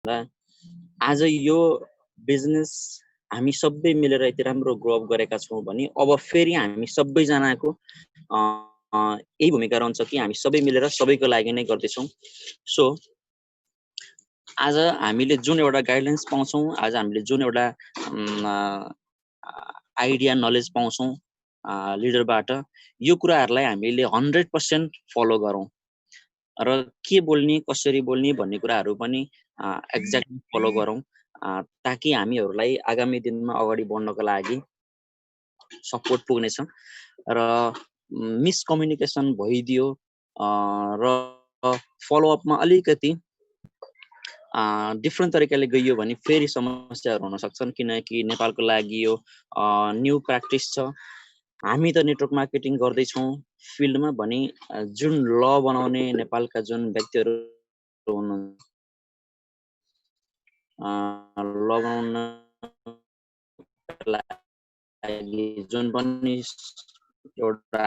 आज यो बिजनेस हामी सबै मिलेर यति राम्रो ग्रो अप गरेका छौँ भने अब फेरि हामी सबैजनाको यही भूमिका रहन्छ कि हामी सबै मिलेर सबैको लागि नै गर्दैछौँ। सो आज हामीले जुन एउटा गाइडलाइन्स पाउँछौँ, आज हामीले जुन एउटा आइडिया नलेज पाउँछौँ लिडरबाट, यो कुराहरूलाई हामीले 100% फलो गरौँ र के बोल्ने कसरी बोल्ने भन्ने कुराहरू पनि एक्ज्याक्टली फलो गरौँ ताकि हामीहरूलाई आगामी दिनमा अगाडि बढ्नको लागि सपोर्ट पुग्नेछ। र मिसकम्युनिकेसन भइदियो र फलोअपमा अलिकति डिफ्रेन्ट तरिकाले गइयो भने फेरि समस्याहरू हुन सक्छन्, किनकि नेपालको लागि यो न्यू प्र्याक्टिस छ। हामी त नेटवर्क मार्केटिङ गर्दैछौँ फिल्डमा भने जुन ल बनाउने नेपालका जुन व्यक्तिहरू हुनुहुन्छ ल बनाउन जुन पनि एउटा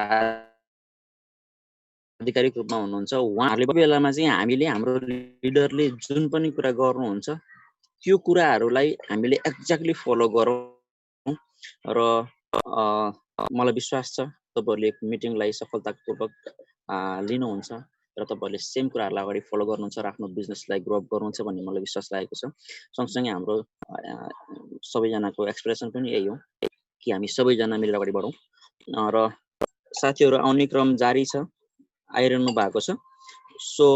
आधिकारिक रूपमा हुनुहुन्छ, उहाँहरूले बेलामा चाहिँ हामीले हाम्रो लिडरले जुन पनि कुरा गर्नुहुन्छ त्यो कुराहरूलाई हामीले एक्ज्याक्टली फलो गरौँ र मलाई विश्वास छ तपाईहरुले मिटिङलाई सफलतापूर्वक लिनुहुन्छ र तपाईहरुले सेम कुराहरूलाई अगाडि फलो गर्नुहुन्छ र आफ्नो बिजनेसलाई ग्रो अप गर्नुहुन्छ भन्ने मलाई विश्वास लागेको छ। सँगसँगै हाम्रो सबैजनाको एक्सप्रेसन पनि यही हो कि हामी सबैजना मिलेर अगाडि बढौँ र साथीहरू आउने क्रम जारी छ, आइरहनु भएको छ। सो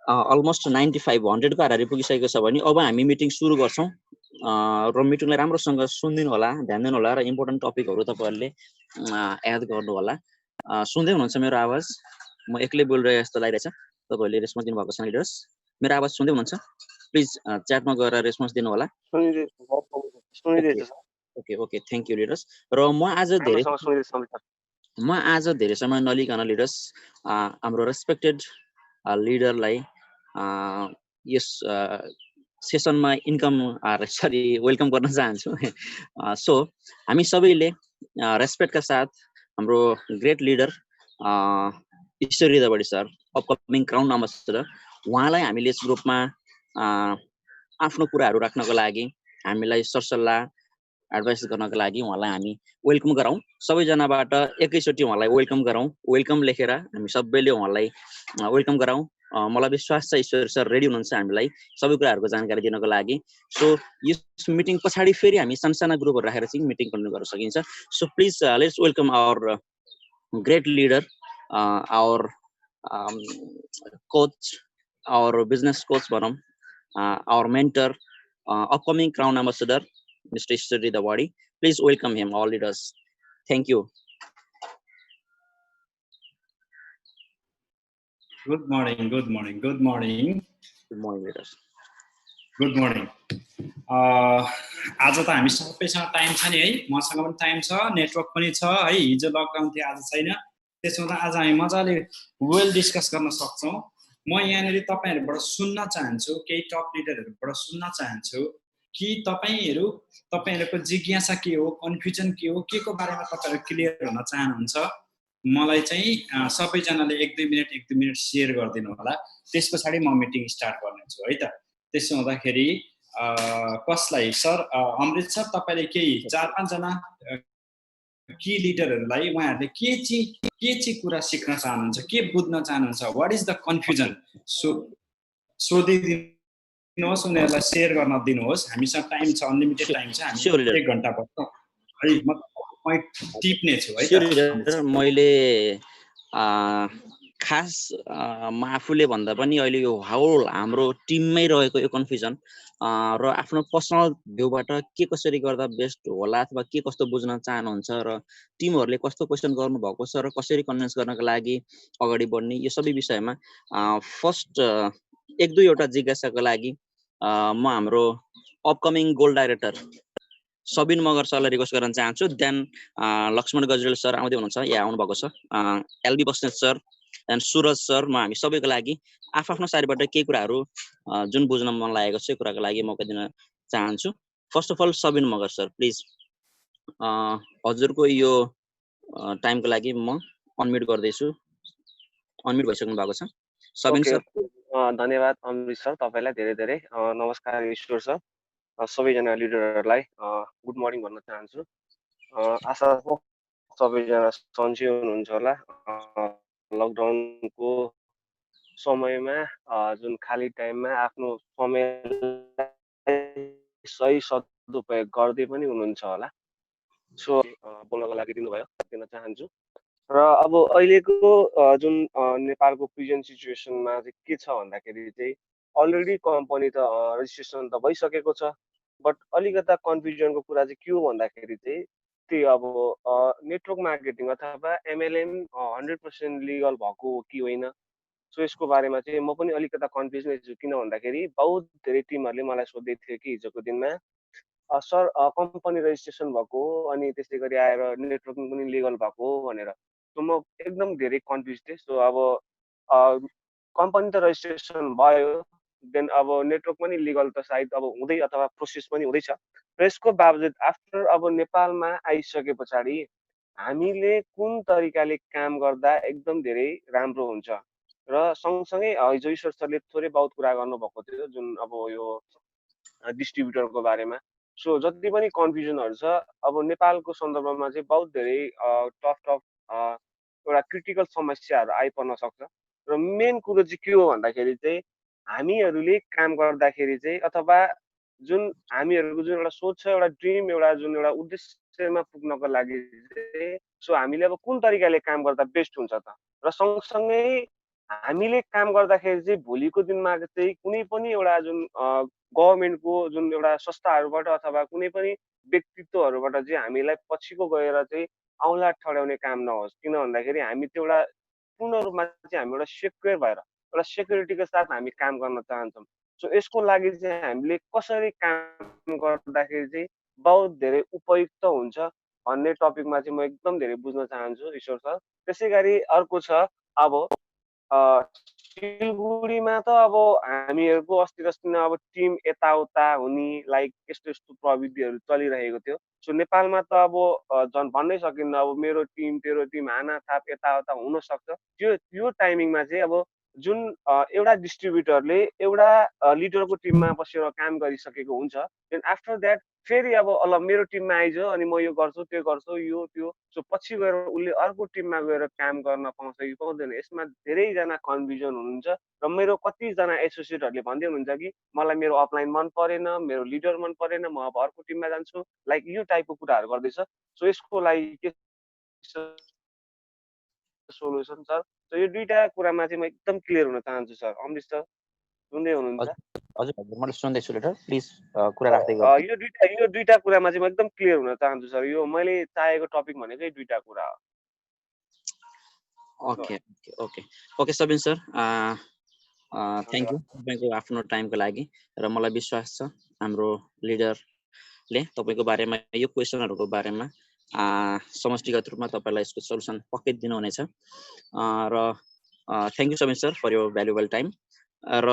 अलमोस्ट 95-100 को हाराहारी पुगिसकेको छ भने अब हामी मिटिङ सुरु गर्छौँ र मिटिङलाई राम्रोसँग सुनिदिनु होला, ध्यान दिनु होला र इम्पोर्टेन्ट टपिकहरू तपाईहरुले याद गर्नु होला। सुन्दै हुनुहुन्छ मेरो आवाज? म एक्लै बोलिरहेको जस्तो लागिरहेछ। तपाईहरुले रेस्पोन्स दिनु भएको छ लिडर्स? मेरो आवाज सुन्दै हुनुहुन्छ? प्लिज च्याटमा गएर रेस्पोन्स दिनु होला। Okay okay, thank you leaders. र म आज धेरै समय नलिकन लिडर्स हाम्रो रेस्पेक्टेड लिडरलाई यस सेसनमा वेलकम गर्न चाहन्छु। सो हामी सबैले रेस्पेक्टका साथ हाम्रो ग्रेट लिडर ईश्वरी दबडी सर, अपकमिङ क्राउन एम्बेसडर, उहाँलाई हामीले यस ग्रुपमा आफ्नो कुराहरू राख्नको लागि, हामीलाई सरसल्लाह एडभाइस गर्नको लागि उहाँलाई हामी वेलकम गराउँ। सबैजनाबाट एकैचोटि उहाँलाई वेलकम गराउँ। वेलकम लेखेर हामी सबैले उहाँलाई वेलकम गराउँ। मलाई विश्वास छ ईश्वर सर रेडी हुनुहुन्छ हामीलाई सबै कुराहरूको जानकारी दिनको लागि। सो यस मिटिङ पछाडि फेरि हामी सानसाना ग्रुपहरू राखेर चाहिँ मिटिङ कन्टिन्यू गर्न सकिन्छ। So please let's welcome our great leader, our coach, our business coach भनौँ, our mentor, upcoming crown ambassador Mr. Ishwari Dabadi. Please welcome him, all leaders. Thank you. Good morning, good morning, good morning. Good morning, leaders. Good morning. आज त हामी सबैसँग time छ नि है, मसँग पनि टाइम छ, नेटवर्क पनि छ है। हिजो लकडाउन थियो, आज छैन। त्यसो हुँदा आज हामी मजाले वेल डिस्कस गर्न सक्छौँ। म यहाँनिर तपाईहरुबाट सुन्न चाहन्छु, केही टप लिडरहरुबाट सुन्न चाहन्छु कि तपाईहरुको जिज्ञासा के हो, कन्फ्युजन के हो, के को बारेमा तपाईहरु क्लियर हुन चाहनुहुन्छ। मलाई चाहिँ सबैजनाले 1-2 मिनेट शेयर गरिदिनु होला। त्यसपछि म मिटिङ स्टार्ट गर्नेछु है त। त्यसो हुँदाखेरि कसलाई सर अमृत सर तपाईले केही 4-5 जना की लिडरहरुलाई उहाँहरुले के चाहिँ कुरा सिक्न चाहनुहुन्छ, के बुझ्न चाहनुहुन्छ, व्हाट इज द कन्फ्युजन, सोधिदिनुहोस्, उनीहरुलाई शेयर गर्न दिनुहोस्। हामीसँग टाइम छ, अनलिमिटेड टाइम छ, हामी 1 घण्टा बस्छौँ है। म पॉइन्ट टिप्ने छु है त। मैले खास म आफूले भन्दा पनि अहिले यो होल हाम्रो टिममै रहेको यो कन्फ्युजन र आफ्नो पर्सनल भ्यूबाट के कसरी गर्दा बेस्ट होला अथवा के कस्तो बुझ्न चाहनुहुन्छ र टिमहरुले कस्तो क्वेशन गर्नु भएको छ र कसरी कन्भिन्स गर्नको लागि अगाडि बढ्ने, यो सबै विषयमा फर्स्ट 1-2 वटा जिज्ञासाको लागि म हाम्रो upcoming goal director Sabin Magar सरलाई रिक्वेस्ट गर्न चाहन्छु। देन लक्ष्मण गजरेल सर आउँदै हुनुहुन्छ, यहाँ आउनु भएको छ। LB Basnet sir and Suraj sir, म हामी सबैको लागि आफ्नो साइडबाट केही कुराहरू जुन बुझ्न मन लागेको छ कुराको लागि मौका दिन चाहन्छु। First of all Sabin Magar sir please, हजुरको यो टाइमको लागि म अनम्युट गर्दैछु। अनम्युट भइसक्नु भएको छ सबिन सर। धन्यवाद अमृत सर, तपाईँलाई धेरै धेरै नमस्कार ईश्वर सर, सबैजना लिडरहरूलाई गुड मर्निङ भन्न चाहन्छु। आशा छ सबैजना सन्चै हुनुहुन्छ होला। लकडाउनको समयमा जुन खाली टाइममा आफ्नो समयलाई सही सदुपयोग गर्दै पनि हुनुहुन्छ होला। सो बोल्नको लागि दिनुभयो, दिन चाहन्छु। र अब अहिलेको जुन नेपालको प्रेजेन्ट सिचुएसनमा चाहिँ के छ भन्दाखेरि चाहिँ अलरेडी कम्पनी त रेजिस्ट्रेसन त भइसकेको छ, बट अलिकता कन्फ्युजनको कुरा चाहिँ के हो भन्दाखेरि चाहिँ त्यही अब नेटवर्क मार्केटिङ अथवा एमएलएम 100% लिगल भएको हो कि होइन, सो यसको बारेमा चाहिँ म पनि अलिकता कन्फ्युज नै छु। किन भन्दाखेरि बहुत धेरै टिमहरूले मलाई सोध्दै थियो कि हिजोको दिनमा सर कम्पनी रेजिस्ट्रेसन भएको हो अनि त्यस्तै गरी आएर नेटवर्किङ पनि लिगल भएको हो भनेर। सो म एकदम धेरै कन्फ्युज थिएँ। सो अब कम्पनी त रेजिस्ट्रेसन भयो, देन अब नेटवर्क पनि लिगल त सायद अब हुँदै अथवा प्रोसेस पनि हुँदैछ। र यसको बावजुद आफ्टर अब नेपालमा आइसके पछाडि हामीले कुन तरिकाले काम गर्दा एकदम धेरै राम्रो हुन्छ र सँगसँगै हिजो ईश्वर सरले थोरै बहुत कुरा गर्नुभएको थियो जुन अब यो डिस्ट्रिब्युटरको बारेमा। सो जति पनि कन्फ्युजनहरू छ अब नेपालको सन्दर्भमा चाहिँ बहुत धेरै टफ एउटा क्रिटिकल समस्याहरू आइपर्न सक्छ। र मेन कुरो चाहिँ के हो भन्दाखेरि चाहिँ हामीहरूले काम गर्दाखेरि चाहिँ अथवा जुन हामीहरूको जुन एउटा सोच छ, एउटा ड्रिम, एउटा जुन एउटा उद्देश्यमा पुग्नको लागि चाहिँ सो हामीले अब कुन तरिकाले काम गर्दा बेस्ट हुन्छ त, र सँगसँगै हामीले काम गर्दाखेरि चाहिँ भोलिको दिनमा चाहिँ कुनै पनि एउटा जुन गभर्मेन्टको जुन एउटा संस्थाहरूबाट अथवा कुनै पनि व्यक्तित्वहरूबाट चाहिँ हामीलाई पछिको गएर चाहिँ औँला ठड्याउने काम नहोस्। किन भन्दाखेरि हामी त्यो एउटा पूर्ण रूपमा चाहिँ हामी एउटा सेक्योर भएर एउटा सेक्युरिटीको साथ हामी काम गर्न चाहन्छौँ। सो यसको लागि चाहिँ हामीले कसरी काम गर्दाखेरि चाहिँ बहुत धेरै उपयुक्त हुन्छ भन्ने टपिकमा चाहिँ म एकदम धेरै बुझ्न चाहन्छु ईश्वर सर। त्यसै गरी अर्को छ अब सिलगढीमा त अब हामीहरूको अस्ति अस्ति अब टिम यताउता हुने लाइक यस्तो यस्तो प्रविधिहरू चलिरहेको थियो। सो नेपालमा त अब झन् भन्नै सकिन्न, अब मेरो टिम तेरो टिम हानाथाप यताउता हुनसक्छ। त्यो टाइमिङमा चाहिँ अब जुन एउटा डिस्ट्रिब्युटरले एउटा लिडरको टिममा बसेर काम गरिसकेको हुन्छ, देन आफ्टर द्याट फेरि अब मेरो टिममा आइज अनि म यो गर्छु त्यो गर्छु यो त्यो, सो पछि गएर उसले अर्को टिममा गएर काम गर्न पाउँछ कि पाउँदैन, यसमा धेरैजना कन्फ्युजन हुनुहुन्छ। र मेरो कतिजना एसोसिएटहरूले भन्दै हुनुहुन्छ कि मलाई मेरो अपलाइन मन परेन, मेरो लिडर मन परेन, म अब अर्को टिममा जान्छु, लाइक यो टाइपको कुराहरू गर्दैछ। सो यसको लागि के सोल्युसन सर? सो यो दुईटा कुरामा चाहिँ म एकदम क्लियर हुन चाहन्छु सर। अमृत सर सुन्दै हुनुहुन्छ? हजुर हजुर, मैले सुन्दैछु लिडर, प्लिज कुरा राख्दै गर्नु। यो दुईटा कुरामा चाहिँ म एकदम क्लियर हुन चाहन्छु सर। यो मैले चाहेको टपिक भनेकै दुईटा कुरा हो। Okay okay okay Sabin sir, thank you तपाईँको आफ्नो टाइमको लागि। र मलाई विश्वास छ हाम्रो लिडरले तपाईँको बारेमा यो क्वेसनहरूको बारेमा समष्टिगत रूपमा तपाईँलाई यसको सल्युसन पक्कै दिनुहुनेछ। र thank you Sabin sir for यो भ्यालुएबल टाइम। र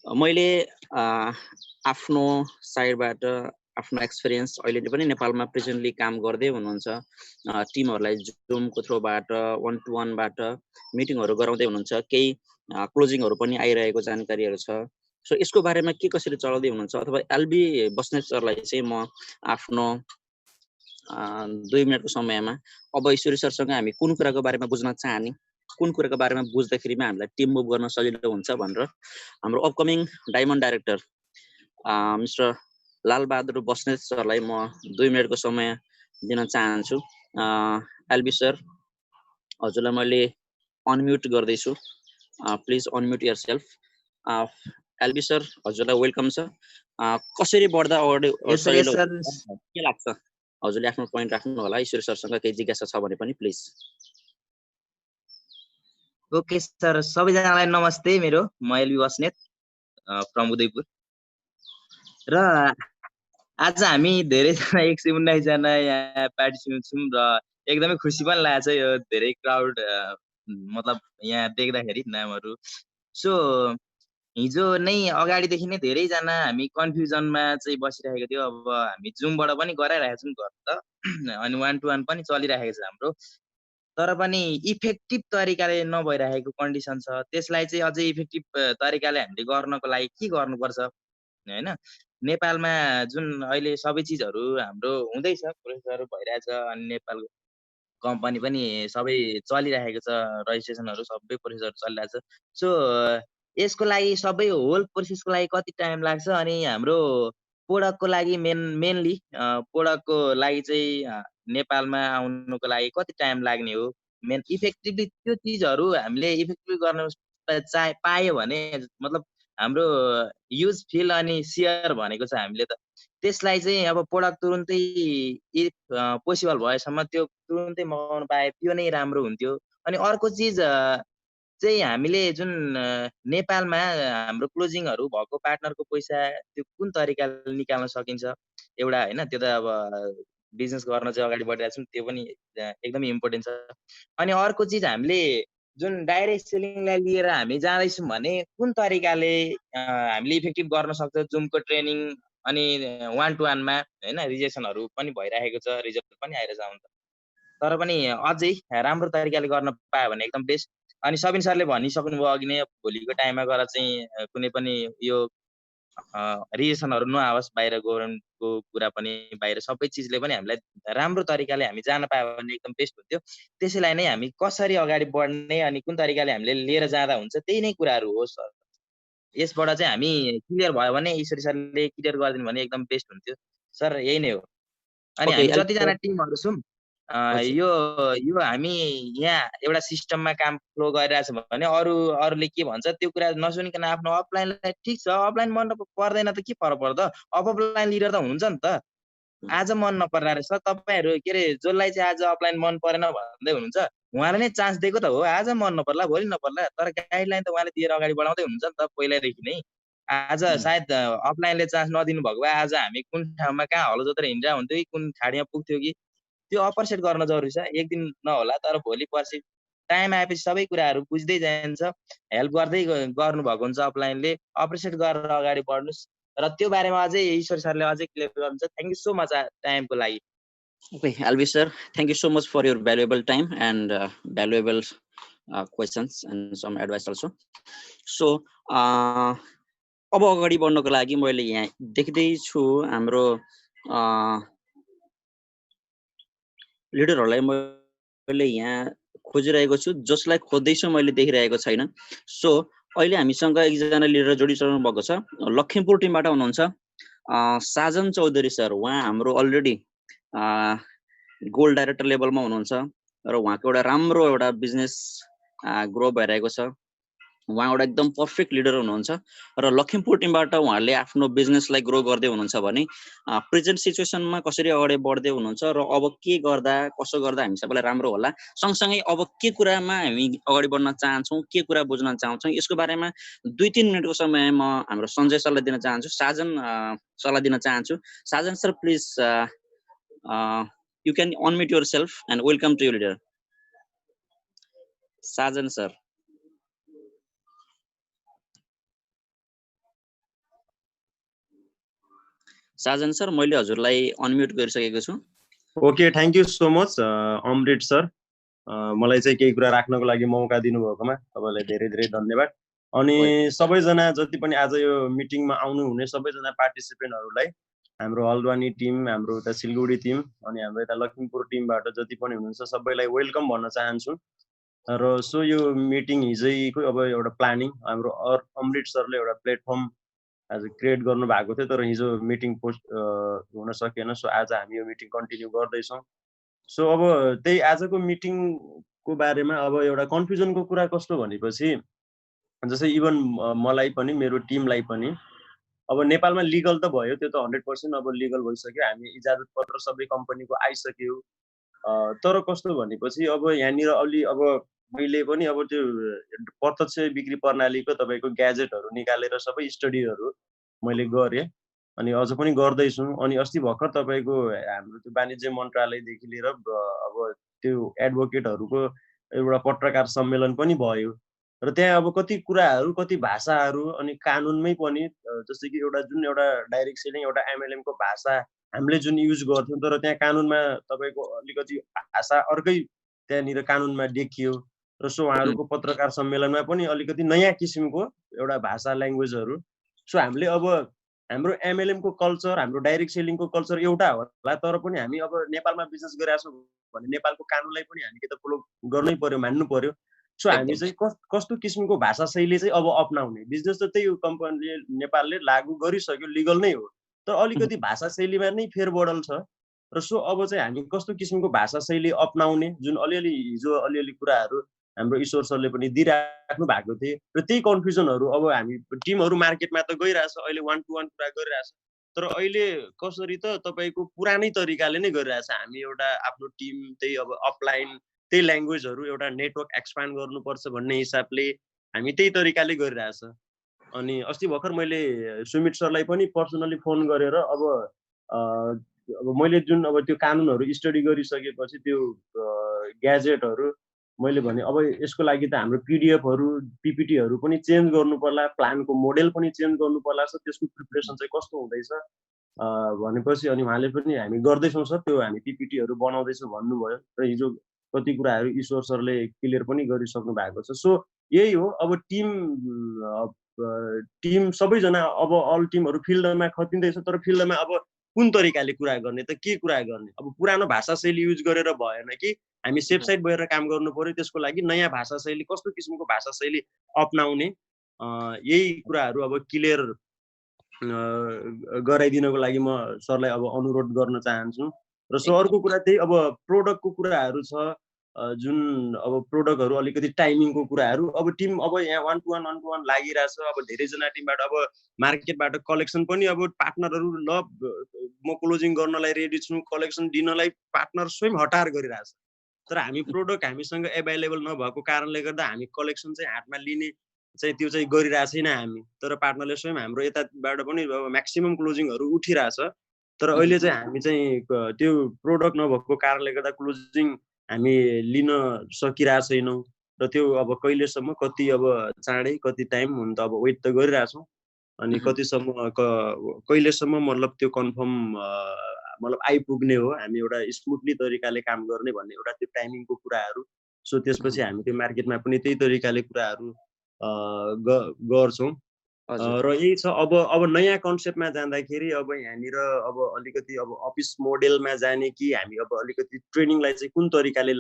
मैले आफ्नो साइडबाट आफ्नो एक्सपिरियन्स अहिले पनि नेपालमा प्रेजेन्टली काम गर्दै हुनुहुन्छ टिमहरूलाई जुमको थ्रुबाट 1-to-1बाट मिटिङहरू गराउँदै हुनुहुन्छ, केही क्लोजिङहरू पनि आइरहेको जानकारीहरू छ। सो यसको बारेमा के कसरी चलाउँदै हुनुहुन्छ, अथवा एलबी बस्नेत सरलाई चाहिँ म आफ्नो 2 मिनटको समयमा अब ईश्वरी सरसँग हामी कुन कुराको बारेमा बुझ्न चाहने, कुन कुराको बारेमा बुझ्दाखेरिमा हामीलाई टिम मुभ गर्न सजिलो हुन्छ भनेर हाम्रो upcoming diamond director mister Lal Bahadur Basnet सरलाई म 2 मिनटको समय दिन चाहन्छु। एलबी सर, हजुरलाई मैले अनम्युट गर्दैछु, please unmute yourself. LB sir, हजुरलाई वेलकम छ। कसरी बढ्दा अगाडि के लाग्छ, हजुरले आफ्नो पोइन्ट राख्नु होला। ईश्वर सरसँग केही जिज्ञासा छ भने पनि प्लिज। ओके सर, सबैजनालाई नमस्ते। म एलबी बस्नेत फ्रम उदयपुर। र आज हामी धेरैजना 119 जना यहाँ पार्टिसिपेन्ट छौँ र एकदमै खुसी पनि लागेको छ यो धेरै क्राउड मतलब यहाँ देख्दाखेरि नामहरू। सो हिजो नै अगाडिदेखि नै धेरैजना हामी कन्फ्युजनमा चाहिँ बसिरहेको थियो। अब हामी जुमबाट पनि गराइरहेको छौँ घर त, अनि 1-to-1 पनि चलिरहेको छ हाम्रो। तर पनि इफेक्टिभ तरिकाले नभइरहेको कन्डिसन छ। त्यसलाई चाहिँ अझै इफेक्टिभ तरिकाले हामीले गर्नको लागि के गर्नुपर्छ होइन? नेपालमा जुन अहिले सबै चिजहरू हाम्रो हुँदैछ, प्रोसेसहरू भइरहेछ, अनि नेपालको कम्पनी पनि सबै चलिरहेको छ, रजिस्ट्रेसनहरू सबै प्रोसेसहरू चलिरहेछ। सो यसको लागि सबै होल प्रोसेसको लागि कति टाइम लाग्छ, अनि हाम्रो प्रोडक्टको लागि मेनली प्रोडक्टको लागि चाहिँ नेपालमा आउनुको लागि कति टाइम लाग्ने हो, मेन इफेक्टिभली त्यो चिजहरू हामीले इफेक्टिभली गर्न पायो भने मतलब हाम्रो युज फिल अनि सेयर भनेको छ हामीले त, त्यसलाई चाहिँ अब प्रोडक्ट तुरुन्तै इफ पोसिबल भएसम्म त्यो तुरुन्तै मगाउनु पाए त्यो नै राम्रो हुन्थ्यो। अनि अर्को चिज चाहिँ हामीले जुन नेपालमा हाम्रो क्लोजिङहरू भएको पार्टनरको पैसा त्यो कुन तरिकाले निकाल्न सकिन्छ एउटा होइन, त्यो त अब बिजनेस गर्न चाहिँ अगाडि बढिरहेको छौँ, त्यो पनि एकदमै इम्पोर्टेन्ट छ। अनि अर्को चिज हामीले जुन डाइरेक्ट सेलिङलाई लिएर हामी जाँदैछौँ भने कुन तरिकाले हामीले इफेक्टिभ गर्न सक्छ जुमको ट्रेनिङ, अनि 1 to 1 मा होइन रिजेक्सनहरू पनि भइरहेको छ, रिजल्ट पनि आइरहेछ हुन त, तर पनि अझै राम्रो तरिकाले गर्न पायो भने एकदम बेस्ट। अनि सबिन सरले भनिसक्नुभयो अघि नै, भोलिको टाइममा गएर चाहिँ कुनै पनि यो रिजेक्सनहरू नआओस्, बाहिर गभर्मेन्टको कुरा पनि, बाहिर सबै चिजले पनि हामीलाई राम्रो तरिकाले हामी जान पायो भने एकदम बेस्ट हुन्थ्यो। त्यसैलाई नै हामी कसरी अगाडि बढ्ने अनि कुन तरिकाले हामीले लिएर जाँदा हुन्छ त्यही नै कुराहरू हो सर। यसबाट चाहिँ हामी क्लियर भयो भने, ईश्वरी सरले क्लियर गरिदिनु भने एकदम बेस्ट हुन्थ्यो सर, यही नै हो। अनि ओके हामी एल्भिस जतिजना सर। टिमहरू छौँ हजुर। यो हामी यहाँ एउटा सिस्टममा काम फ्लो गरिरहेछ भने अरूले के भन्छ त्यो कुरा नसुनिकन आफ्नो अफलाइनलाई, ठिक छ अफलाइन मन पर्दैन त के फरक पर्छ, अफलाइन लिडर त हुन्छ नि त। आज मन नपर्ला रहेछ तपाईँहरू के अरे जसलाई चाहिँ आज अफलाइन मन परेन भन्दै हुनुहुन्छ, उहाँले नै चान्स दिएको त हो, आज मन नपर्ला भोलि नपर्ला, तर गाइडलाइन त उहाँले दिएर अगाडि बढाउँदै हुनुहुन्छ नि त पहिल्यैदेखि नै। आज सायद अफलाइनले चान्स नदिनु भएको भए आज हामी कुन ठाउँमा कहाँ हलो जोतेर हिँडिरहेको हुन्थ्यो कि कुन खाडीमा पुग्थ्यो कि, त्यो अप्रिसिएट गर्न जरुरी छ। एक दिन नहोला तर भोलि पर्सि टाइम आएपछि सबै कुराहरू बुझ्दै जान्छ, हेल्प गर्दै गर्नुभएको हुन्छ अफलाइनले, अप्रिसिएट गरेर अगाडि बढ्नुहोस्। र त्यो बारेमा अझै ईश्वर सरले अझै क्लियर गर्नुहुन्छ। थ्याङ्क यू सो मच टाइमको लागि। Okay, Alvis sir, thank you so much for your valuable time and valuable questions and some advice also. So, अब अगाडि बढ्नको लागि मैले यहाँ देख्दैछु हाम्रो लिडरहरूलाई मैले यहाँ खोजिरहेको छु, जसलाई खोज्दैछु मैले देखिरहेको छैन। सो अहिले हामीसँग एकजना लिडर जोडिसक्नु भएको छ, लखिमपुर टिमबाट हुनुहुन्छ साजन चौधरी सर। उहाँ हाम्रो अलरेडी गोल्ड डाइरेक्टर लेभलमा हुनुहुन्छ र उहाँको एउटा राम्रो एउटा बिजनेस ग्रो भइरहेको छ। उहाँ एउटा एकदम पर्फेक्ट लिडर हुनुहुन्छ र लखिमपुर टिमबाट उहाँले आफ्नो बिजनेसलाई ग्रो गर्दै हुनुहुन्छ भने प्रेजेन्ट सिचुएसनमा कसरी अगाडि बढ्दै हुनुहुन्छ र अब के गर्दा कसो गर्दा हामी सबैलाई राम्रो होला, सँगसँगै अब के कुरामा हामी अगाडि बढ्न चाहन्छौँ, के कुरा बुझ्न चाहन्छौँ, यसको बारेमा 2-3 मिनटको समय म हाम्रो सञ्जय सरलाई दिन चाहन्छु, साजन सरलाई दिन चाहन्छु। Sajan sir please you can unmute yourself and welcome to you leader. Sajan sir. Sajan sir, मैले हजुरलाई अनम्युट गरिसकेको छु। Okay, thank you so much Amrit sir, मलाई चाहिँ केही कुरा राख्नको लागि मौका दिनुभएकोमा तपाईँलाई धेरै धेरै धन्यवाद। अनि सबैजना जति पनि आज यो मिटिङमा आउनुहुने सबैजना पार्टिसिपेन्टहरूलाई, हाम्रो हल्द्वानी टिम, हाम्रो यता सिलगढी टिम अनि हाम्रो यता लखिमपुर टिमबाट जति पनि हुनुहुन्छ सबैलाई वेलकम भन्न चाहन्छु। र सो यो मिटिङ हिजैको अब एउटा प्लानिङ हाम्रो अमृत सरले एउटा प्लेटफर्म आज क्रिएट गर्नु भएको थियो, तर हिजो मिटिङ पोस्ट हुन सकेन। सो आज हामी यो मिटिङ कन्टिन्यू गर्दैछौँ। सो अब त्यही आजको मिटिङको बारेमा अब एउटा कन्फ्युजनको कुरा कस्तो भनेपछि, जस्तै इभन मलाई पनि मेरो टिमलाई पनि अब नेपालमा लिगल त भयो, त्यो त 100% अब लिगल भइसक्यो, हामी इजाजत पत्र सबै कम्पनीको आइसक्यो। तर कस्तो भनेपछि अब यहाँनिर अलि अब मैले पनि अब त्यो प्रत्यक्ष बिक्री प्रणालीको तपाईँको ग्याजेटहरू निकालेर सबै स्टडीहरू मैले गरेँ अनि अझ पनि गर्दैछु। अनि अस्ति भर्खर तपाईँको हाम्रो त्यो वाणिज्य मन्त्रालयदेखि लिएर अब त्यो एडभोकेटहरूको एउटा पत्रकार सम्मेलन पनि भयो र त्यहाँ अब कति कुराहरू, कति भाषाहरू अनि कानुनमै पनि जस्तै कि एउटा जुन एउटा डाइरेक्ट सेलिङ एउटा एमएलएमको भाषा हामीले जुन युज गर्थ्यौँ, तर त्यहाँ कानुनमा तपाईँको अलिकति भाषा अर्कै त्यहाँनिर कानुनमा देखियो र सो उहाँहरूको पत्रकार सम्मेलनमा पनि अलिकति नयाँ किसिमको एउटा भाषा ल्याङ्ग्वेजहरू सो हामीले अब हाम्रो MLM को कल्चर हाम्रो डाइरेक्ट सेलिङको कल्चर एउटा होला तर पनि हामी अब नेपालमा बिजनेस गरिरहेछौँ भने नेपालको कानुनलाई पनि हामी के त फलो गर्नै पर्यो मान्नु पर्यो सो हामी चाहिँ कस्तो किसिमको भाषा शैली चाहिँ अब अपनाउने बिजनेस त त्यही कम्पनीले नेपालले लागू गरिसक्यो लिगल नै हो तर अलिकति भाषा शैलीमा नै फेरबदल छ र सो अब चाहिँ हामी कस्तो किसिमको भाषा शैली अपनाउने जुन अलिअलि हिजो अलिअलि कुराहरू हाम्रो ईश्वर सरले पनि दिइराख्नु भएको थिए र त्यही कन्फ्युजनहरू अब हामी टिमहरू मार्केटमा त गइरहेछ अहिले 1-to-1 कुरा गरिरहेछ तर अहिले कसरी त तपाईँको पुरानै तरिकाले नै गरिरहेछ हामी एउटा आफ्नो टिम त्यही अब अपलाइन त्यही ल्याङ्ग्वेजहरू एउटा नेटवर्क एक्सपान्ड गर्नुपर्छ भन्ने हिसाबले हामी त्यही तरिकाले गरिरहेछ अनि अस्ति भर्खर मैले सुमित सरलाई पनि पर्सनली फोन गरेर अब मैले जुन अब त्यो कानुनहरू स्टडी गरिसकेपछि त्यो ग्याजेटहरू मैले भने अब यसको लागि त हाम्रो पिडिएफहरू पिपिटीहरू पनि चेन्ज गर्नु पर्ला प्लानको मोडेल पनि चेन्ज गर्नु पर्ला सर त्यसको प्रिपरेसन चाहिँ कस्तो हुँदैछ भनेपछि अनि उहाँले पनि हामी गर्दैछौँ सर त्यो हामी पिपिटीहरू बनाउँदैछौँ भन्नुभयो र हिजो कति कुराहरू ईश्वर सरले क्लियर पनि गरिसक्नु भएको छ सो यही हो अब टिम सबैजना अब अल टिमहरू फिल्डमा खटिँदैछ तर फिल्डमा अब कुन तरिकाले कुरा गर्ने त के कुरा गर्ने अब पुरानो भाषा शैली युज गरेर भएन कि हामी सेफ साइड भएर काम गर्नु पर्यो त्यसको लागि नयाँ भाषा शैली कस्तो किसिमको भाषा शैली अपनाउने यही कुराहरू अब क्लियर गराइदिनको लागि म सरलाई अब अनुरोध गर्न चाहन्छु र सो अर्को कुरा त्यही अब प्रोडक्टको कुराहरू छ जुन अब प्रोडक्टहरू अलिकति टाइमिङको कुराहरू अब टिम अब यहाँ 1-to-1 लागिरहेछ अब धेरैजना टिमबाट अब मार्केटबाट कलेक्सन पनि अब पार्टनरहरू ल म क्लोजिङ गर्नलाई रेडी छु कलेक्सन दिनलाई पार्टनर स्वयं हतार गरिरहेछ तर हामी प्रोडक्ट हामीसँग एभाइलेबल नभएको कारणले गर्दा हामी कलेक्सन चाहिँ हातमा लिने चाहिँ त्यो चाहिँ गरिरहेको छैन हामी तर पार्टनरले स्वयं हाम्रो यताबाट पनि अब म्याक्सिमम क्लोजिङहरू उठिरहेछ तर अहिले चाहिँ हामी चाहिँ त्यो प्रोडक्ट नभएको कारणले गर्दा क्लोजिङ हामी लिन सकिरहेको छैनौँ र त्यो अब कहिलेसम्म कति अब चाँडै कति टाइम हुन त अब वेट त गरिरहेछौँ अनि कतिसम्म कहिलेसम्म मतलब त्यो कन्फर्म मतलब आइपुग्ने हो हामी एउटा स्मुथली तरिकाले काम गर्ने भन्ने एउटा त्यो टाइमिङको कुराहरू सो त्यसपछि हामी त्यो मार्केटमा पनि त्यही तरिकाले कुराहरू गर्छौँ र यही छ अब नयाँ कन्सेप्टमा जाँदाखेरि अब यहाँनिर अब अलिकति अब अफिस मोडेलमा जाने कि हामी अब अलिकति ट्रेनिङलाई चाहिँ कुन तरिकाले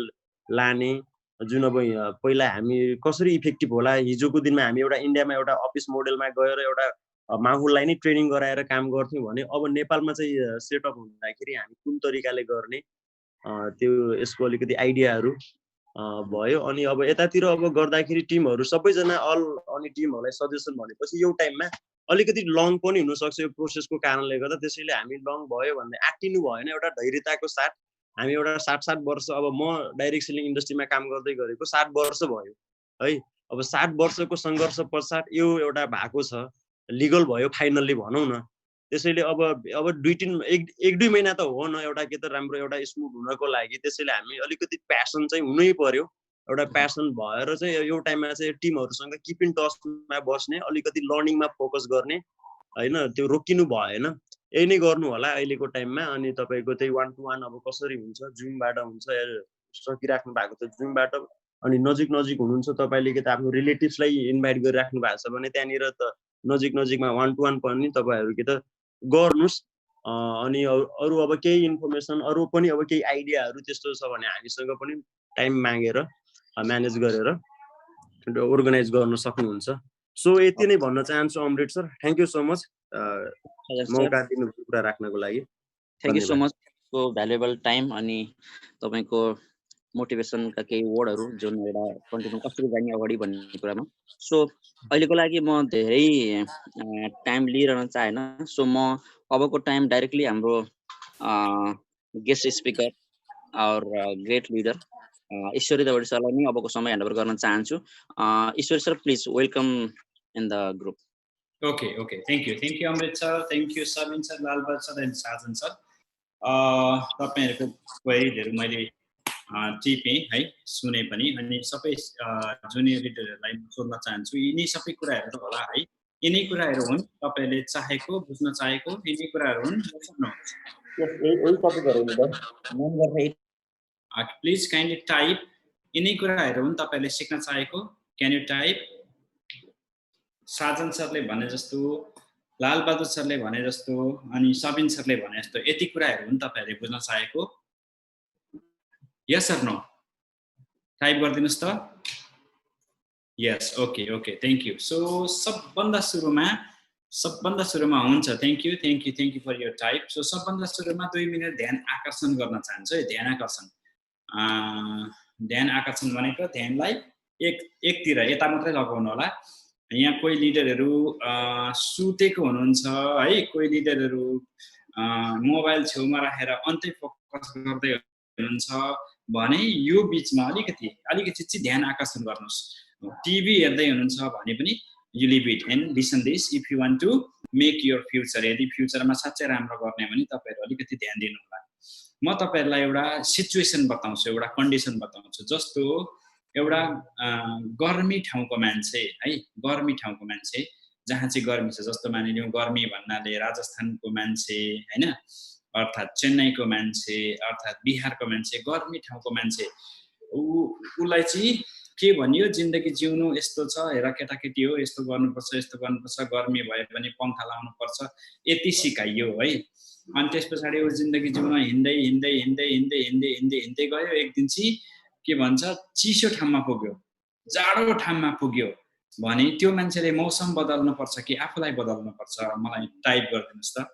लाने जुन अब पहिला हामी कसरी इफेक्टिभ होला हिजोको दिनमा हामी एउटा इन्डियामा एउटा अफिस मोडेलमा गएर एउटा माहौललाई नै ट्रेनिङ गराएर काम गर्थ्यौँ भने अब नेपालमा चाहिँ सेटअप हुँदाखेरि हामी कुन तरिकाले गर्ने त्यो यसको अलिकति आइडियाहरू भयो अनि अब यतातिर अब गर्दाखेरि टिमहरू सबैजना अनि टिमहरूलाई सजेसन भनेपछि यो टाइममा अलिकति लङ पनि हुनसक्छ यो प्रोसेसको कारणले गर्दा त्यसैले हामी लङ भयो भन्ने आँटिनु भएन एउटा धैर्यताको साथ हामी एउटा 7 वर्ष अब म डाइरेक्ट सेलिङ इन्डस्ट्रीमा काम गर्दै गरेको 7 वर्ष भयो है अब 7 वर्षको सङ्घर्ष पश्चात यो एउटा भएको छ लिगल भयो फाइनल्ली भनौँ न त्यसैले अब 1-2 महिना त हो न एउटा के त राम्रो एउटा स्मुथ हुनको लागि त्यसैले हामी अलिकति प्यासन चाहिँ हुनै पर्यो एउटा प्यासन भएर चाहिँ यो टाइममा चाहिँ टिमहरूसँग किप इन टचमा बस्ने अलिकति लर्निङमा फोकस गर्ने होइन त्यो रोकिनु भएन यही नै गर्नु होला अहिलेको टाइममा अनि तपाईँको त्यही 1-to-1 अब कसरी हुन्छ जुमबाट हुन्छ सकिराख्नु भएको त जुमबाट अनि नजिक हुनुहुन्छ तपाईँले के त आफ्नो रिलेटिभ्सलाई इन्भाइट गरिराख्नु भएको छ भने त्यहाँनिर त नजिकमा 1-to-1 पनि तपाईँहरू के त गर्नुस् अनि अरू अब केही इन्फर्मेसन अरू पनि अब केही आइडियाहरू त्यस्तो छ भने हामीसँग पनि टाइम मागेर म्यानेज गरेर अर्गनाइज गर्न सक्नुहुन्छ सो यति नै भन्न चाहन्छु Amrit sir thank you so much मौका दिनु कुरा राख्नको लागि thank you so much for valuable time अनि तपाईँको मोटिभेसनका केही वर्डहरू जुन एउटा कन्टेन्टमा कसरी जाने अगाडि भन्ने कुरामा सो अहिलेको लागि म धेरै टाइम लिइरहन चाहेन सो म अबको टाइम डाइरेक्टली हाम्रो guest speaker our great leader Ishwari Dawadi सरलाई नै अबको समय ह्यान्डओभर गर्न चाहन्छु Ishwari sir please welcome in the group okay thank you Amrit sir thank you Sabin sir Lalbaj sir and Sajan sir तपाईँहरूको क्वेरीहरू मैले टिपेँ है सुने पनि अनि सबै जुनियर लिडरहरूलाई सोध्न चाहन्छु यिनी सबै कुराहरू होला है यिनै कुराहरू हुन् तपाईँले चाहेको बुझ्न चाहेको यिनै कुराहरू हुन् प्लिज काइन्डली टाइप यिनै कुराहरू पनि तपाईहरुले सिक्न चाहेको? Can you type? साजन सरले भने जस्तो, लालबहादुर सरले भने जस्तो, अनि सबिन सरले भने जस्तो यति कुराहरू पनि तपाईहरुले बुझ्न चाहेको? Yes or no? टाइप गरिदिनुस् त? Yes, okay okay, thank you. So सबभन्दा सुरुमा हुन्छ, thank you for your type. So सबभन्दा सुरुमा 2 मिनेट ध्यान आकर्षण गर्न चाहन्छु है, ध्यान आकर्षण। ध्यान आकर्षण भनेको ध्यानलाई एकतिर यता मात्रै लगाउनु होला। यहाँ कोही लिडरहरू सुतेको हुनुहुन्छ है, कोही लिडरहरू मोबाइल छेउमा राखेर अन्तै फोकस गर्दै हुनुहुन्छ भने यो बीचमा अलिकति चाहिँ ध्यान आकर्षण गर्नुस्। टिभी हेर्दै हुनुहुन्छ भने पनि you leave it and listen this if you want to make your future। यदि फ्युचरमा साच्चै राम्रो गर्ने भने तपाईहरु अलिकति ध्यान दिनु होला। म तपाईहरुलाई एउटा सिचुएसन बताउँछु, एउटा कन्डिसन बताउँछु। जस्तो एउटा गर्मी ठाउँको मान्छे है, गर्मी ठाउँको मान्छे जहाँ चाहिँ गर्मी छ, जस्तो मानिलिउँ गर्मी भन्नाले राजस्थानको मान्छे हैन, अर्थात चेन्नईको मान्छे, अर्थात बिहारको मान्छे, गर्मी ठाउँको मान्छे, उलाई चाहिँ के भनियो, जिन्दगी जिउनु यस्तो छ, हेर केटाकेटी हो, यस्तो गर्नुपर्छ, गर्मी भए पनि पंखा लाउनु पर्छ, यति सिकाइयो है। अनि त्यसपछि उ जिन्दगी जिउन हिँड्दै गयो। एक दिन चाहिँ के भन्छ, चिसो ठाउँमा पुग्यो, जाडो ठाउँमा पुग्यो भने त्यो मान्छेले मौसम बदल्नु पर्छ कि आफूलाई बदल्नु पर्छ? मलाई टाइप गरिदिनुस् त।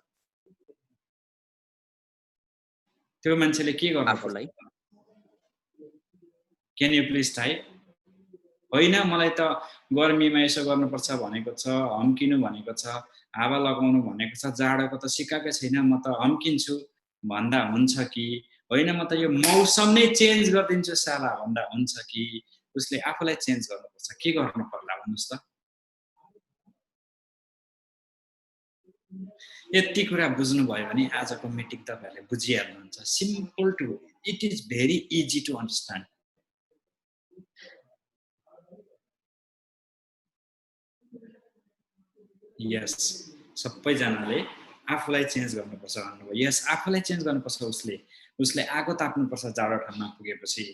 त्यो मान्छेले के गर्नु पर्छ? Can you please type? होइन मलाई त गर्मीमा यसो गर्नुपर्छ भनेको छ, हम्किनु भनेको छ, हावा लगाउनु भनेको छ, जाडोको त सिकाकै छैन, म त हम्किन्छु भन्दा हुन्छ कि? होइन म त यो मौसम नै चेन्ज गरिदिन्छु साला भन्दा हुन्छ कि? उसले आफूलाई चेन्ज गर्नुपर्छ, के गर्नु पर्ला भन्नुस् त? यति कुरा बुझ्नु भयो भने आजको मिटिङ तपाईहरुले बुझिहाल्नुहुन्छ। Simple to, it is very easy to understand. Yes, सबैजनाले आफूलाई चेन्ज गर्नुपर्छ भन्नुभयो। यस, आफूलाई चेन्ज गर्नुपर्छ। उसले आगो ताप्नुपर्छ जाडो ठाउँमा पुगेपछि।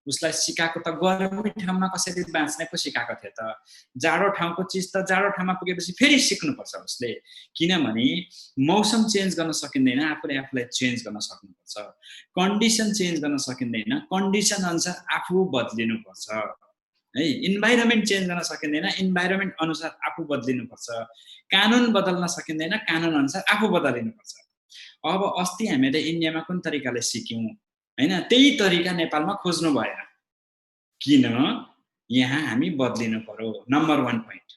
उसलाई सिकाएको त गर्मी ठाउँमा कसरी बाँच्ने पो सिकाएको थियो त। जाडो ठाउँको चिज त जाडो ठाउँमा पुगेपछि फेरि सिक्नुपर्छ उसले, किनभने मौसम चेन्ज गर्न सकिँदैन, आफूलाई चेन्ज गर्न सक्नुपर्छ। कन्डिसन चेन्ज गर्न सकिँदैन, कन्डिसन अनुसार आफू बदलिनुपर्छ है। इन्भाइरोमेन्ट चेन्ज गर्न सकिँदैन, इन्भाइरोमेन्ट अनुसार आफू बदलिनुपर्छ। कानुन बदल्न सकिँदैन, कानुन अनुसार आफू बदलिनुपर्छ। अब अस्ति हामीले इन्डियामा कुन तरिकाले सिक्यौं हैन, त्यही तरिका नेपालमा खोज्नु भएन। किन? यहाँ हामी बदलिनु पर्यो, नम्बर 1 पोइन्ट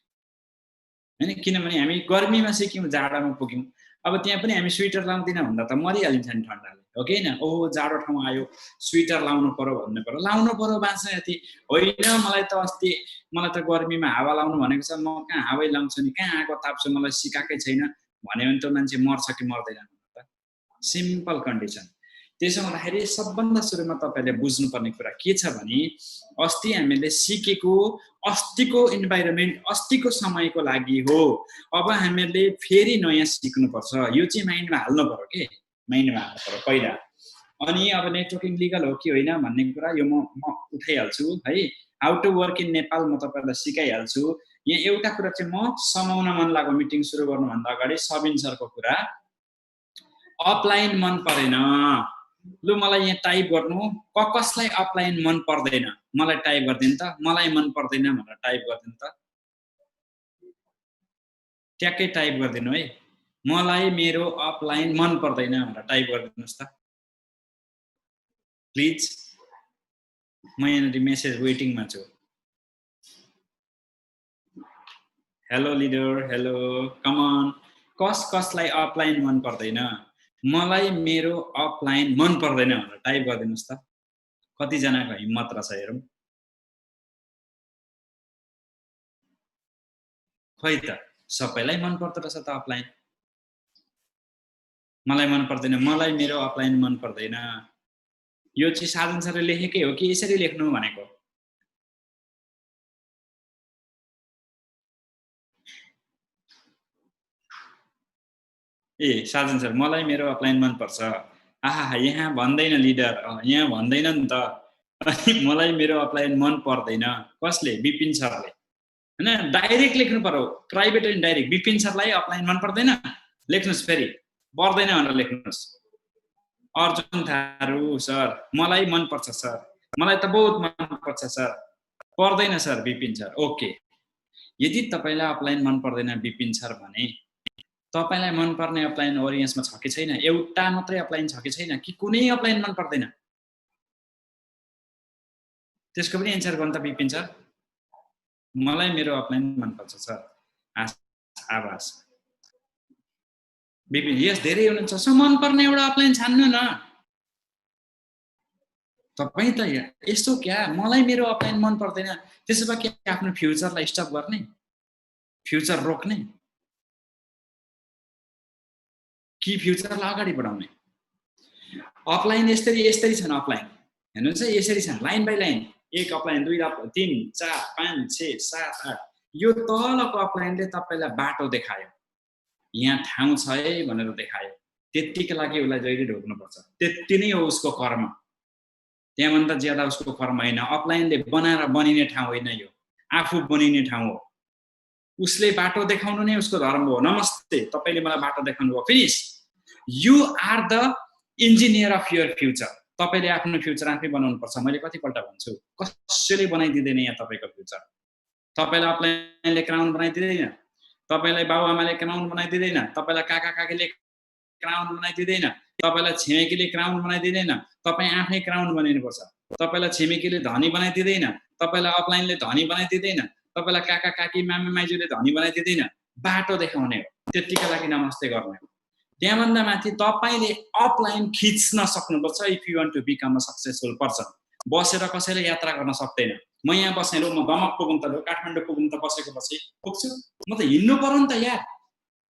हैन। किनभने हामी गर्मीमा सिक्यौं, जाडोमा पुग्यौं। अब त्यहाँ पनि हामी स्वेटर लाउँदिन भन्दा त मरिहालिन्छ नि ठन्डाले, हो कि हैन? ओहो जाडो ठाउँ आयो, स्वेटर लाउनु पर्यो भन्नु पर्यो, लाउनु पर्यो बाँच्न यति। होइन मलाई त गर्मीमा हावा लाउनु भनेको छ, म कहाँ हावै लाउँछु नि, कहाँ आगो ताप्छु, मलाई सिकाकै छैन भन्यो भने त मान्छे मर्छ कि मर्दैन त? Simple condition. त्यसो हुँदाखेरि सबभन्दा सुरुमा तपाईहरुले बुझ्नुपर्ने कुरा के छ भने अस्ति हामीले सिकेको अस्तिको इन्भाइरोमेन्ट अस्तिको समयको लागि हो। अब हामीले फेरि नयाँ सिक्नुपर्छ। यो चाहिँ माइन्डमा हाल्नु पर्यो के, माइन्डमा हाल्नु पर्यो पहिला। अनि अब नेटवर्किङ लिगल हो कि होइन भन्ने कुरा यो म उठाइहाल्छु है। How to work in Nepal म तपाईहरुलाई सिकाइहाल्छु। यहाँ एउटा कुरा चाहिँ म समाउन मन लाग्यो मिटिङ सुरु गर्नुभन्दा अगाडि, सबिन सरको कुरा, अफलाइन मन परेन। लु मलाई यहाँ टाइप गर्नु, कसलाई अफलाइन मन पर्दैन मलाई टाइप गर्दिनु त। मलाई मन पर्दैन भनेर टाइप गर्दिनु त, ट्याक्कै टाइप गर्दिनु है। मलाई मेरो अफलाइन मन पर्दैन भनेर टाइप गरिदिनुस् त प्लिज। म यहाँ मेसेज वेटिङमा छु। Hello leader, hello, come on. कसलाई अफलाइन मन पर्दैन? मलाई मेरो अफलाइन मन पर्दैन भनेर टाइप गरिदिनुस् त। कतिजनाको हिम्मत रहेछ हेरौँ। खै त सबैलाई मन पर्दो रहेछ त अफलाइन। मलाई मन पर्दैन, मलाई मेरो अफलाइन मन पर्दैन। यो चाहिँ साधन सरले लेखेकै हो कि यसरी लेख्नु भनेको? ए साजन सर, मलाई मेरो अफलाइन मन पर्छ। आहा यहाँ भन्दैन लिडर, यहाँ भन्दैन नि त। अनि मलाई मेरो अपलाइन मन पर्दैन। कसले? विपिन सरले हैन, डाइरेक्ट लेख्नु पर्यो, प्राइभेट एन्ड डाइरेक्ट। विपिन सरलाई अपलाइन मन पर्दैन, लेख्नुस्, फेरि पर्दैन भनेर लेख्नुस्। अर्जुन थारू सर, मलाई मन पर्छ सर, मलाई त बहुत मन पर्छ सर, पर्दैन सर विपिन सर। ओके, यदि तपाईलाई अपलाइन मन पर्दैन विपिन सर भने तपाईलाई मन पर्ने अपलाइन ओरियन्समा छ कि छैन? एउटा मात्रै अपलाइन छ कि छैन? कि कुनै अपलाइन मन पर्दैन? त्यसको पनि एन्सर गर्नु त विपिन सर। मलाई मेरो अपलाइन मन पर्छ सर। आवाज विपिन, यस धेरै हुनुहुन्छ। सो मन पर्ने एउटा अपलाइन छान्नु न तपाई त। यस्तो क्या, मलाई मेरो अपलाइन मन पर्दैन, त्यसो भए के आफ्नो फ्युचरलाई स्टप गर्ने, फ्युचर रोक्ने कि फ्युचरलाई अगाडि बढाउने? अपलाइन यस्तरी छन्। अपलाइन हेर्नुहुन्छ, यसरी छन्, लाइन बाइ लाइन। एक अपलाइन, 2 अपलाइन, 3 4 5 6 7 8। यो तलको अपलाइनले तपाईलाई बाटो देखायो, यहाँ ठाउँ छ है भनेर देखायो। त्यतिकै लागि उसलाई जहिले ढोक्नुपर्छ। त्यति नै हो उसको कर्म, त्यहाँभन्दा ज्यादा उसको कर्म होइन। अपलाइनले बनाएर बनिने ठाउँ होइन, यो आफू बनिने ठाउँ हो। उसले बाटो देखाउनु नै उसको धर्म हो। नमस्ते, तपाईले मलाई बाटो देखाउनु भयो, finish. You are the engineer of your future. तपाईले आफ्नो फ्युचर आफै बनाउनु पर्छ। मैले कतिपल्ट भन्छु, कसैले बनाइदिँदैन यहाँ तपाईको फ्युचर। तपाईलाई अपलाइनले क्राउन बनाइदिँदैन, तपाईलाई बाबुआमाले क्राउन बनाइदिँदैन, तपाईलाई काका काकीले क्राउन बनाइदिँदैन, तपाईलाई छिमेकीले क्राउन बनाइदिँदैन। तपाई आफै क्राउन बनिनुपर्छ। तपाईलाई छिमेकीले धनी बनाइदिँदैन, तपाईलाई अपलाइनले धनी बनाइदिँदैन, तपाईलाई काका काकी मामा माइजूले धनी बनाइदिँदैन। बाटो देखाउने हो, त्यतिका लागि नमस्ते गर्ने हो। त्यहाँभन्दा माथि तपाईले अपलाइन खिच्न सक्नुपर्छ। If you want to become a successful person. बसेर कसैले यात्रा गर्न सक्दैन। म यहाँ बसेर म दमक पुगुँ त, काठमाडौँ पुगुँ त, बसेको बसे पुग्छु। म त हिँड्नु पर्यो नि त यार।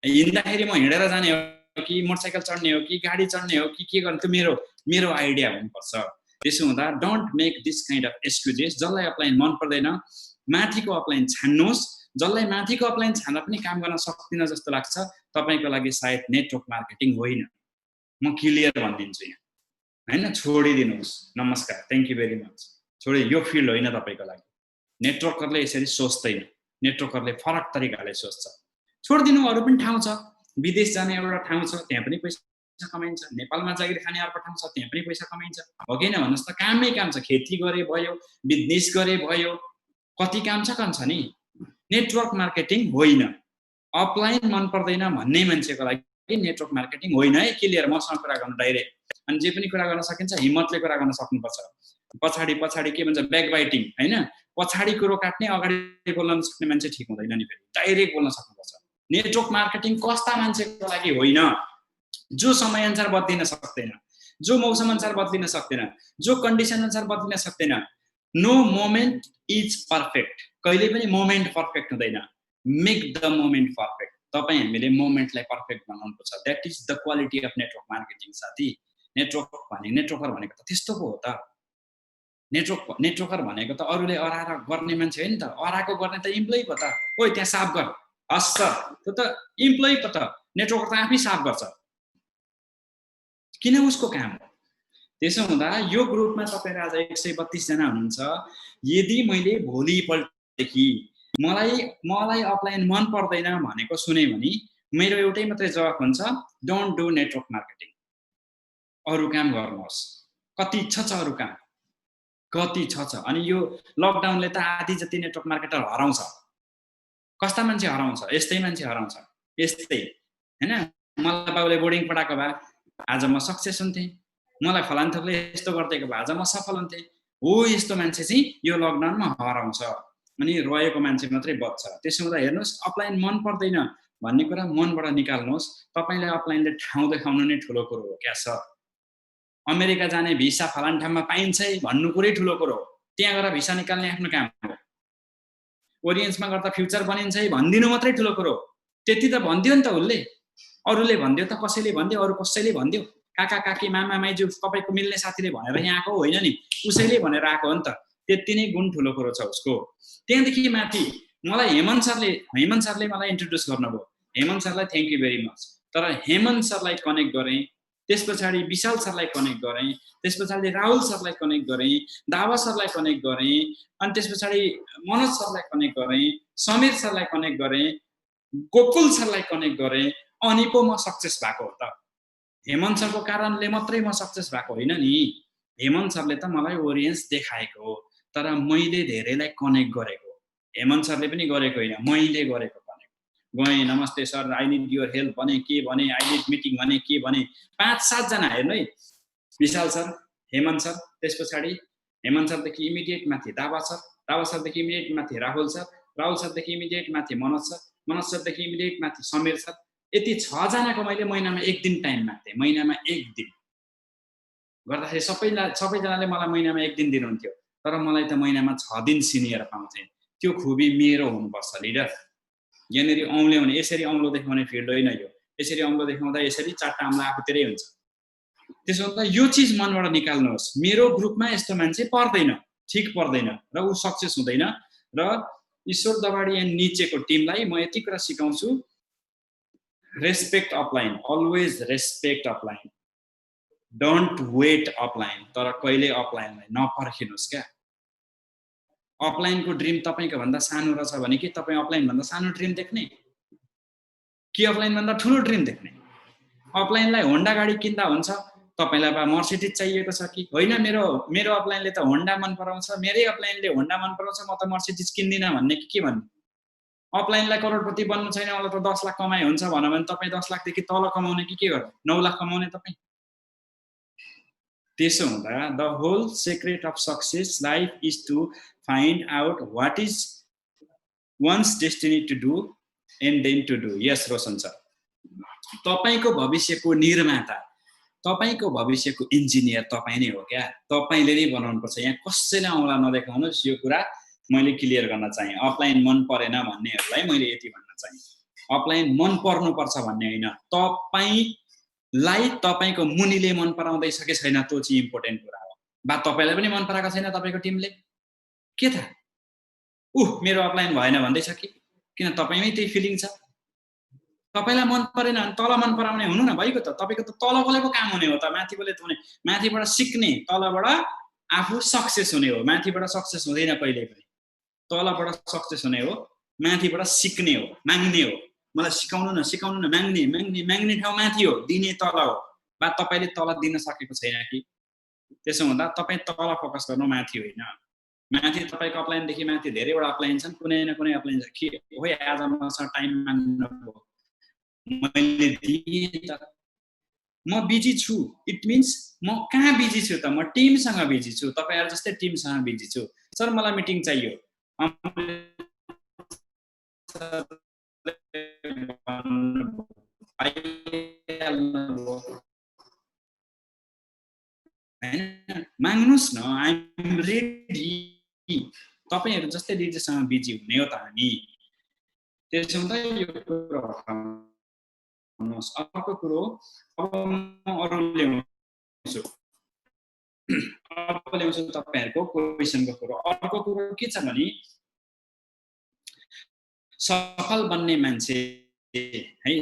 हिँड्दाखेरि म हिँडेर जाने हो कि मोटरसाइकल चढ्ने हो कि गाडी चढ्ने हो कि के गर्ने, त्यो मेरो आइडिया हुनुपर्छ। त्यसो हुँदा don't make this kind of excuses. जसलाई अपलाइन मन पर्दैन माथिको अपलाइन छान्नुहोस्। जसलाई माथिको अपलाइन छान्न पनि काम गर्न सक्दिन जस्तो लाग्छ, तपाईको लागि सायद नेटवर्क मार्केटिङ होइन। म क्लियर भनिदिन्छु यहाँ, हैन? छोडिदिनुहोस्। नमस्कार, थ्याङ्क यू भेरी मच। छोडि, यो फिल्ड होइन तपाईको लागि। नेटवर्करले यसरी सोच्दैन, नेटवर्करले फरक तरिकाले सोच्छ। छोडिदिनु। अरू पनि ठाउँ छ, विदेश जाने एउटा ठाउँ छ, त्यहाँ पनि पैसा कमाइन्छ। नेपालमा जागिर खाने अर्को ठाउँ छ, त्यहाँ पनि पैसा कमाइन्छ। हो कि होइन भन्नुहोस् त? कामै काम छ। खेती गरे भयो, बिजनेस गरे भयो, कति काम छ नि। नेटवर्क मार्केटिङ होइन। अपलाइन मन पर्दैन भन्ने मान्छेको लागि नेटवर्क मार्केटिङ होइन है। क्लियर? मसँग कुरा गर्नु डाइरेक्ट। अनि जे पनि कुरा गर्न सकिन्छ, हिम्मतले कुरा गर्न सक्नुपर्छ। पछाडि के भन्छ, ब्याक बाइटिङ हैन। पछाडि कुरो काट्ने, अगाडि बोल्न नसक्ने मान्छे ठिक हुँदैन नि। फेरि डाइरेक्ट बोल्न सक्नुपर्छ। नेटवर्क मार्केटिङ कस्ता मान्छेको लागि होइन? जो समय अनुसार बदलिन सक्दैन, जो मौसम अनुसार बदलिन सक्दैन, जो कन्डिसन अनुसार बदलिन सक्दैन। No moment is perfect. कहिले पनि मोमेन्ट पर्फेक्ट हुँदैन। Make the moment perfect. तपाई हामीले मोमेन्टलाई पर्फेक्ट बनाउनु पर्छ। That is the quality of network marketing साथी। नेटवर्कर भनेको त त्यस्तो पो हो त। नेटवर्कर भनेको त अरूले अराएर गर्ने मान्छे होइन त। अराको गर्ने त इम्प्लोइ पो त। ओइ त्यहाँ साफ गर, हस् सर, त्यो त इम्प्लोइ पो त। नेटवर्कर त आफै साफ गर्छ, किन उसको काम हो। त्यसो हुँदा यो ग्रुपमा तपाईहरु आज 132 जना हुनुहुन्छ। यदि मैले भोलिपल्टदेखि मलाई अपलाइन मन पर्दैन भनेको सुने भने मेरो एउटै मात्रै जवाफ हुन्छ, डोन्ट डु नेटवर्क मार्केटिङ। अरु काम गर्नुहोस्। कति छ अरु काम, कति छ। अनि यो लकडाउनले त आधी जति नेटवर्क मार्केटर हराउँछ। कस्ता मान्छे हराउँछ? यस्तै मान्छे हराउँछ, यस्तै हैन। मलाई बाबुले बोर्डिङ पढाएको भए आज म सक्सेस हुन्थे। मलाई फलान थोकले यस्तो गर्दिएको भए आज म सफल हुन्थे। हो, यस्तो मान्छे चाहिँ यो लकडाउनमा हराउँछ। अनि रहेको मान्छे मात्रै बच्छ। त्यसो हुँदा हेर्नुस्, अपलाइन मन पर्दैन भन्ने कुरा मनबाट निकाल्नुहोस्। तपाईलाई अपलाइनले ठाउँ देखाउनु नै ठुलो कुरो हो क्या सर। अमेरिका जाने भिसा फलान ठाउँमा पाइन्छ भन्नु कुरै ठुलो कुरो हो। त्यहाँ गएर भिसा निकाल्ने आफ्नो काम हो। ओरियन्समा गर्दा फ्युचर बनिन्छ भन्दिनु मात्रै ठुलो कुरो हो। त्यति त भन्दियो नि त उसले। अरूले भन्दियो त, कसैले भन्दियो, अरू कसैले भन्दियो। काका काकी मामा माइजू तपाईको मिल्ने साथीले भनेर यहाँ आएको होइन नि, उसैले भनेर आएको हो नि त। त्यति नै गुण ठुलो कुरो छ उसको। त्यहाँदेखि माथि मलाई हेमन्त सरले मलाई इन्ट्रोड्युस गर्नुभयो। हेमन्त सरलाई थ्याङ्क यू भेरी मच। तर हेमन्त सरलाई कनेक्ट गरेँ, त्यस पछाडि विशाल सरलाई कनेक्ट गरेँ, त्यस पछाडि राहुल सरलाई कनेक्ट गरेँ, दावा सरलाई कनेक्ट गरेँ, अनि त्यस पछाडि मनोज सरलाई कनेक्ट गरेँ, समीर सरलाई कनेक्ट गरेँ, गोकुल सरलाई कनेक्ट गरेँ, अनि पो म सक्सेस भएको हो त। हेमन्त सरको कारणले मात्रै म सक्सेस भएको होइन नि। हेमन्त सरले त मलाई ओरियन्स देखाएको हो, तर मैले धेरैलाई कनेक्ट गरेको। हेमन्त सरले पनि गरेको होइन, मैले गरेको कनेक्ट। गएँ, नमस्ते sir, I need your help भने, के भने, आई निड मिटिङ भने, के भने, 5-7 जना हेर्नु है, विशाल सर, हेमन्त सर, त्यस पछाडि हेमन्त सरदेखि इमिडिएट माथि दावा सर, दावा सरदेखि इमिडिएट माथि राहुल सर, राहुल सरदेखि इमिडिएट माथि मनोज सर, मनोज सरदेखि इमिडिएट माथि समीर सर, यति 6 जनाको मैले महिनामा 1 दिन टाइम माग्थेँ, महिनामा 1 दिन गर्दाखेरि सबैजनाले मलाई महिनामा 1 दिन दिनुहुन्थ्यो, तर मलाई त महिनामा 6 दिन सिनियर पाउँथेँ। त्यो खुबी मेरो हुनुपर्छ लिडर। यहाँनिर औँल्याउने, यसरी औँलो देखाउने फिल्ड होइन यो। यसरी औँलो देखाउँदा यसरी 4टा औँला आफूतिरै हुन्छ। त्यसो हुँदा यो चिज मनबाट निकाल्नुहोस्, मेरो ग्रुपमा यस्तो मान्छे पर्दैन, ठिक पर्दैन र ऊ सक्सेस हुँदैन। र ईश्वर दबाडी एन्ड निचेको टिमलाई म यति कुरा सिकाउँछु, respect upline, always respect upline, don't wait upline, तर कहिले अपलाइनलाई नपर्खिनुहोस् क्या। अपलाइनको ड्रिम तपाईँको भन्दा सानो रहेछ भने कि तपाईँ अपलाइन भन्दा सानो ड्रिम देख्ने कि अपलाइन भन्दा ठुलो ड्रिम देख्ने? अपलाइनलाई होन्डा गाडी किन्दा हुन्छ, तपाईँलाई बा मर्सिडिज चाहिएको छ कि होइन? मेरो अपलाइनले त होन्डा मन पराउँछ, मेरै अपलाइनले होन्डा मन पराउँछ, म त मर्सिडिज किन्दिनँ भन्ने कि के भन्ने? अपलाइनलाई करोडपति बन्नु छैन, मलाई त 10 लाख कमाइ हुन्छ भन्यो भने तपाईँ 10 लाखदेखि तल कमाउने कि के गर्नु? 9 लाख कमाउने तपाईँ? त्यसो हुँदा the whole secret of success life is to find out what is one's destiny to do and then to do. Yes Roshan sir, तपाईँको भविष्यको निर्माता, तपाईँको भविष्यको इन्जिनियर तपाईँ नै हो क्या। तपाईँले नै बनाउनुपर्छ। यहाँ कसैलाई औँला नदेखाउनुहोस्, यो कुरा मैले क्लियर गर्न चाहेँ। अपलाइन मन परेन भन्नेहरूलाई मैले यति भन्न चाहेँ, अपलाइन मन पर्नुपर्छ भन्ने होइन, तपाईँलाई तपाईँको मुनिले मन पराउँदैछ कि छैन त्यो चाहिँ इम्पोर्टेन्ट कुरा हो। बा तपाईँलाई पनि मन पराएको छैन तपाईँको टिमले, के थाहा? मेरो अपलाइन भएन भन्दैछ कि? किन तपाईँमै त्यही फिलिङ छ? तपाईँलाई मन परेन भने तल मन पराउने हुनु न, भइगयो त। तपाईँको त तलकोले पो काम हुने हो त, माथिकोले त हुने। माथिबाट सिक्ने, तलबाट आफू सक्सेस हुने हो। माथिबाट सक्सेस हुँदैन कहिल्यै पनि, तलबाट सक्सेस हुने हो, माथिबाट सिक्ने हो, माग्ने हो। मलाई सिकाउनु न, सिकाउनु न, माग्ने माग्ने माग्ने ठाउँ माथि हो, दिने तल हो। बा तपाईँले तल दिन सकेको छैन कि? त्यसो हुँदा तपाईँ तल फोकस गर्नु, माथि होइन। माथि तपाईँको अपलाइनदेखि माथि धेरैवटा अपलाइन छन्, कुनै न कुनै अपलाइन छ कि हो आज मसँग टाइम माग्नु, मैले दिएँ त, म बिजी छु। इट मिन्स म कहाँ बिजी छु त? म टिमसँग बिजी छु, तपाईँहरू जस्तै टिमसँग बिजी छु। सर मलाई मिटिङ चाहियो, माग्नुहोस् न, आइएम रेडी। तपाईँहरू जस्तै लिडरसँग बिजी हुने हो त हामी। त्यसो हुँदा यो कुरो हटाउनुहोस्। अर्को कुरो, अब म अरू ल्याउँछु, तपाईँहरूको क्वेसनको कुरो। अर्को कुरो के छ भने, सफल बन्ने मान्छे है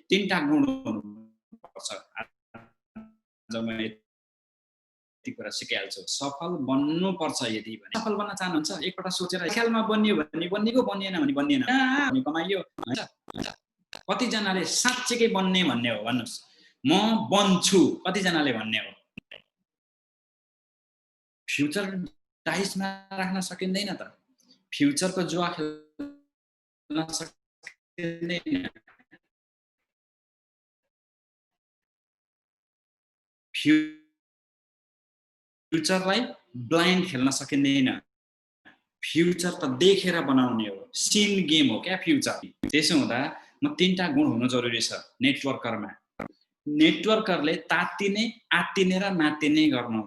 3टा गुण हुनुपर्छ। आज म यति कुरा सिकाइहाल्छु। सफल बन्नुपर्छ यदि भने, सफल बन्न चाहनुहुन्छ, एकपल्ट सोचेर ख्यालमा बनियो भने बनिएको, बनिएन भने बनिएन, अनि कमाइयो हुन्छ। कतिजनाले साँच्चैकै बन्ने भन्ने हो? भन्नुहोस्, म बन्छु, कतिजनाले भन्ने हो? फ्युचर डाइसमा राख्न सकिँदैन त, फ्युचरको जुवा खेल्न सकिँदैन, फ्युचरलाई ब्लाइन्ड खेल्न सकिँदैन। फ्युचर त देखेर बनाउने हो, सिन गेम हो क्या फ्युचर। त्यसो हुँदा म 3टा गुण हुनु जरुरी छ नेटवर्करमा। नेटवर्करले तात्तिने, आत्तिने र मात्तिने गर्नु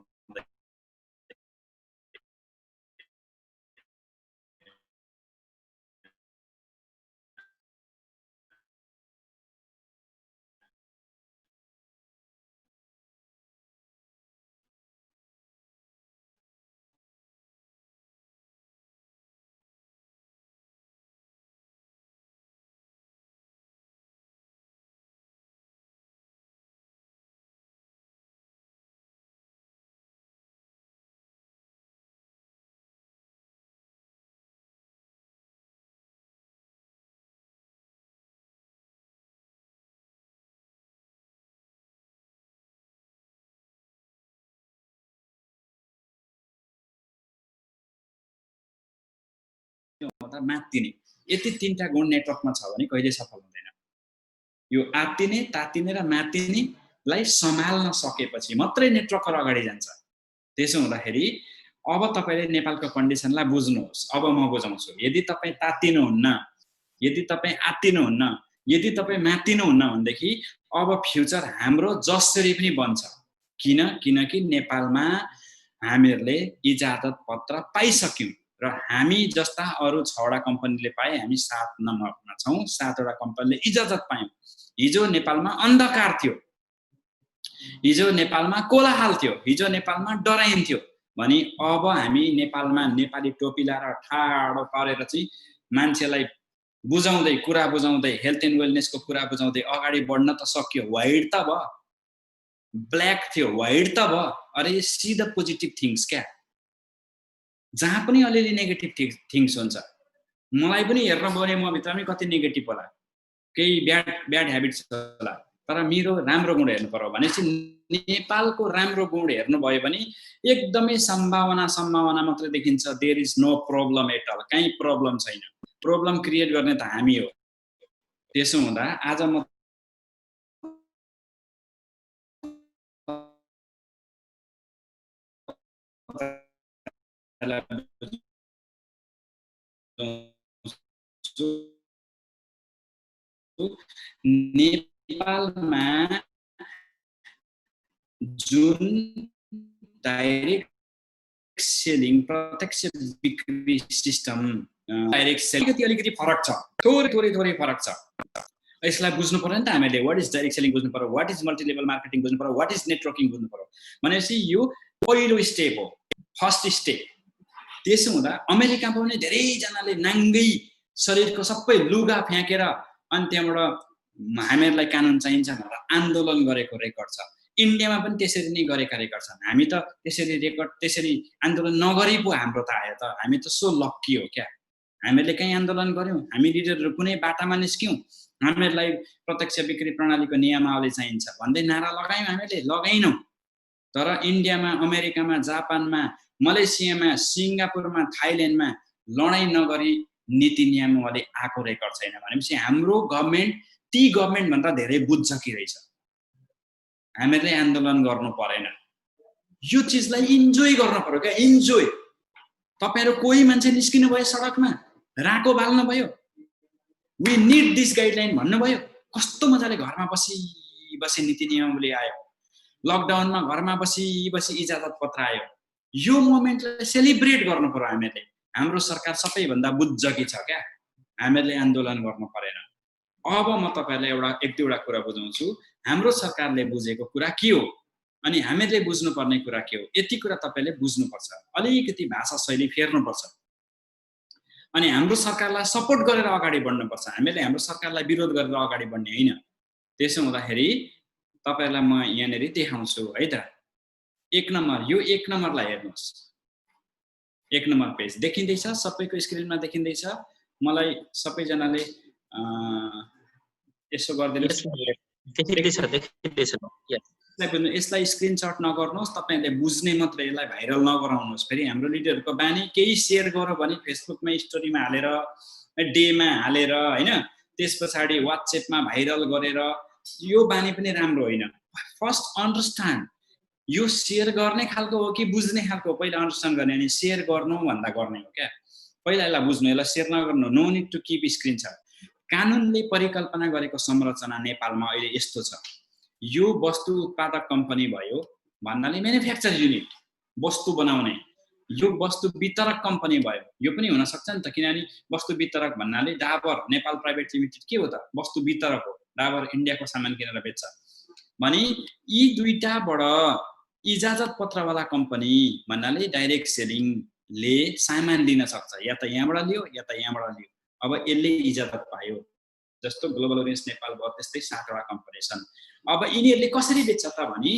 गर्दा मात्तिने, यति 3टा गुण नेटवर्कमा छ भने कहिले सफल हुँदैन। यो आत्तिने, तात्तिने र मात्तिनेलाई सम्हाल्न सकेपछि मात्रै नेटवर्कहरू अगाडि जान्छ। त्यसो हुँदाखेरि अब तपाईले नेपालको कन्डिसनलाई बुझ्नुहोस्। अब म बुझाउँछु। यदि तपाई तात्तिनुहुन्न, यदि तपाई आत्तिनुहुन्न, यदि तपाई मात्तिनुहुन्न भनेदेखि अब फ्युचर हाम्रो जसरी पनि बन्छ। किनकि नेपालमा हामीहरूले इजाजत पत्र पाइसक्यौं र हामी जस्ता अरु 6वटा कम्पनीले पाए, हामी 7 नम्बरमा छौं। 7वटा कम्पनीले इजाजत पायौं। हिजो नेपालमा अन्धकार थियो, हिजो नेपालमा कोलाहल थियो, हिजो नेपालमा डराइन्थ्यो भने अब हामी नेपालमा नेपाली टोपी लाएर ठाडो पारेर चाहिँ मान्छेलाई बुझाउँदै, कुरा बुझाउँदै, हेल्थ एन्ड वेलनेसको कुरा बुझाउँदै अगाडि बढ्न त सक्यो। व्हाइट त भयो, ब्ल्याक थियो, व्हाइट त भयो। अरे सी द पोजिटिभ थिङ्स क्या। जहाँ पनि अलिअलि नेगेटिभ थिङ्स हुन्छ। मलाई पनि हेर्न गयो भने म भित्रमै कति नेगेटिभ होला, केही ब्याड ह्याबिट्स होला, तर मेरो राम्रो गुण हेर्नु पर्यो भनेपछि नेपालको राम्रो गुण हेर्नु भयो भने एकदमै सम्भावना मात्र देखिन्छ। There is no problem at all. कहीँ प्रब्लम छैन। प्रब्लम क्रिएट गर्ने त हामी हो। त्यसो हुँदा आज म नेपालमा जुन डाइरेक्ट सेलिङ, प्रत्यक्ष बिक्री सिस्टम, डाइरेक्ट सेलिङ अलिकति फरक छ, थोरै फरक छ। यसलाई बुझ्नु पर्यो नि त हामीले। व्हाट इज डाइरेक्ट सेलिङ बुझ्नु पर्यो, what is multi level marketing बुझ्नु पर्यो, व्हाट इज नेटवर्किङ बुझ्नु पर्यो। भनेपछि यो पहिलो स्टेप हो, फर्स्ट स्टेप। त्यसो हुँदा अमेरिकामा पनि धेरैजनाले नाङ्गै शरीरको सबै लुगा फ्याँकेर अनि त्यहाँबाट हामीहरूलाई कानुन चाहिन्छ भनेर आन्दोलन गरेको रेकर्ड छ। इन्डियामा पनि त्यसरी नै गरेका रेकर्ड छन्। हामी त त्यसरी आन्दोलन नगरी पो हाम्रो त आयो त। हामी त सो लक्की हो क्या। हामीले कहीँ आन्दोलन गर्यौं, हामी लिडरहरू कुनै बाटामा निस्क्यौं, हामीहरूलाई प्रत्यक्ष बिक्री प्रणालीको नियमावली चाहिन्छ भन्दै नारा लगायौं, हामीले लगाइनौं। तर इन्डियामा, अमेरिकामा, जापानमा, मलेसियामा, सिङ्गापुरमा, थाइल्यान्डमा लडाईँ नगरी नीति नियमावली आएको रेकर्ड छैन। भनेपछि हाम्रो गभर्नमेन्ट ती गभर्नमेन्ट भन्दा धेरै बुझ्छ कि रहेछ। हामीले आन्दोलन गर्नु परेन। यो चिजलाई इन्जोय गर्न पर्यो क्या। इन्जोय। तपाईहरु कोही मान्छे निस्किनु भयो सडकमा, राको बाल्नु भयो, वी नीड दिस गाइडलाइन भन्नु भयो, कस्तो मजाले घरमा बसी नीति नियमावली आयो। लकडाउनमा घरमा बसी इजाजत पत्र आयो। यो मोमेन्टलाई सेलिब्रेट गर्नु पर्यो हामीले। हाम्रो सरकार सबैभन्दा बुझ्छ कि छ क्या। हामीले आन्दोलन गर्नु परेन। अब म तपाईहरुलाई एक दुईवटा कुरा बुझाउँछु। हाम्रो सरकारले बुझेको कुरा के हो अनि हामीले बुझ्नुपर्ने कुरा के हो, यति कुरा तपाईले बुझ्नुपर्छ। अलिकति भाषा शैली फेर्नुपर्छ अनि हाम्रो सरकारलाई सपोर्ट गरेर अगाडि बढ्नुपर्छ। हामीले हाम्रो सरकारलाई विरोध गरेर अगाडि बढ्ने हैन। त्यसो हुँदाखेरि तपाईहरुलाई म यहाँनेरि देखाउँछु है त। एक नम्बर, यो एक नम्बरलाई हेर्नुस्। एक नम्बर पेज देखिँदैछ, सबैको स्क्रिनमा देखिँदैछ। मलाई सबैजनाले यसो गरिदिनुस्। यसलाई स्क्रिनशट नगर्नुहोस्, तपाईले बुझ्ने मात्र, यसलाई भाइरल नगराउनुहोस्। फेरि हाम्रो लिडरहरुको बानी केही शेयर गर्यो भने फेसबुकमा स्टोरीमा हालेर, डेमा हालेर हैन, त्यसपछि व्हाट्सएपमा भाइरल गरेर, यो बानी पनि राम्रो होइन। फर्स्ट अन्डरस्ट्यान्ड, यो शेयर गर्ने खालको हो कि बुझ्ने खालको, पहिला अन्डरस्ट्यान्ड गर्ने अनि शेयर गर्नु भन्दा गर्ने हो क्या। पहिला यसलाई बुझ्नु, यसलाई शेयर नगर्नु। No need to keep screenshot. कानुनले परिकल्पना गरेको संरचना नेपालमा अहिले यस्तो छ। यो वस्तु उत्पादक कम्पनी भयो भन्नाले म्यानुफ्याक्चर युनिट, वस्तु बनाउने। यो वस्तु वितरक कम्पनी भयो, यो पनि हुन सक्छ नि त, किनभने वस्तु वितरक भन्नाले डाबर नेपाल प्राइभेट लिमिटेड के हो त, वस्तु वितरक हो। डाबर इन्डियाको सामान किनेर बेच्छ भने यी दुईटाबाट इजाजत पत्रवाला कम्पनी भन्नाले डाइरेक्ट सेलिङले सामान लिन सक्छ, या त यहाँबाट लियो या त यहाँबाट लियो। अब यसले इजाजत पायो। जस्तो ग्लोबल ओरियन्स नेपाल भयो त्यस्तै 7वटा कम्पनी छन्। अब यिनीहरूले कसरी बेच्छ त भने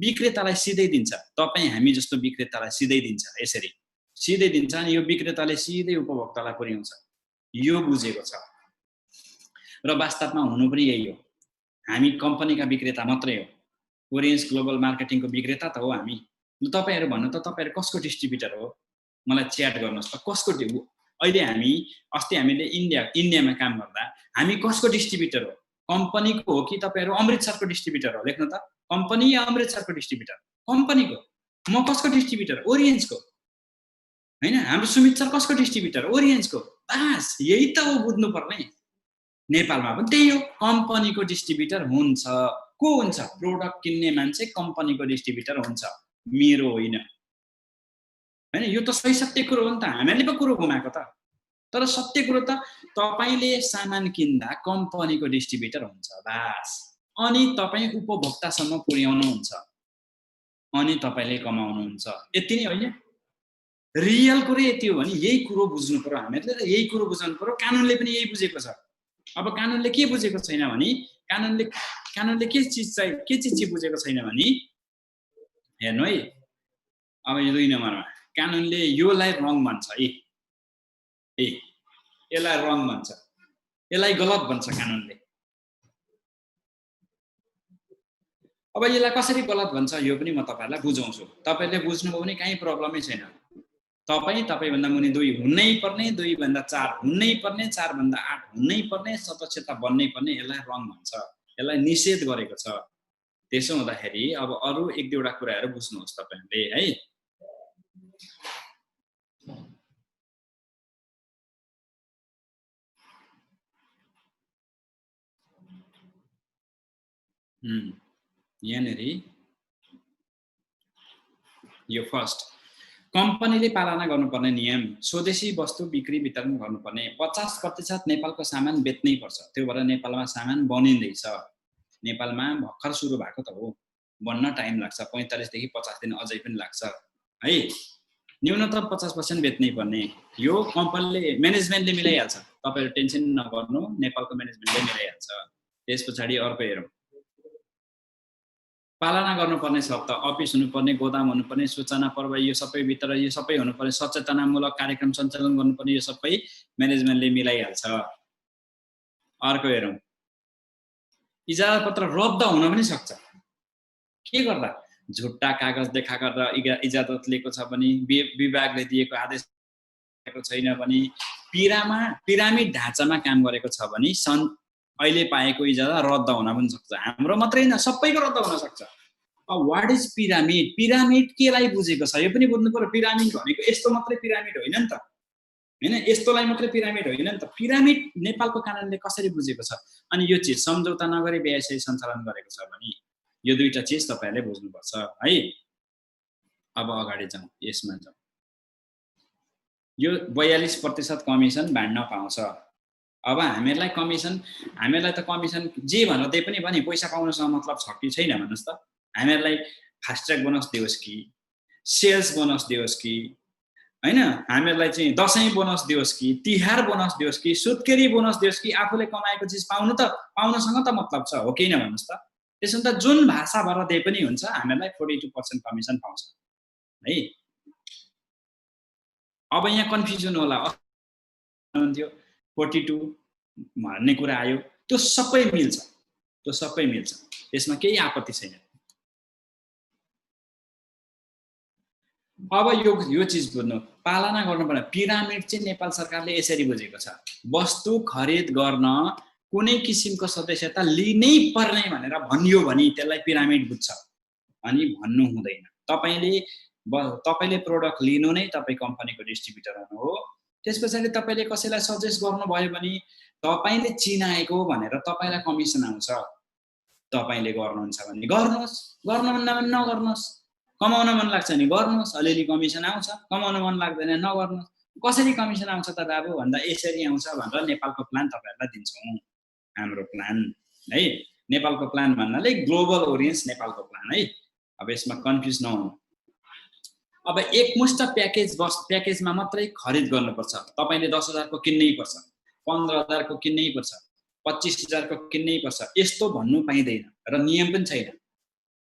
विक्रेतालाई सिधै दिन्छ। तपाई हामी जस्तो विक्रेतालाई सिधै दिन्छ, यसरी सिधै दिन्छ अनि यो विक्रेताले सिधै उपभोक्तालाई पुर्याउँछ। यो बुझेको छ र वास्तवमा हुनु पनि यही हो। हामी कम्पनीका विक्रेता मात्रै हो। ओरियन्स ग्लोबल मार्केटिङको विक्रेता त हो हामी। तपाईहरु भन्नु त, तपाईहरु कसको डिस्ट्रिब्युटर हो? मलाई च्याट गर्नुस् त। कसको अहिले अस्ति हामीले इन्डियामा काम गर्दा हामी कसको डिस्ट्रिब्युटर हो? कम्पनीको हो कि तपाईहरु अमृतसरको डिस्ट्रिब्युटर हो? लेख्नु त, कम्पनी या अमृतसरको डिस्ट्रिब्युटर? कम्पनीको। म कसको डिस्ट्रिब्युटर? ओरियन्सको। हैन, हाम्रो सुमित सर कसको डिस्ट्रिब्युटर? ओरियन्सको। बस यही त हो बुझ्नु पर्ने। नेपालमा पनि त्यही हो, कम्पनीको डिस्ट्रिब्युटर हुन्छ। को हुन्छ? प्रोडक्ट किन्ने मान्छे कम्पनीको डिस्ट्रिब्युटर हुन्छ, मेरो होइन। हैन, यो त सही सत्य कुरो हो नि त, हामीले पो कुरो घुमाएको त। तर सत्य कुरो त तपाईले सामान किन्दा कम्पनीको डिस्ट्रिब्युटर हुन्छ बस। अनि तपाई उपभोक्तासम्म पुर्याउनुहुन्छ, अनि तपाईले कमाउनुहुन्छ, यति नै होइन। रियल कुरो यति हो भने यही कुरो बुझ्नु पर्यो हामीले, र यही कुरो बुझ्नु पर्यो। कानुनले पनि यही बुझेको छ। अब कानुनले के बुझेको छैन भने, कानुनले के चिज बुझेको छैन भने, हेर्नु है, अब यो 2 नम्बरमा कानुनले योलाई रङ भन्छ, यसलाई रङ भन्छ, यसलाई गलत भन्छ कानुनले। अब यसलाई कसरी गलत भन्छ यो पनि म तपाईहरुलाई बुझाउँछु। तपाईले बुझ्नुभयो भने कहीँ प्रब्लमै छैन। तपाईभन्दा मुनि 2 हुनै पर्ने, 2 भन्दा 4 हुनै पर्ने, 4 भन्दा 8 हुनै पर्ने, सदस्यता बन्नै पर्ने, यसलाई रङ भन्छ। यसलाई निषेध गरेको छ। त्यसो हुँदाखेरि अब अरु 1-2 वटा कुराहरु बुझ्नुहोस् तपाईहरुले है। यहाँनेरि यो फर्स्ट, कम्पनीले पालना गर्नुपर्ने नियम, स्वदेशी वस्तु बिक्री वितरण गर्नुपर्ने, 50% नेपालको सामान बेच्नै पर्छ। त्यो भएर नेपालमा सामान बनिँदैछ। नेपालमा भर्खर सुरु भएको त हो, बन्न टाइम लाग्छ, 45 देखि 50 दिन अझै पनि लाग्छ है। न्यूनतम 50% बेच्नै पर्ने, यो कम्पनीले म्यानेजमेन्टले मिलाइहाल्छ। तपाईहरु टेन्सन नगर्नु, नेपालको म्यानेजमेन्टले मिलाइहाल्छ। त्यसपछि अर्को हेरौँ, पालना गर्नुपर्ने शर्त, अफिस हुनुपर्ने, गोदाम हुनुपर्ने, सूचना पर्व, यो सबै भित्र यो सबै हुनुपर्ने, सचेतनामूलक कार्यक्रम सञ्चालन गर्नुपर्ने, यो सबै म्यानेजमेन्टले मिलाइहाल्छ। अर्को हेरौँ, इजाजत पत्र रद्द हुन पनि सक्छ। के गर्दा? झुट्टा कागज देखा गर्दा इजाजत लिएको छ भने, विभागले दिएको आदेश छैन भने, पिरामिड ढाँचामा काम गरेको छ भने अहिले पाएको इजाजत रद्द हुन पनि सक्छ। हाम्रो मात्रै हैन, सबैको रद्द हुन सक्छ। अब व्हाट इज पिरामिड? पिरामिड केलाई बुझेको छ यो पनि बुझ्नु पर्यो। पिरामिड भनेको यस्तो मात्रै पिरामिड होइन नि त, हैन, यस्तोलाई मात्रै पिरामिड होइन नि त। पिरामिड नेपालको कानुनले कसरी बुझेको छ? अनि यो चीज सम्झौता नगरी व्यवसाय सञ्चालन गरेको छ भने यो 2टा चीज तपाईहरुले बुझ्नुपर्छ है। अब अगाडि जाउँ, यसमा जाउँ। यो 42% कमिसन बाँड्न पाउँछ। अब हामीलाई त कमिसन जे भनेर त्यही पनि भने पैसा पाउनसँग मतलब छ कि छैन भन्नुस् त। हामीलाई फास्ट ट्र्याक बोनस दियोस् कि, सेल्स बोनस दियोस् कि, हैन, हामीलाई चाहिँ दशैं बोनस दियोस् कि, तिहार बोनस दियोस् कि, सुत्केरी बोनस दियोस् कि, आफूले कमाएको चीज पाउनसँग त मतलब छ, हो कि हैन भन्नुस् त। त्यसो त जुन भाषा भएर दिए पनि हुन्छ, हामीलाई 42% कमिसन पाउँछ है। अब यहाँ कन्फ्युजन होला, 42 भन्ने कुरा आयो, त्यो सबै मिल्छ, त्यसमा केही आपत्ति छैन। अब यो चीज बुझ्नु, पालना गर्नुपर्ने पिरामिड चाहिँ नेपाल सरकारले यसरी बुझेको छ, वस्तु खरिद गर्न कुनै किसिमको सदस्यता लिनै पर्ने भनेर भनियो भने त्यसलाई पिरामिड बुझ्छ, अनि भन्नु हुँदैन। तपाईले प्रोडक्ट लिनु नै तपाई कम्पनीको डिस्ट्रिब्युटर हुनु हो। त्यसपछि तपाईले कसैलाई सजेस्ट गर्नुभयो भने तपाईले चिनाएको भनेर तपाईलाई कमिसन आउँछ। तपाईले गर्नुहुन्छ भने गर्नुहोस्, गर्नुहुन्न भने नगर्नुहोस्। कमाउन मन लाग्छ नि गर्नुहोस्, अलिअलि कमिसन आउँछ। कमाउन मन लाग्दैन नगर्नुहोस्। कसरी कमिसन आउँछ त बाबु भन्दा यसरी आउँछ भनेर नेपालको प्लान तपाईहरुलाई दिन्छौँ, हाम्रो प्लान है। नेपालको प्लान भन्नाले ग्लोबल ओरियन्स नेपालको प्लान है। अब यसमा कन्फ्युज नहुनु। अब एकमुष्ट प्याकेजमा मात्रै खरिद गर्नुपर्छ। तपाईले 10,000 को किन्नै पर्छ, 15,000 को किन्नै पर्छ, 25,000 को किन्नै पर्छ, यस्तो भन्नु पाइदैन र नियम पनि छैन।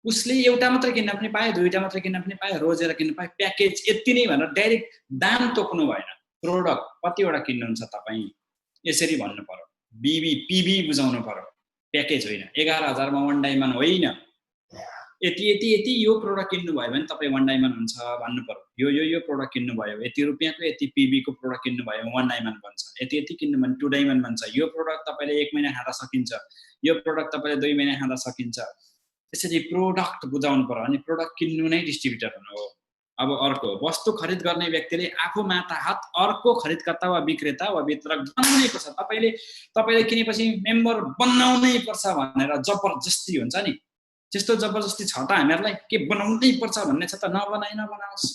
उसले एउटा मात्र किन्न पनि पाए, 2टा मात्र किन्न पनि पाए, रोजेर किन्न पाए, प्याकेज यति नै भनेर डाइरेक्ट दाम तोक्नु भएन। प्रोडक्ट कतिवटा किन्नुहुन्छ तपाई यसरी भन्नु पर्यो, पीबी बुझाउनु पर्यो, प्याकेज होइन। 11,000 मा वन डायमन्ड होइन, यति यति यति यो प्रोडक्ट किन्नुभयो भने तपाईँ 1 डायमन्ड हुन्छ भन्नु पर्यो। यो प्रोडक्ट किन्नुभयो यति रुपियाँको यति पीबीको प्रोडक्ट किन्नुभयो 1 डायमन्ड बन्छ। यति यति किन्नु भने 2 डायमन्ड बन्छ। यो प्रोडक्ट तपाईँले 1 महिना खाँदा सकिन्छ, यो प्रोडक्ट तपाईँले 2 महिना खाँदा सकिन्छ। त्यसरी प्रोडक्ट बुझाउनु पर्यो अनि प्रोडक्ट किन्नु नै डिस्ट्रिब्युटर हुनु हो। अब अर्को वस्तु खरिद गर्ने व्यक्तिले आफू माताहत अर्को खरिदकर्ता वा विक्रेता वा वितरक बनाउनै पर्छ। तपाईले किनेपछि मेम्बर बनाउनै पर्छ भनेर जबरजस्ती हुन्छ नि, त्यस्तो जबरजस्ती छ त हामीहरूलाई के बनाउनै पर्छ भन्ने छ त? नबनाओस्,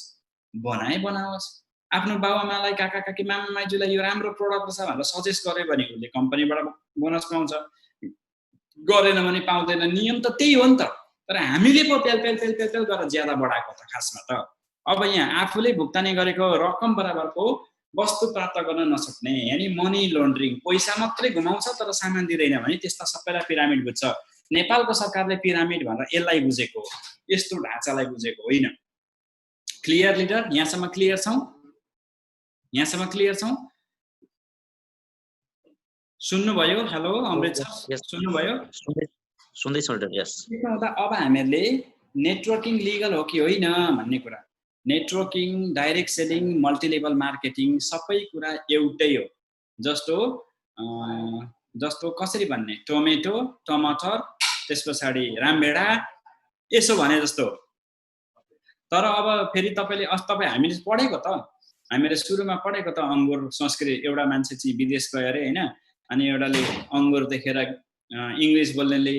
बनाओस्। आफ्नो बाबुआमालाई काका काकी मामा माइजूलाई यो राम्रो प्रोडक्ट छ भनेर सजेस्ट गर्यो भने उसले कम्पनीबाट बोनस पाउँछ, गरेन भने पाउँदैन। नियम त त्यही हो नि त। तर हामीले पो पेल गरेर ज्यादा बढाएको त खासमा त। अब यहाँ आफूले भुक्तानी गरेको रकम बराबरको वस्तु प्राप्त गर्न नसक्ने, यानी मनी लन्ड्रिङ, पैसा मात्रै घुमाउँछ तर सामान दिँदैन भने त्यस्ता सबैलाई पिरामिड बुझ्छ। नेपालको सरकारले पिरामिड भनेर यसलाई बुझेको, यस्तो ढाँचालाई बुझेको होइन। Clear leader? यहाँसम्म क्लियर छौँ? सुन्नुभयो? हेलो अमृत सर, सुन्नुभयो? सुन्दैछु लिडर। यस। अब हामीहरूले नेटवर्किङ लिगल हो कि होइन भन्ने कुरा, networking, direct selling, multilevel marketing सबै कुरा एउटै हो। जस्तो कसरी भन्ने, टमेटो, टमाटर, त्यस पछाडि रामभेडा, यसो भने जस्तो। तर अब फेरि हामीले पढेको त, हामीले सुरुमा पढेको त अङ्गुर संस्कृत। एउटा मान्छे चाहिँ विदेश गयो अरे होइन, अनि एउटाले अङ्गुर देखेर इङ्ग्लिस बोल्नेले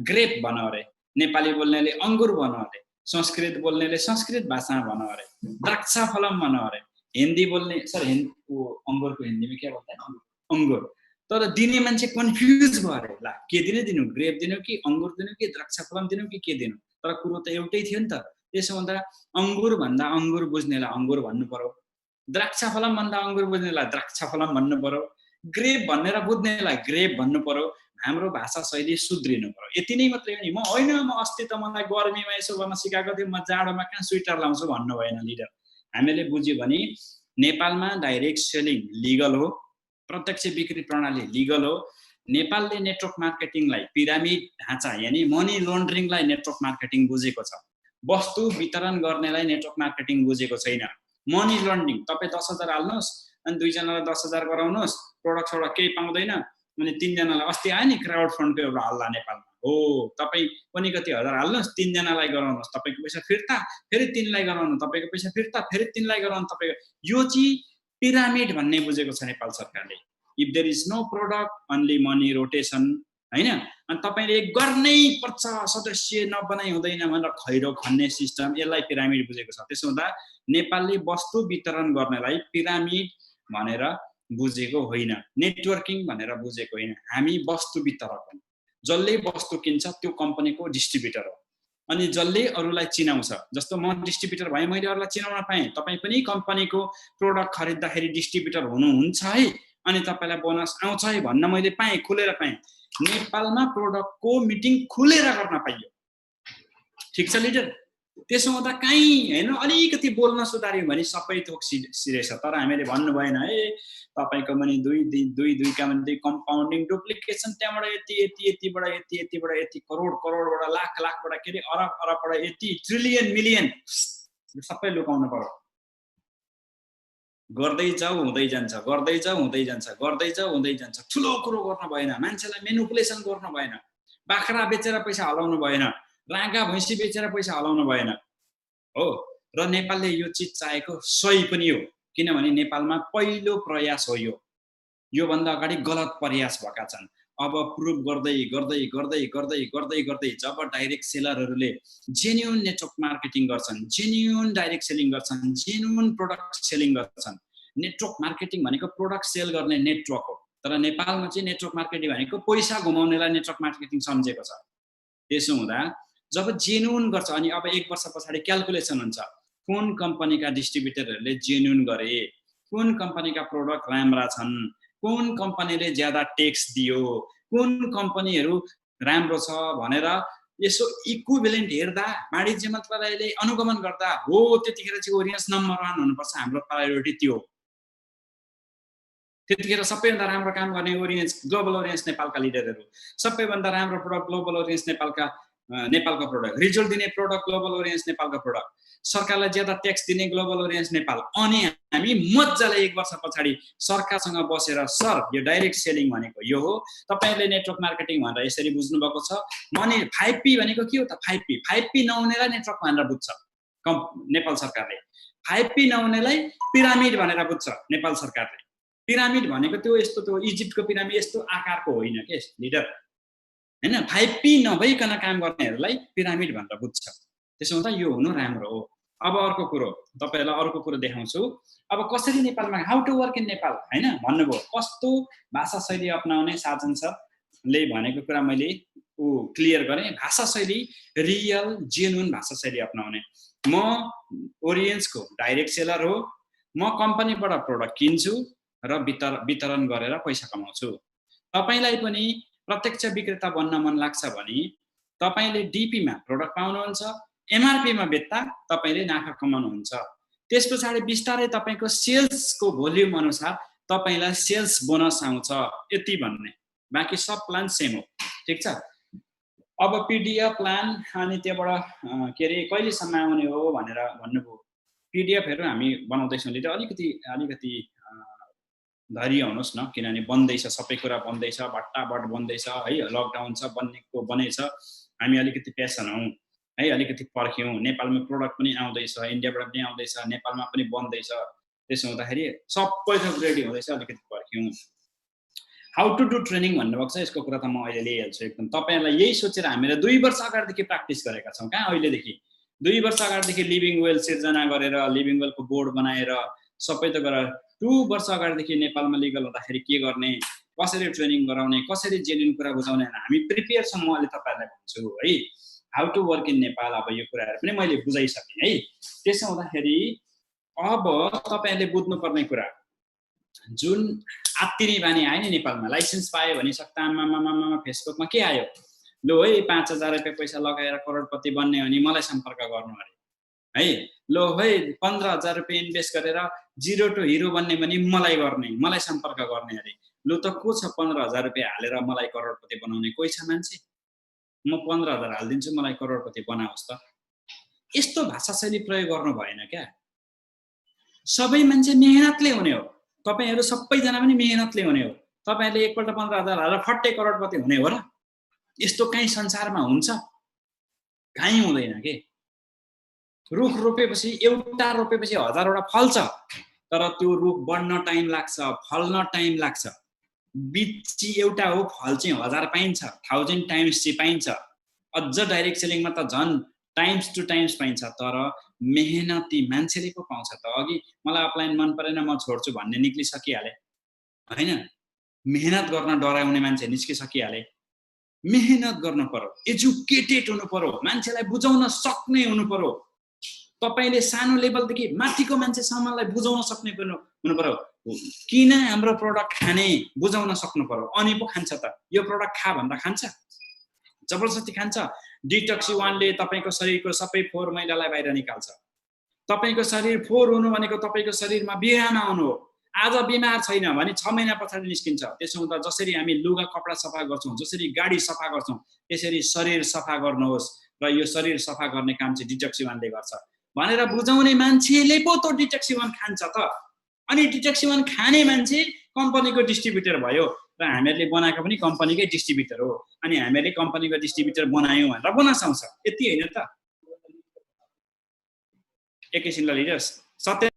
ग्रेप भन्यो अरे, नेपाली बोल्नेले अङ्गुर भन्यो अरे, संस्कृत बोल्नेले संस्कृत भाषा भन्यो अरे, द्राक्षा फलम भन्यो अरे, हिन्दी बोल्ने अङ्गुरको हिन्दीमा के भन्छ? अङ्गुर। तर दिने मान्छे कन्फ्युज भयो अरे, ला के दिनु, ग्रेप दिनु कि अङ्गुर दिनु कि द्राक्षा फलम दिनु कि के दिनु? तर कुरो त एउटै थियो नि त। त्यसो भन्दा अङ्गुर भन्दा अङ्गुर बुझ्नेलाई अङ्गुर भन्नु पर्यो, द्राक्षा फलम भन्दा अङ्गुर बुझ्नेलाई द्राक्षा फलम भन्नु पर्यो, ग्रेप भनेर बुझ्नेलाई ग्रेप भन्नु पर्यो। हाम्रो भाषा शैली सुध्रिनु पर्यो, यति नै मात्रै हो नि। म अस्ति त मलाई गर्मीमा यसो गर्न सिकाएको थियो, म जाडोमा कहाँ स्वेटर लाउँछु भन्नु भएन लिडर। हामीले बुझ्यो भने नेपालमा डाइरेक्ट सेलिङ लिगल हो, प्रत्यक्ष बिक्री प्रणाली लिगल हो। नेपालले नेटवर्क मार्केटिङलाई पिरामिड ढाँचा यानी मनी लन्ड्रिङलाई नेटवर्क मार्केटिङ बुझेको छ। वस्तु वितरण गर्नेलाई नेटवर्क मार्केटिङ बुझेको छैन। मनी लन्ड्रिङ, तपाईँ 10,000 हाल्नुहोस् अनि 2 जनालाई 10,000 गराउनुहोस्, प्रोडक्टबाट केही पाउँदैन, अनि 3 जनालाई अस्ति आयो नि क्राउड फन्डको एउटा हल्ला नेपालमा हो, तपाईँ पनि कति हजार हाल्नुहोस्, 3 जनालाई गराउनुहोस्, तपाईँको पैसा फिर्ता, फेरि 3लाई गराउनु, तपाईँको पैसा फिर्ता, फेरि 3लाई गराउनु, तपाईँको। यो चाहिँ पिरामिड भन्ने बुझेको छ नेपाल सरकारले। If there is no product only money rotation, हैन? अनि तपाईले गर्नै पर्छ, सदस्य नबनाइ हुँदैन भनेर खैरो खन्ने सिस्टम, यसलाई पिरामिड बुझेको छ। त्यसो हुँदा नेपालले वस्तु वितरण गर्नलाई पिरामिड भनेर बुझेको होइन, नेटवर्किङ भनेर बुझेको होइन। हामी वस्तु वितरक हौं। जसले वस्तु किन्छ त्यो कम्पनीको डिस्ट्रिब्युटर हो, अनि जसले अरूलाई चिनाउँछ। जस्तो म डिस्ट्रिब्युटर भए मैले अरूलाई चिनाउन पाएँ, तपाईँ पनि कम्पनीको प्रोडक्ट खरिद्दाखेरि डिस्ट्रिब्युटर हुनुहुन्छ है, अनि तपाईलाई बोनस आउँछ है भन्न मैले पाएँ, खुलेर पाएँ। नेपालमा प्रोडक्टको मिटिङ खुलेर गर्न पाइयो, ठिक छ लिडर? त्यसो हुँदा कहीँ हैन अलिकति बोल्न सुधार्यो भने सबै थोक सिरेछ। तर हामीले भन्नु भएन है, तपाईको पनि दुई का पनि कम्पाउन्डिङ डुप्लिकेसन, त्यहाँबाट यतिबाट यति करोडबाट लाखबाट के अरे अरबबाट यति ट्रिलियन मिलियन सबै लुकाउनु पर्यो। गर्दै जाऊ हुँदै जान्छ, ठुलो कुरो गर्न भएन, मान्छेलाई मेनुपुलेसन गर्न भएन, बाख्रा बेचेर पैसा हलाउनु भएन, राँगा भैँसी बेचेर पैसा हलाउनु भएन हो। र नेपालले यो चिज चाहेको सही पनि हो, किनभने नेपालमा पहिलो प्रयास हो यो भन्दा अगाडि गलत प्रयास भएका छन्। अब प्रुभ गर्दै जब डाइरेक्ट सेलरहरूले जेन्युन नेटवर्क मार्केटिङ गर्छन्, जेन्युन डाइरेक्ट सेलिङ गर्छन्, जेन्युन प्रोडक्ट सेलिङ गर्छन्। नेटवर्क मार्केटिङ भनेको प्रोडक्ट सेल गर्ने नेटवर्क हो, तर नेपालमा चाहिँ नेटवर्क मार्केटिङ भनेको पैसा घुमाउनेलाई नेटवर्क मार्केटिङ सम्झेको छ। त्यसो हुँदा जब जेन्युन गर्छ, अनि अब 1 वर्ष पछाडि क्याल्कुलेसन हुन्छ, कुन कम्पनीका डिस्ट्रिब्युटरहरूले जेन्युन गरे, कुन कम्पनीका प्रोडक्ट राम्रा छन्, कुन कम्पनीले ज्यादा ट्याक्स दियो, कुन कम्पनीहरू राम्रो छ भनेर यसो इक्विभ्यालेन्ट हेर्दा, वाणिज्य मन्त्रालयले अनुगमन गर्दा हो, त्यतिखेर चाहिँ ओरियन्स नम्बर 1 हुनुपर्छ। हाम्रो प्रायोरिटी त्यो हो। त्यतिखेर सबैभन्दा राम्रो काम गर्ने ओरियन्स, ग्लोबल ओरियन्स नेपालका लिडरहरू, सबैभन्दा राम्रो प्रोडक्ट ग्लोबल ओरियन्स नेपालका नेपालको प्रोडक्ट, रिजल्ट दिने प्रोडक्ट ग्लोबल ओरियन्स नेपालको प्रोडक्ट, सरकारलाई ज्यादा ट्याक्स दिने ग्लोबल ओरियन्स नेपाल। अनि हामी मजाले 1 वर्ष पछाडि सरकारसँग बसेर सर यो डाइरेक्ट सेलिङ भनेको यो हो, तपाईहरुले नेटवर्क मार्केटिङ भनेर यसरी बुझ्नु भएको छ। अनि 5P भनेको के हो त? 5P नहुनेलाई नेटवर्क भनेर बुझ्छ नेपाल सरकारले, 5P नहुनेलाई पिरामिड भनेर बुझ्छ नेपाल सरकारले। पिरामिड भनेको त्यो यस्तो त्यो इजिप्टको पिरामिड यस्तो आकारको होइन के लिडर, हैन? 5P नभइकन काम गर्नेहरूलाई पिरामिड भनेर बुझ्छ। त्यसो हुँदा यो हुनु राम्रो हो। अब अर्को कुरो तपाईहरुलाई अर्को कुरो देखाउँछु। अब कसरी नेपालमा how to work in Nepal हैन भन्नुभयो, कस्तो भाषा शैली अपनाउने साजन सरले भनेको कुरा मैले क्लियर गरेँ। भाषा शैली रियल जेन्युन भाषा शैली अपनाउने। म ओरियन्सको डाइरेक्ट सेलर हो, म कम्पनीबाट प्रोडक्ट किन्छु र वितरण गरेर पैसा कमाउँछु। तपाईलाई पनि प्रत्यक्ष विक्रेता बन्न मन लाग्छ भने तपाईले डीपी मा प्रोडक्ट पाउनुहुन्छ, एमआरपी मा बेच्दा तपाईले नाफा कमाउनुहुन्छ। त्यसपछि बिस्तारै तपाईको सेल्सको भोल्युम अनुसार तपाईलाई सेल्स बोनस आउँछ, यति भन्ने। बाँकी सब प्लान सेम हो, ठीक छ? अब पीडीएफ प्लान अनि त्यहाँबाट के रे कहिलेसम्म आउने हो भनेर भन्नुभयो। पीडीएफहरु हामी बनाउँदैछौँ लिडर, अलिकति धैर्य हुनुहोस् न, किनभने बन्दैछ, सबै कुरा बन्दैछ, भट्टाभट बन्दैछ है, लकडाउन छ, बन्नेको बनेछ। हामी अलिकति पेसन हौं है, अलिकति पर्ख्यौं। नेपालमा प्रोडक्ट पनि आउँदैछ, इन्डियाबाट पनि आउँदैछ, नेपालमा पनि बन्दैछ। त्यसो हुँदाखेरि सबै थोक रेडी हुँदैछ, अलिकति पर्ख्यौं। हाउ टु डु ट्रेनिङ भन्नुभएको छ, यसको कुरा त म अहिले ल्याइहाल्छु एकदम। तपाईहरुलाई यही सोचेर हामीले 2 वर्ष अगाडिदेखि प्र्याक्टिस गरेका छौं। कहाँ अहिलेदेखि 2 वर्ष अगाडिदेखि लिभिङ वेल सिर्जना गरेर, लिभिङ वेलको बोर्ड बनाएर सबै त गरेर 2 वर्ष अगाडिदेखि नेपालमा लिगल हुँदाखेरि के गर्ने, कसरी ट्रेनिङ गराउने, कसरी जेन्युन कुरा बुझाउने हामी प्रिपेयर छौं। म अहिले तपाईहरुलाई भन्छु है, how to work in Nepal. अब यो कुराहरु पनि मैले बुझाइसकेँ है। त्यसो हुँदाखेरि अब तपाईहरुले बुझ्नुपर्ने कुरा, जुन आत्तिने बानी आयो नि नेपालमा, लाइसेन्स पायो भने सक्तामा फेसबुकमा के आयो, लो है 5000 रुपैयाँ पैसा लगाएर करोडपति बन्ने हो नि मलाई सम्पर्क गर्नु अरे है। लो है 15000 रुपैयाँ इन्भेस्ट गरेर जिरो टु हिरो बन्ने भने मलाई सम्पर्क गर्ने अरे। लु त को छ 15000 रुपैयाँ हालेर मलाई करोडपति बनाउने? कोही छ मान्छे? म 15000 हालिदिन्छु, मलाई करोडपति बनाओस् त। यस्तो भाषा शैली प्रयोग गर्नु भएन क्या। सबै मान्छे मेहनतले हुने हो, तपाईहरु सबैजना पनि मेहनतले हुने हो। तपाईहरुले एकपल्ट 15000 हालेर फट्टै करोडपति हुने हो र? यस्तो कहीं संसारमा हुन्छ? कहीं हुँदैन के। रुख रोपेपछि एउटा रोपेपछि 1000 वटा फल्छ, तर त्यो रुख बढ्न टाइम लाग्छ, फल्न टाइम लाग्छ। बिची एउटा हो, फल चाहिँ 1000 पाइन्छ, 1000 टाइम्स चाहिँ पाइन्छ। अझ डाइरेक्ट सेलिङमा त झन् टाइम्स टु टाइम्स पाइन्छ, तर मेहनती मान्छेले पो पाउँछ त। अघि मलाई अपलाइन मन परेन म छोड्छु भन्ने निक्लिसकिहाले हैन। मेहनत गर्न डराउने मान्छे निस्किसकिहाले। मेहनत गर्नु पर्यो, एजुकेटेड हुनु पर्यो, मान्छेलाई बुझाउन सक्ने हुनु पर्यो। तपाईले सानो लेभलदेखि माथिको मान्छेसम्मलाई बुझाउन सक्ने हुनु पर्यो। किन हाम्रो प्रोडक्ट खाने बुझाउन सक्नु पर्यो, अनि पो खान्छ त। यो प्रोडक्ट खा भन्दा खान्छ? जबरजस्ती खान्छ। डिटक्सी-1ले तपाईको शरीरको सबै फोहोर मैलालाई बाहिर निकाल्छ। तपाईको शरीर फोहोर हुनु भनेको तपाईको शरीरमा बिरामी आउनु हो। आज बिमार छैन भने 6 महिना पछाडि निस्किन्छ। त्यसो हुँदा जसरी हामी लुगा कपडा सफा गर्छौं, जसरी गाडी सफा गर्छौं, त्यसरी शरीर सफा गर्नुहोस् र यो शरीर सफा गर्ने काम चाहिँ डिटक्सी-1ले गर्छ भनेर बुझाउने मान्छेले पो त डिटक्सी-1 खान्छ त। अनि डिटक्सी-1 खाने मान्छे कम्पनीको डिस्ट्रिब्युटर भयो र हामीहरूले बनाएको पनि कम्पनीकै डिस्ट्रिब्युटर हो। अनि हामीहरूले कम्पनीको डिस्ट्रिब्युटर बनायौं भनेर बोनस आउँछ, यति हैन त? एकैछिनलाई लिडर्स सत्य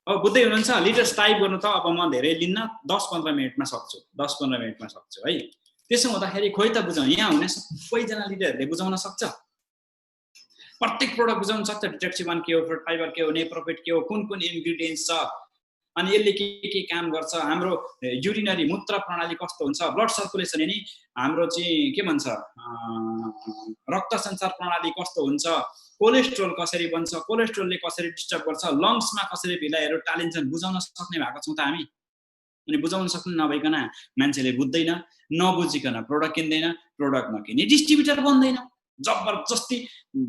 अब बुझ्दै हुनुहुन्छ? लिडर्स टाइप गर्नु त अब म धेरै लिन्न, 10-15 मिनेटमा सक्छु, 10-15 मिनेटमा सक्छु है। त्यसो हुँदाखेरि खोइ त बुझाउँ, यहाँ हुने सबैजना लिडरहरूले बुझाउन सक्छ, प्रत्येक प्रोडक्ट बुझाउन सक्छ। डिटक्सी-1 के हो, फ्रुट फाइबर के हो, नेप्रोफिट के हो, कुन इन्ग्रेडियन्ट्स छ, अनि यसले के काम गर्छ, हाम्रो युरिनरी मूत्र प्रणाली कस्तो हुन्छ, ब्लड सर्कुलेसन यानी हाम्रो चाहिँ के भन्छ रक्त सञ्चार प्रणाली कस्तो हुन्छ, कोलेस्ट्रोल कसरी बन्छ, कोलेस्ट्रोलले कसरी डिस्टर्ब गर्छ, लङ्समा कसरी भिलाइहरू टालिन्छन्, बुझाउन सक्ने भएको छौँ त हामी। अनि बुझाउन सक्नु नभइकन मान्छेले बुझ्दैन, नबुझिकन प्रोडक्ट किन्दैन, प्रोडक्ट नकिने डिस्ट्रिब्युटर बन्दैन। जबरजस्ती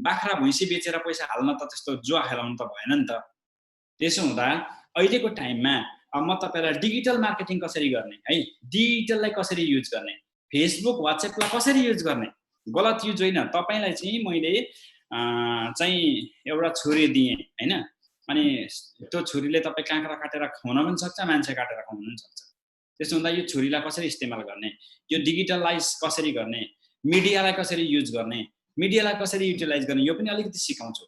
बाख्रा भैँसी बेचेर पैसा हाल्न त त्यस्तो जुवा खेलाउनु त भएन नि त। त्यसो हुँदा अहिलेको टाइममा अब म तपाईँलाई डिजिटल मार्केटिङ कसरी गर्ने है, डिजिटललाई कसरी युज गर्ने, फेसबुक व्हाट्सएपलाई कसरी युज गर्ने, गलत युज होइन। तपाईँलाई चाहिँ मैले चाहिँ एउटा छुरी दिएँ होइन, अनि त्यो छुरीले तपाईँ काँक्रा काटेर खुवाउन पनि सक्छ, मान्छे काटेर खुवाउन पनि सक्छ। त्यसो हुँदा यो छुरीलाई कसरी इस्तेमाल गर्ने, यो डिजिटलाइज कसरी गर्ने, मिडियालाई कसरी युज गर्ने, मिडियालाई कसरी युटिलाइज गर्ने, यो पनि अलिकति सिकाउँछु।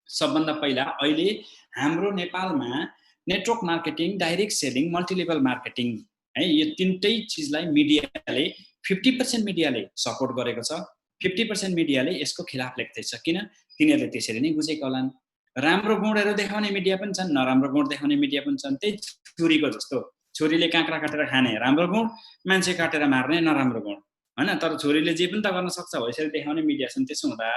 सबभन्दा पहिला अहिले हाम्रो नेपालमा network marketing, direct selling, multilevel marketing है, यो तीनटै चिजलाई मिडियाले 50% मिडियाले सपोर्ट गरेको छ, 50% मिडियाले यसको खिलाफ लेख्दैछ। किन? तिनीहरूले त्यसरी नै बुझेका होलान्। राम्रो गुणहरू देखाउने मिडिया पनि छन्, नराम्रो गुण देखाउने मिडिया पनि छन्। त्यही छुरीको जस्तो, छुरीले काँक्रा काटेर खाने राम्रो गुण, मान्छे काटेर मार्ने नराम्रो गुण हैन। तर छुरीले जे पनि त गर्न सक्छ हो यसरी देखाउने मिडिया छन्। त्यसो हुँदा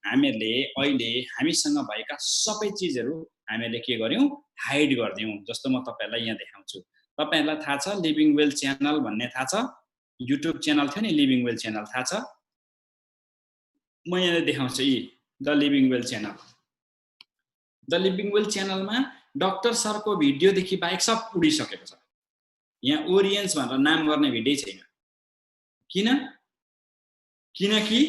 हामीहरूले अहिले हामीसँग भएका सबै चिजहरू हामीले के गर्यौं, हाइड गर्दियौं। जस्तो म तपाईहरुलाई यहाँ देखाउँछु। तपाईहरुलाई थाहा छ लिभिङ वेल च्यानल भन्ने थाहा छ? युट्युब च्यानल थियो नि लिभिङ वेल च्यानल, थाहा छ? म यहाँ देखाउँछु यी the living well channel. The living well च्यानलमा डाक्टर सरको भिडियोदेखि बाहेक सब उडिसकेको छ। यहाँ ओरियन्स भनेर नाम गर्ने भिडियो छैन। किन? किनकि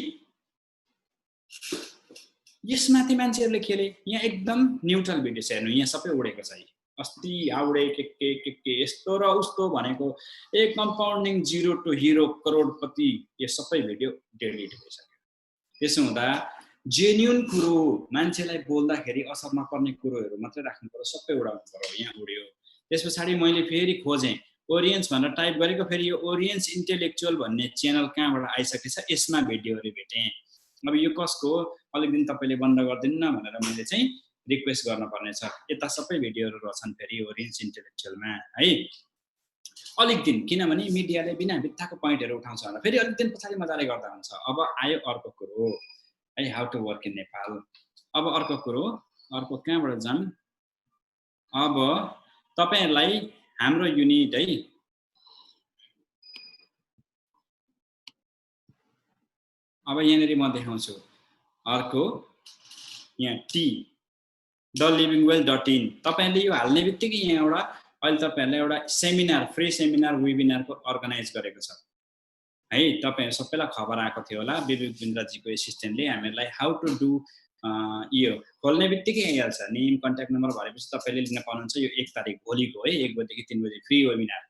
यसमाथि मान्छेहरूले खेले। यहाँ एकदम न्युट्रल भिडियो छ, हेर्नु यहाँ सबै उडेको छ। अस्ति आउडे के यस्तो र उस्तो भनेको एक कम्पाउन्डिङ जिरो टु हिरो करोडपति यो सबै भिडियो डिलिट भइसक्यो। त्यसो हुँदा जेन्युन कुरो मान्छेलाई बोल्दाखेरि असर नपर्ने कुरोहरू मात्रै राख्नु पर्यो, सबै उडाउनु पर्यो। यहाँ उड्यो। त्यसपछि मैले फेरि खोजेँ ओरियन्स भनेर टाइप गरेको, फेरि यो ओरियन्स इन्टेलेक्चुअल भन्ने च्यानल कहाँबाट आइसकेछ, यसमा भिडियोहरू भेटेँ। अब यो कसको अलिक दिन तपाईले बन्द गर्दिन्न भनेर मैले चाहिँ रिक्वेस्ट गर्नुपर्ने छ। यता सबै भिडियोहरू रहछन् फेरि ओरियन्स इन्टेलेक्चुअलमा है। अलिक दिन, किनभने मिडियाले बिना बित्थाको पोइन्टहरू उठाउँछ भनेर फेरि अलिक दिन पछाडि मजाले गर्दा हुन्छ। अब आयो अर्को कुरो है, how to work in Nepal. अब अर्को कुरो, अर्को कहाँबाट जाम? अब तपाईहरुलाई हाम्रो युनिट है, अब यहाँनिर म देखाउँछु अर्को, यहाँ टी thelivingwell.in। तपाईहरुले यो हाल्ने बित्तिकै यहाँ एउटा अहिले तपाईहरुलाई एउटा सेमिनार, फ्री सेमिनार वेबिनारको अर्गनाइज गरेको छ है। तपाईहरु सबैलाई खबर आएको थियो होला, विवेक बिन्द्रजीको एसिस्टेन्टले हामीलाई हाउ टु डु यो खोल्ने बित्तिकै आइहाल्छ। नेम, कन्ट्याक्ट नम्बर भरेपछि तपाईले लिन पाउनुहुन्छ। यो 1 तारिक भोलिको है, 1 बजेदेखि 3 बजे फ्री वेबिनार,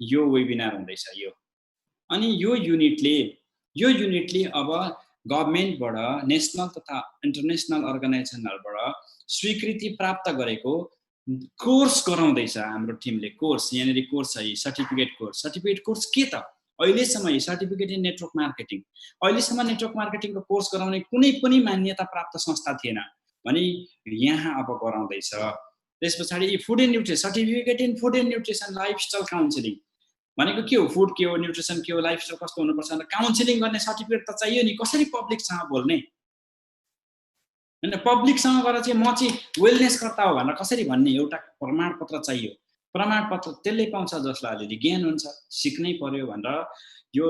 यो वेबिनार हुँदैछ यो। अनि यो युनिटले अब गभर्नमेन्टबाट, नेसनल तथा इन्टरनेसनल अर्गनाइजेसनहरुबाट स्वीकृति प्राप्त गरेको कोर्स गराउँदैछ हाम्रो टिमले। कोर्स यहाँनिर कोर्स छ, सर्टिफिकेट कोर्स। सर्टिफिकेट कोर्स के त? अहिलेसम्म सर्टिफिकेट इन नेटवर्क मार्केटिङ, अहिलेसम्म नेटवर्क मार्केटिङको कोर्स गराउने कुनै पनि मान्यता प्राप्त संस्था थिएन भने यहाँ अब गराउँदैछ। त्यसपछि food and nutrition, certificate in food and nutrition lifestyle counselling भनेको के हो? फुड के हो, न्युट्रिसन के हो, लाइफस्टाइल कस्तो हुनुपर्छ भनेर काउन्सिलिङ गर्ने सर्टिफिकेट त चाहियो नि। कसरी पब्लिकसँग बोल्ने हैन, पब्लिकसँग गएर चाहिँ म चाहिँ वेलनेस कर्ता हो भनेर कसरी भन्ने? एउटा प्रमाणपत्र चाहियो। प्रमाणपत्र त्यसले पाउँछ जसलाई अलिअलि ज्ञान हुन्छ, सिक्नै पर्यो भनेर यो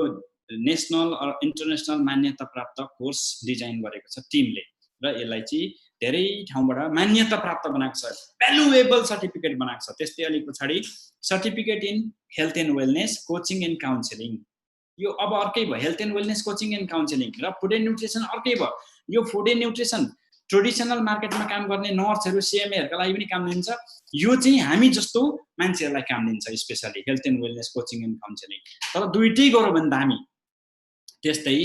नेसनल इन्टरनेसनल मान्यता प्राप्त कोर्स डिजाइन गरेको छ टिमले, र यसलाई चाहिँ धेरै ठाउँबाट मान्यता प्राप्त बनाएको छ, भ्यालुएबल सर्टिफिकेट बनाएको छ। त्यस्तै अलिक पछाडि certificate in health and wellness coaching and counselling, यो अब अर्कै भयो। Health and wellness coaching and counselling र फुड एन्ड न्युट्रिसन अर्कै भयो। यो फुड एन्ड न्युट्रिसन ट्रेडिसनल मार्केटमा काम गर्ने नर्सहरू, सिएमएहरूका लागि पनि काम दिन्छ। यो चाहिँ हामी जस्तो मान्छेहरूलाई काम दिन्छ, specially health and wellness coaching and counselling. तर दुईटै गरौँ भने दामी। त्यस्तै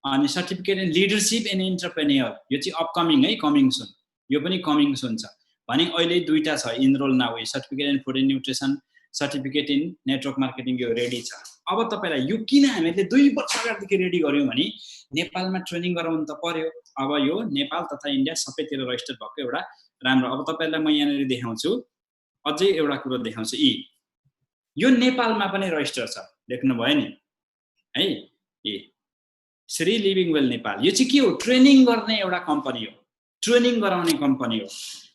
अनि certificate in leadership and entrepreneur, यो चाहिँ अपकमिङ है, कमिङ सुन। यो पनि कमिङ सुन छ भने अहिले दुईटा छ, enrol now. Certificate in food and nutrition, certificate in network marketing, यो रेडी छ। अब तपाईलाई यो किन हामीले 2 वर्ष अगाडिदेखि रेडी गर्यौं भने नेपालमा ट्रेनिङ गराउनु त पर्यो। अब यो नेपाल तथा इन्डिया सबैतिर रजिस्टर भएको एउटा राम्रो। अब तपाईलाई म यहाँनिर देखाउँछु, अझै एउटा कुरो देखाउँछु। यो नेपालमा पनि रजिस्टर छ, देख्नु भयो नि है। श्री लिभिङ वेल नेपाल, यो चाहिँ के हो? ट्रेनिङ गर्ने एउटा कम्पनी हो, ट्रेनिङ गराउने कम्पनी हो।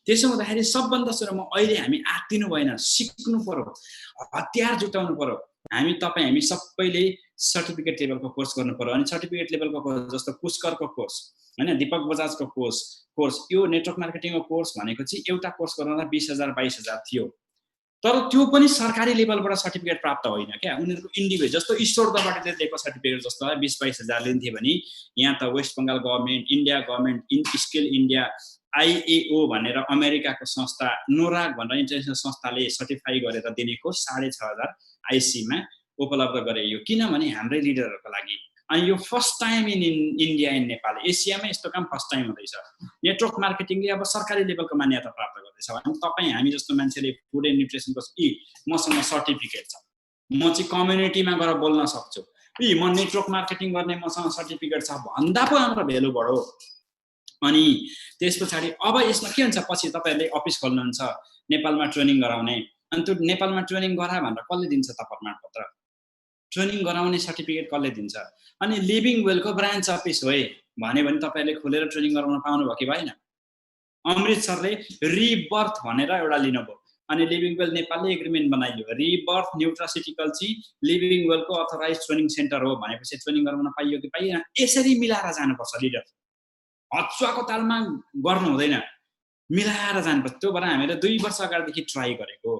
त्यसो हुँदाखेरि सबभन्दा सुरुमा अहिले हामी आत्तिनु भएन, सिक्नु पर्यो, हतियार जुटाउनु पर्यो। हामी सबैले सर्टिफिकेट लेभलको कोर्स गर्नु पर्यो। अनि सर्टिफिकेट लेभलको कोर्स जस्तो पुष्करको कोर्स हैन, दीपक बजाजको कोर्स, यो नेटवर्क मार्केटिङको कोर्स भनेको चाहिँ एउटा कोर्स गराउँदा 20,000 22,000 थियो। तर त्यो पनि सरकारी लेभलबाट सर्टिफिकेट प्राप्त होइन क्या, उनीहरूको इन्डिभिजुअल जस्तो ईश्वरदबाट दिएको सर्टिफिकेट जस्तो 20-22 हजार लिन्थे भने यहाँ त West Bengal government, India government, skill India, IAO भनेर अमेरिकाको संस्था, नोराक भनेर इन्टरनेसनल संस्थाले सर्टिफाई गरेर दिनेको 6,500 आइसीमा उपलब्ध गरे यो, किनभने हाम्रै लिडरहरूको लागि। अनि यो first time in India and Nepal, एसियामा यस्तो काम फर्स्ट टाइम हुँदैछ। नेटवर्क मार्केटिङले अब सरकारी लेभलको मान्यता प्राप्त गर्दैछ भने तपाईँ हामी जस्तो मान्छेले फुड एन्ड न्युट्रिसनको मसँग सर्टिफिकेट छ, म चाहिँ कम्युनिटीमा गएर बोल्न सक्छु, म नेटवर्क मार्केटिङ गर्ने मसँग सर्टिफिकेट छ भन्दा पो हाम्रो भेल्यु बढो। अनि त्यस पछाडि अब यसमा के हुन्छ, पछि तपाईँहरूले अफिस खोल्नुहुन्छ नेपालमा ट्रेनिङ गराउने, अनि त्यो नेपालमा ट्रेनिङ गरा भनेर कसले दिन्छ त प्रमाणपत्र? ट्रेनिङ गराउने सर्टिफिकेट कसले दिन्छ? अनि लिभिङ वेलको ब्रान्च अफिस हो भन्यो भने तपाईँहरूले खोलेर ट्रेनिङ गराउन पाउनुभयो कि भएन? अमृत सरले रिबर्थ भनेर एउटा लिनुभयो, अनि लिभिङ वेल नेपालले एग्रिमेन्ट बनाइयो, रिबर्थ न्युट्रासिटिकल चाहिँ लिभिङ वेलको अथोराइज ट्रेनिङ सेन्टर हो भनेपछि ट्रेनिङ गराउन पाइयो कि पाइएन? यसरी मिलाएर जानुपर्छ लिडर, हच्चुवाको तालमा गर्नु हुँदैन, मिलाएर जानुपर्छ। त्यो भएर हामीले 2 वर्ष अगाडिदेखि ट्राई गरेको।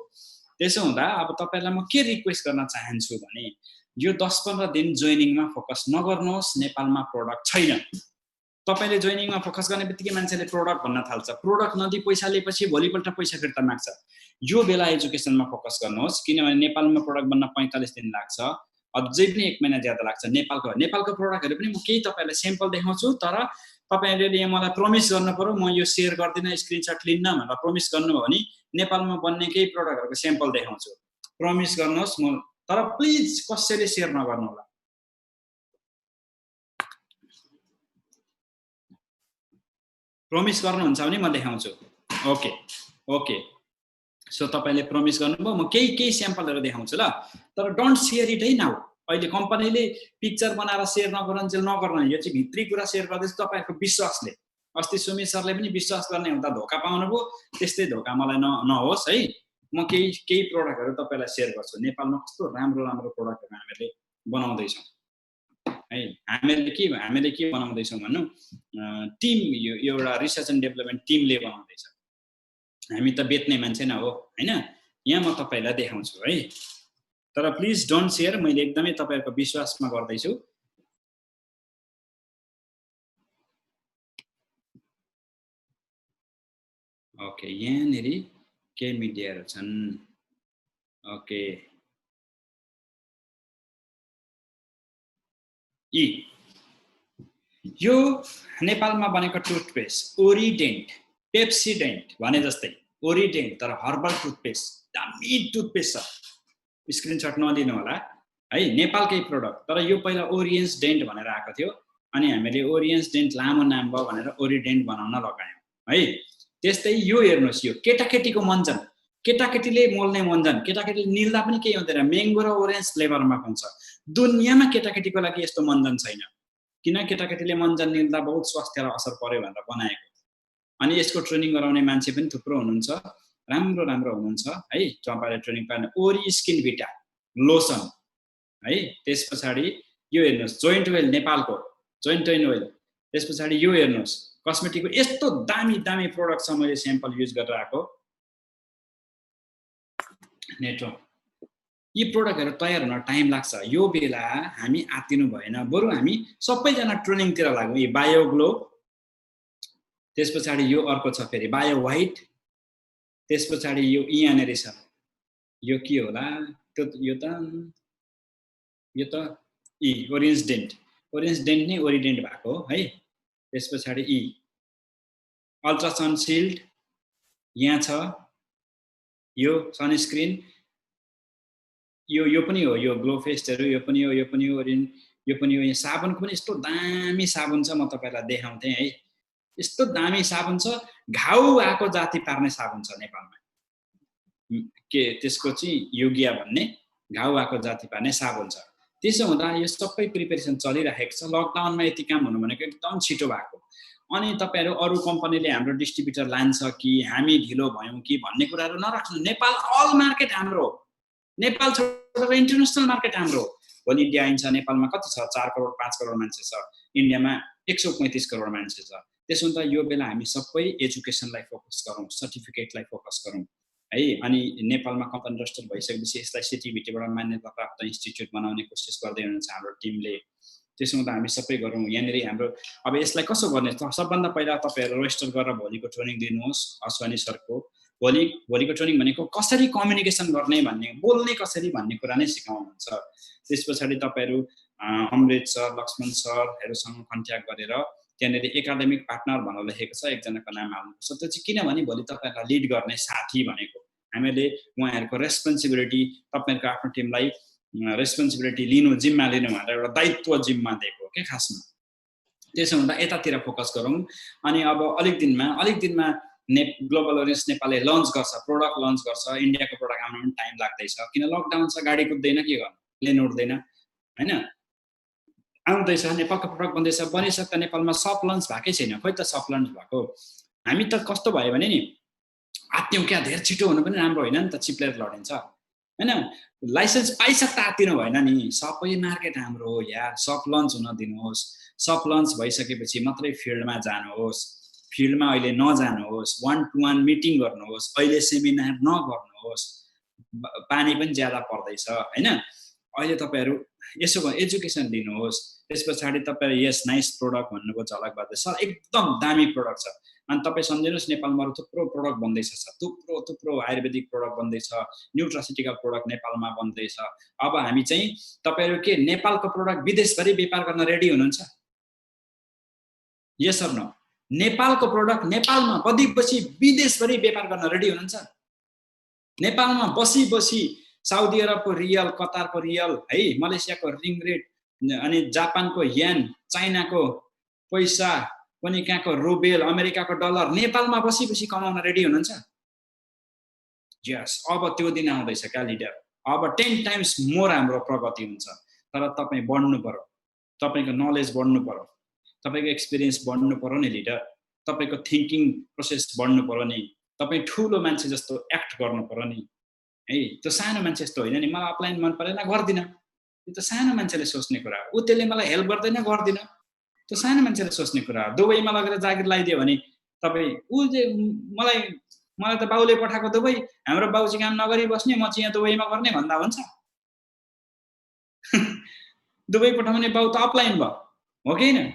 त्यसो हुँदा अब तपाईँहरूलाई म के रिक्वेस्ट गर्न चाहन्छु भने यो 10-15 दिन जोइनिङमा फोकस नगर्नुहोस्, नेपालमा प्रोडक्ट छैन। तपाईँले जोइनिङमा फोकस गर्ने बित्तिकै मान्छेले प्रोडक्ट भन्न थाल्छ, प्रोडक्ट नदिई पैसा लिएपछि भोलिपल्ट पैसा फिर्ता माग्छ। यो बेला एजुकेसनमा फोकस गर्नुहोस्, किनभने नेपालमा प्रोडक्ट बन्न 45 दिन लाग्छ, अझै पनि 1 महिना ज्यादा लाग्छ। नेपालको प्रोडक्टहरू पनि म केही तपाईँहरूलाई स्याम्पल देखाउँछु, तर तपाईँहरूले मलाई प्रमिस गर्नु पर्यो म यो सेयर गर्दिनँ, स्क्रिनसट लिन्न भनेर प्रमिस गर्नुभयो भने नेपालमा बन्ने केही प्रोडक्टहरूको स्याम्पल देखाउँछु, प्रमिस गर्नुहोस्। म तर प्लिज कसैले सेयर नगर्नु होला। प्रमिस गर्नुहुन्छ भने म देखाउँछु। ओके सो तपाईँले प्रमिस गर्नुभयो, म केही स्याम्पलहरू देखाउँछु ल, तर डोन्ट सेयर इट है नाउ। अहिले कम्पनीले पिक्चर बनाएर सेयर नगर्नु, यो चाहिँ भित्री कुरा सेयर गर्दैछ तपाईँहरूको विश्वासले। अस्ति सुमित सरले पनि विश्वास गर्ने हुँदा धोका पाउनुभयो, त्यस्तै धोका मलाई नहोस् है। म केही प्रोडक्टहरू तपाईँलाई सेयर गर्छु, नेपालमा कस्तो राम्रो प्रोडक्टहरू हामीले बनाउँदैछौँ है। हामीले के बनाउँदैछौँ भन्नु, टिम, यो एउटा रिसर्च एन्ड डेभलपमेन्ट टिमले बनाउँदैछ, हामी त बेच्ने मान्छे न हो हैन। यहाँ म तपाईँलाई देखाउँछु है, तर प्लिज डोन्ट सेयर, मैले एकदमै तपाईँहरूको विश्वासमा गर्दैछु। ओके, यहाँनिर के मिडियाहरू छन्? ओके, यो नेपालमा बनेको टुथपेस्ट ओरिडेन्ट, पेप्सिडेन्ट भने जस्तै ओरिडेन्ट तर हर्बल टुथपेस्ट, दामी टुथपेस्ट छ, स्क्रिनसट नदिनु होला है। नेपालकै प्रोडक्ट, तर यो पहिला ओरियन्स डेन्ट भनेर आएको थियो, अनि हामीले ओरियन्स डेन्ट लामो नाम भयो भनेर ओरिडेन्ट बनाउन लगायौँ है। त्यस्तै यो हेर्नुहोस्, यो केटाकेटीको मञ्जन, केटाकेटीले मोल्ने मञ्जन, केटाकेटीले निल्दा पनि केही हुँदैन, म्याङ्गो र ओरेन्ज फ्लेभरमा पाउँछ। दुनियाँमा केटाकेटीको लागि यस्तो मञ्जन छैन, किन केटाकेटीले मञ्जन निल्दा बहुत स्वास्थ्यलाई असर पर्यो भनेर बनाएको। अनि यसको ट्रेनिङ गराउने मान्छे पनि थुप्रो हुनुहुन्छ, राम्रो हुनुहुन्छ है। तपाईँले ट्रेनिङ पाउने ओरी स्किन भिटा लोसन है। त्यस पछाडि यो हेर्नुहोस्, जोइन्ट वेल नेपालको जोइन्ट वेल। त्यस पछाडि यो हेर्नुहोस्, कस्मेटिकको यस्तो दामी प्रोडक्ट छ, मैले स्याम्पल युज गरेर आएको। नेटवर्क यी प्रोडक्टहरू तयार हुन टाइम लाग्छ, यो बेला हामी आत्तिनु भएन, बरु हामी सबैजना ट्रेनिङतिर लागौँ। यो बायो ग्लो, त्यस पछाडि यो अर्को छ फेरि बायो व्हाइट, त्यस पछाडि यो यहाँनिर छ, यो के होला यो त ओरेन्ज डेन्ट नै ओरिडेन्ट भएको है। त्यस पछाडि अल्ट्रासाउन्ड सिल्ड यहाँ छ, यो सनस्क्रिन, यो पनि हो, यो ग्लो फेस्टहरू यो पनि हो, यो पनि हो, यो पनि हो। यहाँ साबुनको पनि यस्तो दामी साबुन छ, म तपाईँलाई देखाउँथेँ है। यस्तो दामी साबुन छ, घाउ आएको जाति पार्ने साबुन छ नेपालमा, के त्यसको चाहिँ योगिया भन्ने घाउ आएको जाति पार्ने साबुन छ। त्यसो हुँदा यो सबै प्रिपेरेसन चलिरहेको छ। लकडाउनमा यति काम हुनु भनेको एकदम छिटो भएको। अनि तपाईँहरू अरू कम्पनीले हाम्रो डिस्ट्रिब्युटर लान्छ कि हामी ढिलो भयौँ कि भन्ने कुराहरू नराख्नु। नेपाल अल मार्केट हाम्रो, नेपाल छोडेर इन्टरनेसनल मार्केट हाम्रो। भोलि इन्डिया आइन्छ, नेपालमा कति छ? 4 करोड 5 करोड मान्छे छ, इन्डियामा 135 करोड मान्छे छ। त्यसो हुँदा यो बेला हामी सबै एजुकेसनलाई फोकस गरौँ, सर्टिफिकेटलाई फोकस गरौँ है। अनि नेपालमा कम्पनी रजिस्टर भइसकेपछि यसलाई सिटिभिटीबाट मान्यता प्राप्त इन्स्टिट्युट बनाउने कोसिस गर्दै हुनुहुन्छ हाम्रो टिमले। त्यसो हुँदा हामी सबै गरौँ यहाँनिर हाम्रो। अब यसलाई कसो गर्ने सबभन्दा पहिला तपाईँहरू रजिस्टर गरेर भोलिको ट्रेनिङ दिनुहोस् अश्वानी सरको। भोलिको ट्रेनिङ भनेको कसरी कम्युनिकेसन गर्ने भन्ने, बोल्ने कसरी भन्ने कुरा नै सिकाउनुहुन्छ। त्यस पछाडि तपाईँहरू अमृत सर, लक्ष्मण सरहरूसँग कन्ट्याक्ट गरेर त्यहाँनिर एकाडेमिक पार्टनर भनेर लेखेको छ, एकजनाको नाम हाल्नुपर्छ। त्यो चाहिँ किनभने भोलि तपाईँहरूलाई लिड गर्ने साथी भनेको हामीले उहाँहरूको रेस्पोन्सिबिलिटी, तपाईँहरूको आफ्नो टिमलाई रेस्पोन्सिबिलिटी लिनु, जिम्मा लिनु भनेर एउटा दायित्व जिम्मा दिएको के खासमा। त्यसो हुँदा यतातिर फोकस गरौँ। अनि अब अलिक दिनमा ग्लोबल ओरियन्स नेपालले लन्च गर्छ, प्रोडक्ट लन्च गर्छ। इन्डियाको प्रोडक्ट आउन पनि टाइम लाग्दैछ, किन लकडाउन छ, गाडी कुद्दैन, के गर्नु, प्लेन उड्दैन हैन। आउँदैछ, नेपालको प्रोडक्ट बनिसक्दा नेपालमा सफ्ट लन्च भएकै छैन। खोइ त सफ्ट लन्च भएको? हामी त कस्तो भयो भने नि आत्यौँ क्या, धेर छिटो हुनु पनि राम्रो होइन नि त, चिप्लेर लडिन्छ हैन। लाइसेन्स पाइसक्दा आत्तिनु भएन नि। सबै मार्केट हाम्रो हो यार, सफ्ट लन्च हुन दिनुहोस्। सफ्ट लन्च भइसकेपछि मात्रै फिल्डमा जानुहोस्। फिल्डमा अहिले नजानुहोस्, 1-to-1 मिटिङ गर्नुहोस्। अहिले सेमिनार नगर्नुहोस्, पानी पनि ज्यादा पर्दैछ हैन। अहिले तपाईँहरू यसो एजुकेसन दिनुहोस्। त्यस पछाडि तपाईँ यस नाइस प्रोडक्ट भन्नुको झलक बाँध्दै सर एकदम दामी प्रोडक्ट छ। अनि तपाईँ सम्झिनुहोस् नेपालमा थुप्रो प्रोडक्ट बन्दैछ सर, थुप्रो आयुर्वेदिक प्रोडक्ट बन्दैछ, न्युट्रासिटिकल प्रोडक्ट नेपालमा बन्दैछ। अब हामी चाहिँ तपाईँहरू के नेपालको प्रोडक्ट विदेशभरि व्यापार गर्न रेडी हुनुहुन्छ? यस सर नो? नेपालको प्रोडक्ट नेपालमा बसी विदेशभरि व्यापार गर्न रेडी हुनुहुन्छ? नेपालमा बसी साउदी अरबको रियल, कतारको रियल है, मलेसियाको रिङ्ग्रेट, अनि जापानको येन, चाइनाको पैसा, पनि कहाँको रुबेल, अमेरिकाको डलर नेपालमा बसी कमाउन रेडी हुनुहुन्छ? यस, अब त्यो दिन आउँदैछ क्या लिडर। अब 10 टाइम्स मोर हाम्रो प्रगति हुन्छ। तर तपाईँ बढ्नु पर्यो, तपाईँको नलेज बढ्नु पर्यो, तपाईँको एक्सपिरियन्स बढ्नु पर्यो नि लिडर। तपाईँको थिङ्किङ प्रोसेस बढ्नु पर्यो नि। तपाईँ ठुलो मान्छे जस्तो एक्ट गर्नु पर्यो नि है। त्यो सानो मान्छे जस्तो होइन नि, मलाई अपलाइन मन परेन गर्दिनँ, त्यो त सानो मान्छेले सोच्ने कुरा हो। त्यसले मलाई हेल्प गर्दैन गर्दिनँ, त्यो सानो मान्छेले सोच्ने कुरा हो। दुबईमा लगेर जागिर लगाइदियो भने तपाईँ मलाई त बाउले पठाएको दुबई, हाम्रो बाउ चाहिँ काम नगरी बस्ने, म चाहिँ यहाँ दुबईमा गर्ने भन्दा हुन्छ? दुबई पठाउने बाउ त अपलाइन भयो हो कि होइन?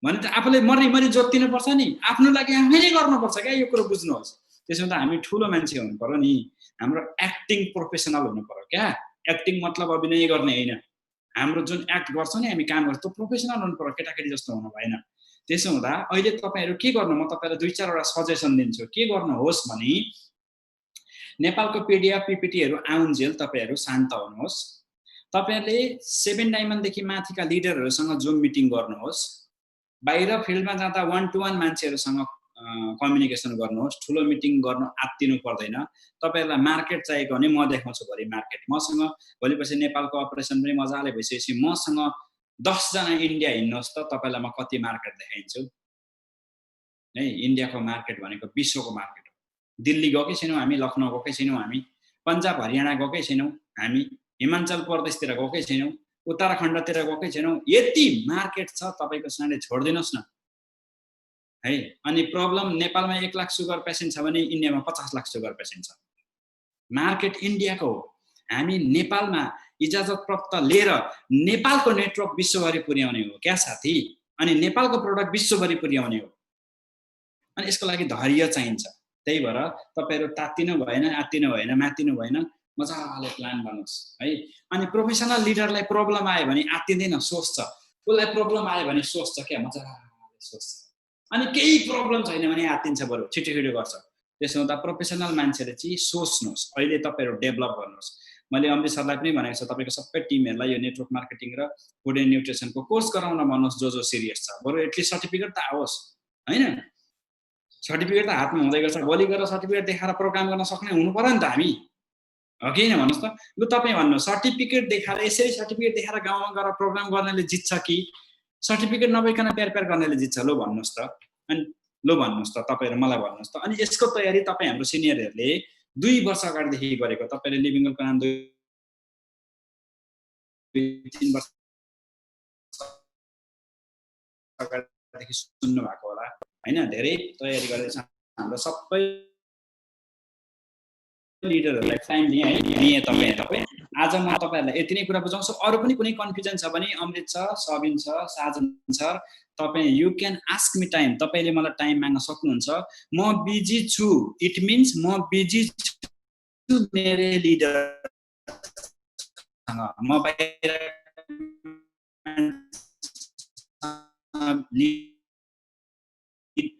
भने त आफूले मरी जोतिनु पर्छ नि, आफ्नो लागि आफैले गर्नुपर्छ क्या, यो कुरो बुझ्नुहोस्। त्यसो त हामी ठुलो मान्छे हुनु पर्यो नि। हाम्रो एक्टिङ प्रोफेसनल हुनु पर्यो क्या। एक्टिङ मतलब अभिनय गर्ने होइन। हाम्रो जुन एक्ट गर्छ नि हामी, काम गर्छ, त्यो प्रोफेसनल हुनु पर्यो, केटाकेटी जस्तो हुनु भएन। त्यसो हुँदा अहिले तपाईँहरू के गर्नु, म तपाईँलाई 2-4वटा सजेसन दिन्छु। के गर्नुहोस् भने नेपालको पिडिएफ पिपिटीहरू आउन्जेल तपाईँहरू शान्त हुनुहोस्। तपाईँहरूले 7 डायमन्डदेखि माथिका लिडरहरूसँग जुम मिटिङ गर्नुहोस्। बाहिर फिल्डमा जाँदा 1-to-1 मान्छेहरूसँग कम्युनिकेसन गर्नुहोस्। ठुलो मिटिङ गर्न आत्तिनु पर्दैन। तपाईँहरूलाई मार्केट चाहिएको भने म देखाउँछु भोलि मार्केट। मसँग भोलिपछि नेपालको अपरेसन पनि मजाले भइसकेपछि मसँग 10 जना इन्डिया हिँड्नुहोस् त, तपाईँलाई म कति मार्केट देखाइदिन्छु है। इन्डियाको मार्केट भनेको विश्वको मार्केट हो। दिल्ली गएकै छैनौँ हामी, लखनऊ गएकै छैनौँ हामी, पन्जाब हरियाणा गएकै छैनौँ हामी, हिमाचल प्रदेशतिर गएकै छैनौँ, उत्तराखण्डतिर गएकै छैनौँ। यति मार्केट छ तपाईँको साँडे, छोडिदिनुहोस् न है। अनि प्रब्लम नेपालमा 1 लाख सुगर पेसेन्ट छ भने इन्डियामा 50 लाख सुगर पेसेन्ट छ। मार्केट इन्डियाको हो। हामी नेपालमा इजाजत प्राप्त लिएर नेपालको नेटवर्क विश्वभरि पुर्याउने हो क्या साथी। अनि नेपालको प्रोडक्ट विश्वभरि पुर्याउने हो। अनि यसको लागि धैर्य चाहिन्छ। त्यही भएर तपाईँहरू तात्तिनु भएन, आत्तिनु भएन, मात्तिनु भएन, मजाले प्लान गर्नुहोस् है। अनि प्रोफेसनल लिडरलाई प्रब्लम आयो भने आत्तिँदैन, सोच्छ। उसलाई प्रब्लम आयो भने सोच्छ क्या, मजाले सोच्छ। अनि केही प्रब्लम छैन भने आत्तिन्छ, बरु छिटो गर्छ। त्यसो हुँदा प्रोफेसनल मान्छेले चाहिँ सोच्नुहोस्। अहिले तपाईँहरू डेभलप गर्नुहोस्। मैले अमृत सरलाई पनि भनेको छ, तपाईँको सबै टिमहरूलाई यो नेटवर्क मार्केटिङ र फुड एन्ड न्युट्रिसनको कोर्स गराउन भन्नुहोस्। जो सिरियस छ, बरु एटलिस्ट सर्टिफिकेट त आओस् होइन। सर्टिफिकेट त हातमा हुँदै गर्छ। भोलि गएर सर्टिफिकेट देखाएर प्रोग्राम गर्न सक्ने हुनु पर्यो नि त हामी, हो कि होइन भन्नुहोस् त। लु तपाईँ भन्नुहोस्, सर्टिफिकेट देखाएर, यसरी सर्टिफिकेट देखाएर गाउँमा गएर प्रोग्राम गर्नेले जित्छ कि सर्टिफिकेट नभइकन प्यार गर्नेले जित्छ? लु भन्नुहोस् त। अनि लु भन्नुहोस् त, तपाईँहरू मलाई भन्नुहोस् त। अनि यसको तयारी तपाईँ हाम्रो सिनियरहरूले 2 वर्ष अगाडिदेखि गरेको, तपाईँले लिभिङको नाम 2-3 वर्ष अगाडिदेखि सुन्नु भएको होला होइन। धेरै तयारी गरेर हाम्रो सबै लिडरहरूलाई टाइम दिएँ तपाईँ आज म तपाईँहरूलाई यति नै कुरा बुझाउँछु। अरू पनि कुनै कन्फ्युजन छ भने अमृत sir, Sabin sir, Sajan sir, तपाईँ you can ask me time, तपाईँले मलाई टाइम माग्न सक्नुहुन्छ। म बिजी छु, इट मिन्स म बिजी छु मेरो लिडरसँग, म बाहिर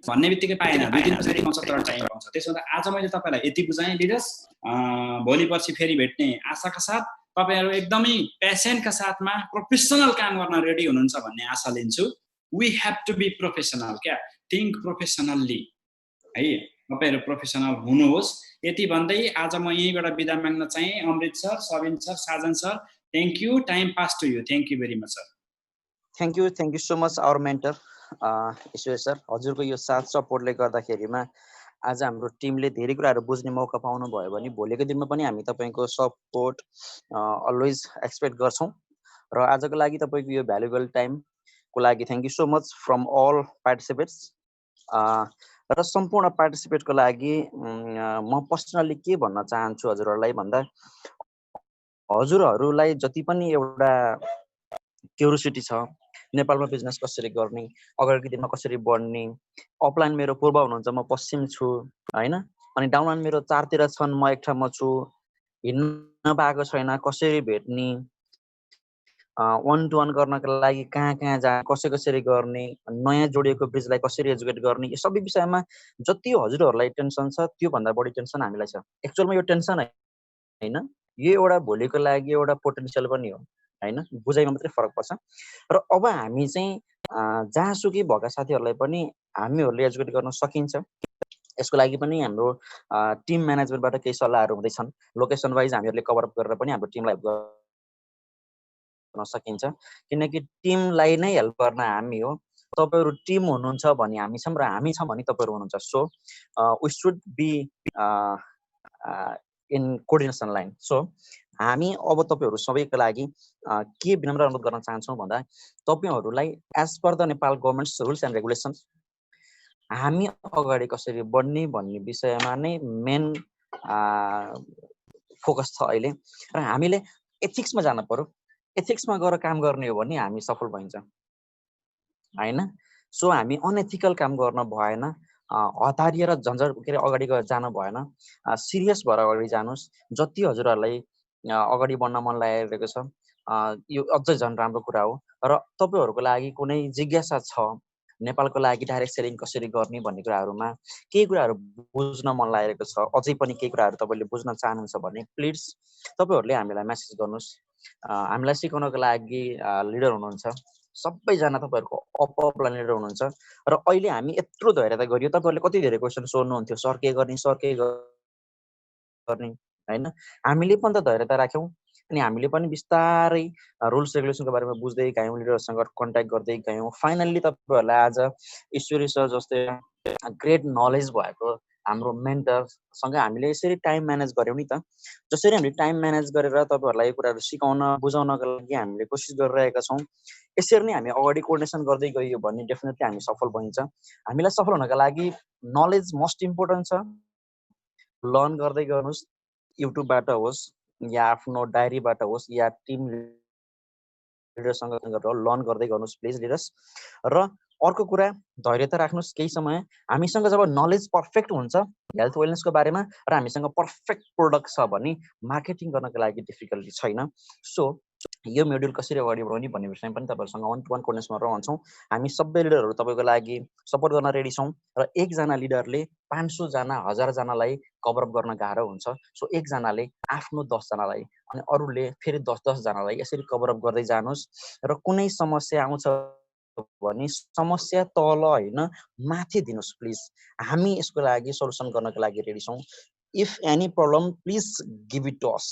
भन्ने बित्तिकै पाएन, 2 दिन पछाडि 69 टाइम आउँछ। त्यसो भए आज मैले तपाईँलाई यति बुझाएँ लिडर्स, भोलि पर्सि फेरि भेट्ने आशाका साथ, तपाईँहरू एकदमै पेसेन्टका साथमा प्रोफेसनल काम गर्न रेडी हुनुहुन्छ भन्ने आशा लिन्छु। We have to be professional, क्या थिङ्क प्रोफेसनल्ली है, तपाईँहरू प्रोफेसनल हुनुहोस्। यति भन्दै आज म यहीँबाट बिदा माग्न चाहेँ। Amrit sir, Sabin sir, Sajan sir, thank you, time pass to you, thank you very much sir. Thank you so much our mentor Ishwar sir. हजुरको यो साथ सपोर्टले गर्दाखेरिमा आज हाम्रो टिमले धेरै कुराहरू बुझ्ने मौका पाउनु भयो भने भोलिको दिनमा पनि हामी तपाईँको सपोर्ट अलवेज एक्सपेक्ट गर्छौँ। र आजको लागि तपाईँको यो भ्यालुएबल टाइमको लागि thank you so much from all participates. र सम्पूर्ण पार्टिसिपेटको लागि म पर्सनल्ली के भन्न चाहन्छु हजुरहरूलाई भन्दा, हजुरहरूलाई जति पनि एउटा क्युरियोसिटी छ नेपालमा बिजनेस कसरी गर्ने, अगाडिको दिनमा कसरी बढ्ने, अपलाइन मेरो पूर्व हुनुहुन्छ, म पश्चिम छु होइन, अनि डाउनलाइन मेरो चारतिर छन्, म एक ठाउँमा छु, हिँड्न पाएको छैन, कसरी भेट्ने, 1 to 1 गर्नको लागि कहाँ कहाँ जा, कसरी गर्ने, नयाँ जोडिएको ब्रिजलाई कसरी एजुकेट गर्ने, यो सबै विषयमा जति हजुरहरूलाई टेन्सन छ त्योभन्दा बढी टेन्सन हामीलाई छ। एक्चुअलमा यो टेन्सन होइन, यो एउटा भोलिको लागि एउटा पोटेन्सियल पनि हो होइन, बुझाइमा मात्रै फरक पर्छ। र अब हामी चाहिँ जहाँसुकै भएका साथीहरूलाई पनि हामीहरूले एजुकेट गर्न सकिन्छ। यसको लागि पनि हाम्रो टिम म्यानेजमेन्टबाट केही सल्लाहहरू हुँदैछन्। लोकेसन वाइज हामीहरूले कभर अप गरेर पनि हाम्रो टिमलाई हेल्प गर्न सकिन्छ, किनकि टिमलाई नै हेल्प गर्न हामी हो। तपाईँहरू टिम हुनुहुन्छ भने हामी छौँ र हामी छौँ भने तपाईँहरू हुनुहुन्छ। So we should be in coordination line. सो हामी अब तपाईँहरू सबैको लागि के विनम्र अनुरोध गर्न चाहन्छौँ भन्दा, तपाईँहरूलाई as per the Nepal government's rules and regulations हामी अगाडि कसरी बढ्ने भन्ने विषयमा नै मेन फोकस छ अहिले। र हामीले एथिक्समा जानु पर्यो। एथिक्समा गएर काम गर्ने हो भने हामी सफल भइन्छ होइन। सो हामी अनएथिकल काम गर्न भएन, हतारिएर झन्झट के अरे अगाडि जान भएन, सिरियस भएर अगाडि जानुहोस्। जति हजुरहरूलाई अगाडि बढ्न मन लागिरहेको छ यो अझै झन् राम्रो कुरा हो। र तपाईँहरूको लागि कुनै जिज्ञासा छ नेपालको लागि डाइरेक्ट सेलिङ कसरी गर्ने भन्ने कुराहरूमा केही कुराहरू बुझ्न मन लागेको छ, अझै पनि केही कुराहरू तपाईँले बुझ्न चाहनुहुन्छ भने प्लिज तपाईँहरूले हामीलाई मेसेज गर्नुहोस्। हामीलाई सिकाउनको लागि लिडर हुनुहुन्छ, सबैजना तपाईँहरूको अपलाइन लिडर हुनुहुन्छ। र अहिले हामी यत्रो धैर्यता गरियो, तपाईँहरूले कति धेरै क्वेसन सोध्नुहुन्थ्यो, सर के गर्ने सर के गर्ने होइन। हामीले पनि त धैर्यता राख्यौँ, अनि हामीले पनि बिस्तारै रुल्स रेगुलेसनको बारेमा बुझ्दै गयौँ, लिडरसँग कन्ट्याक्ट गर्दै गयौँ। फाइनल्ली तपाईँहरूलाई आज ईश्वरी सर जस्तै ग्रेट नलेज भएको हाम्रो मेन्टरसँग हामीले यसरी टाइम म्यानेज गऱ्यौँ नि त। जसरी हामीले टाइम म्यानेज गरेर तपाईँहरूलाई यो कुराहरू सिकाउन बुझाउनको लागि हामीले कोसिस गरिरहेका छौँ, यसरी नै हामी अगाडि कोअर्डिनेसन गर्दै गयो भने डेफिनेटली हामी सफल भइन्छ। हामीलाई सफल हुनका लागि नलेज मोस्ट इम्पोर्टेन्ट छ। लर्न गर्दै गर्नुहोस्, युट्युबबाट होस् या आफ्नो डायरीबाट होस् या टिम लिडरसँग लर्न गर्दै गर्नुहोस् प्लिज लिडर्स। र अर्को कुरा, धैर्यता राख्नुहोस्। केही समय हामीसँग जब नलेज पर्फेक्ट हुन्छ हेल्थ वेलनेसको बारेमा र हामीसँग पर्फेक्ट प्रोडक्ट छ भने मार्केटिङ गर्नको लागि डिफिकल्टी छैन। सो यो मोड्युल कसरी अगाडि बढाउने भन्ने विषयमा पनि तपाईँहरूसँग 1 to 1 कोर्डिनेसनमा रहन्छौँ। हामी सबै लिडरहरू तपाईँको लागि सपोर्ट गर्न रेडी छौँ। र एकजना लिडरले 500 जना 1000 जनालाई कभर अप गर्न गाह्रो हुन्छ। सो एकजनाले आफ्नो 10 जनालाई अनि अरूले फेरि 10 जनालाई यसरी कभर अप गर्दै जानुहोस्। र कुनै समस्या आउँछ भने समस्या तल होइन माथि दिनुहोस् प्लिज। हामी यसको लागि सल्युसन गर्नको लागि रेडी छौँ। If any problem please give it to us,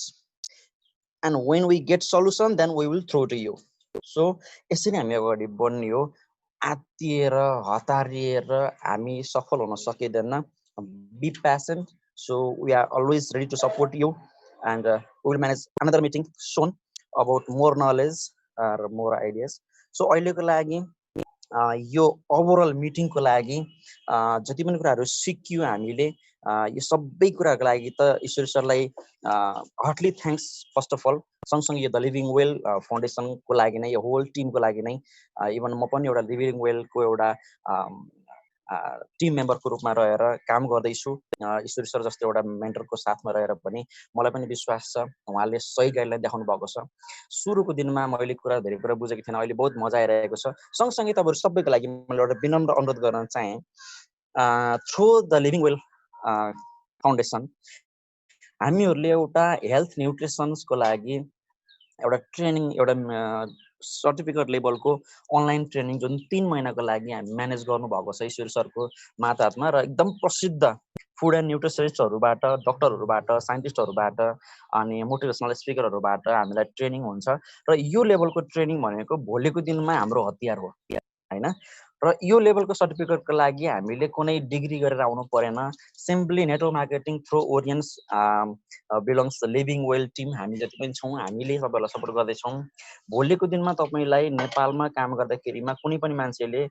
and when we get solution then we will throw to you. So यसरी हामी अगाडि बढ्ने हो। आत्तिएर हतारिएर हामी सफल हुन सकिँदैन। Be patient. So we are always ready to support you, and we will manage another meeting soon about more knowledge or more ideas. So अहिलेको लागि यो ओभरअल मिटिङको लागि जति पनि कुराहरू सिक्यौँ हामीले यो सबै कुराको लागि त ईश्वर सरलाई heartly thanks first of all. सँगसँगै यो द लिभिङ वेल फाउन्डेसनको लागि नै, यो होल टिमको लागि नै, इभन म पनि एउटा लिभिङ वेलको एउटा टिम मेम्बरको रूपमा रहेर काम गर्दैछु। ईश्वर सर जस्तो एउटा मेन्टरको साथमा रहेर पनि मलाई पनि विश्वास छ उहाँले सही गाइडलाइन देखाउनु भएको छ। सुरुको दिनमा मैले धेरै कुरा बुझेको थिएन, अहिले बहुत मजा आइरहेको छ। सँगसँगै तपाईँहरू सबैको लागि मैले एउटा विनम्र अनुरोध गर्न चाहेँ, through the living well foundation हामीहरूले एउटा हेल्थ न्युट्रिसन्सको लागि एउटा ट्रेनिङ, एउटा सर्टिफिकेट लेभलको अनलाइन ट्रेनिङ जुन 3 महिनाको लागि हामी म्यानेज गर्नुभएको छ ईश्वर सरको मातहतमा, र एकदम प्रसिद्ध फुड एन्ड न्युट्रिसनिस्टहरूबाट, डक्टरहरूबाट, साइन्टिस्टहरूबाट अनि मोटिभेसनल स्पिकरहरूबाट हामीलाई ट्रेनिङ हुन्छ। र यो लेभलको ट्रेनिङ भनेको भोलिको दिनमा हाम्रो हतियार हो होइन। र यो लेभलको सर्टिफिकेटको लागि हामीले कुनै डिग्री गरेर आउनु परेन। Simply network marketing through Oriens belongs the living well team हामी जति पनि छौँ हामीले सबैलाई सपोर्ट गर्दैछौँ। भोलिको दिनमा तपाईँलाई नेपालमा काम गर्दाखेरिमा कुनै पनि मान्छेले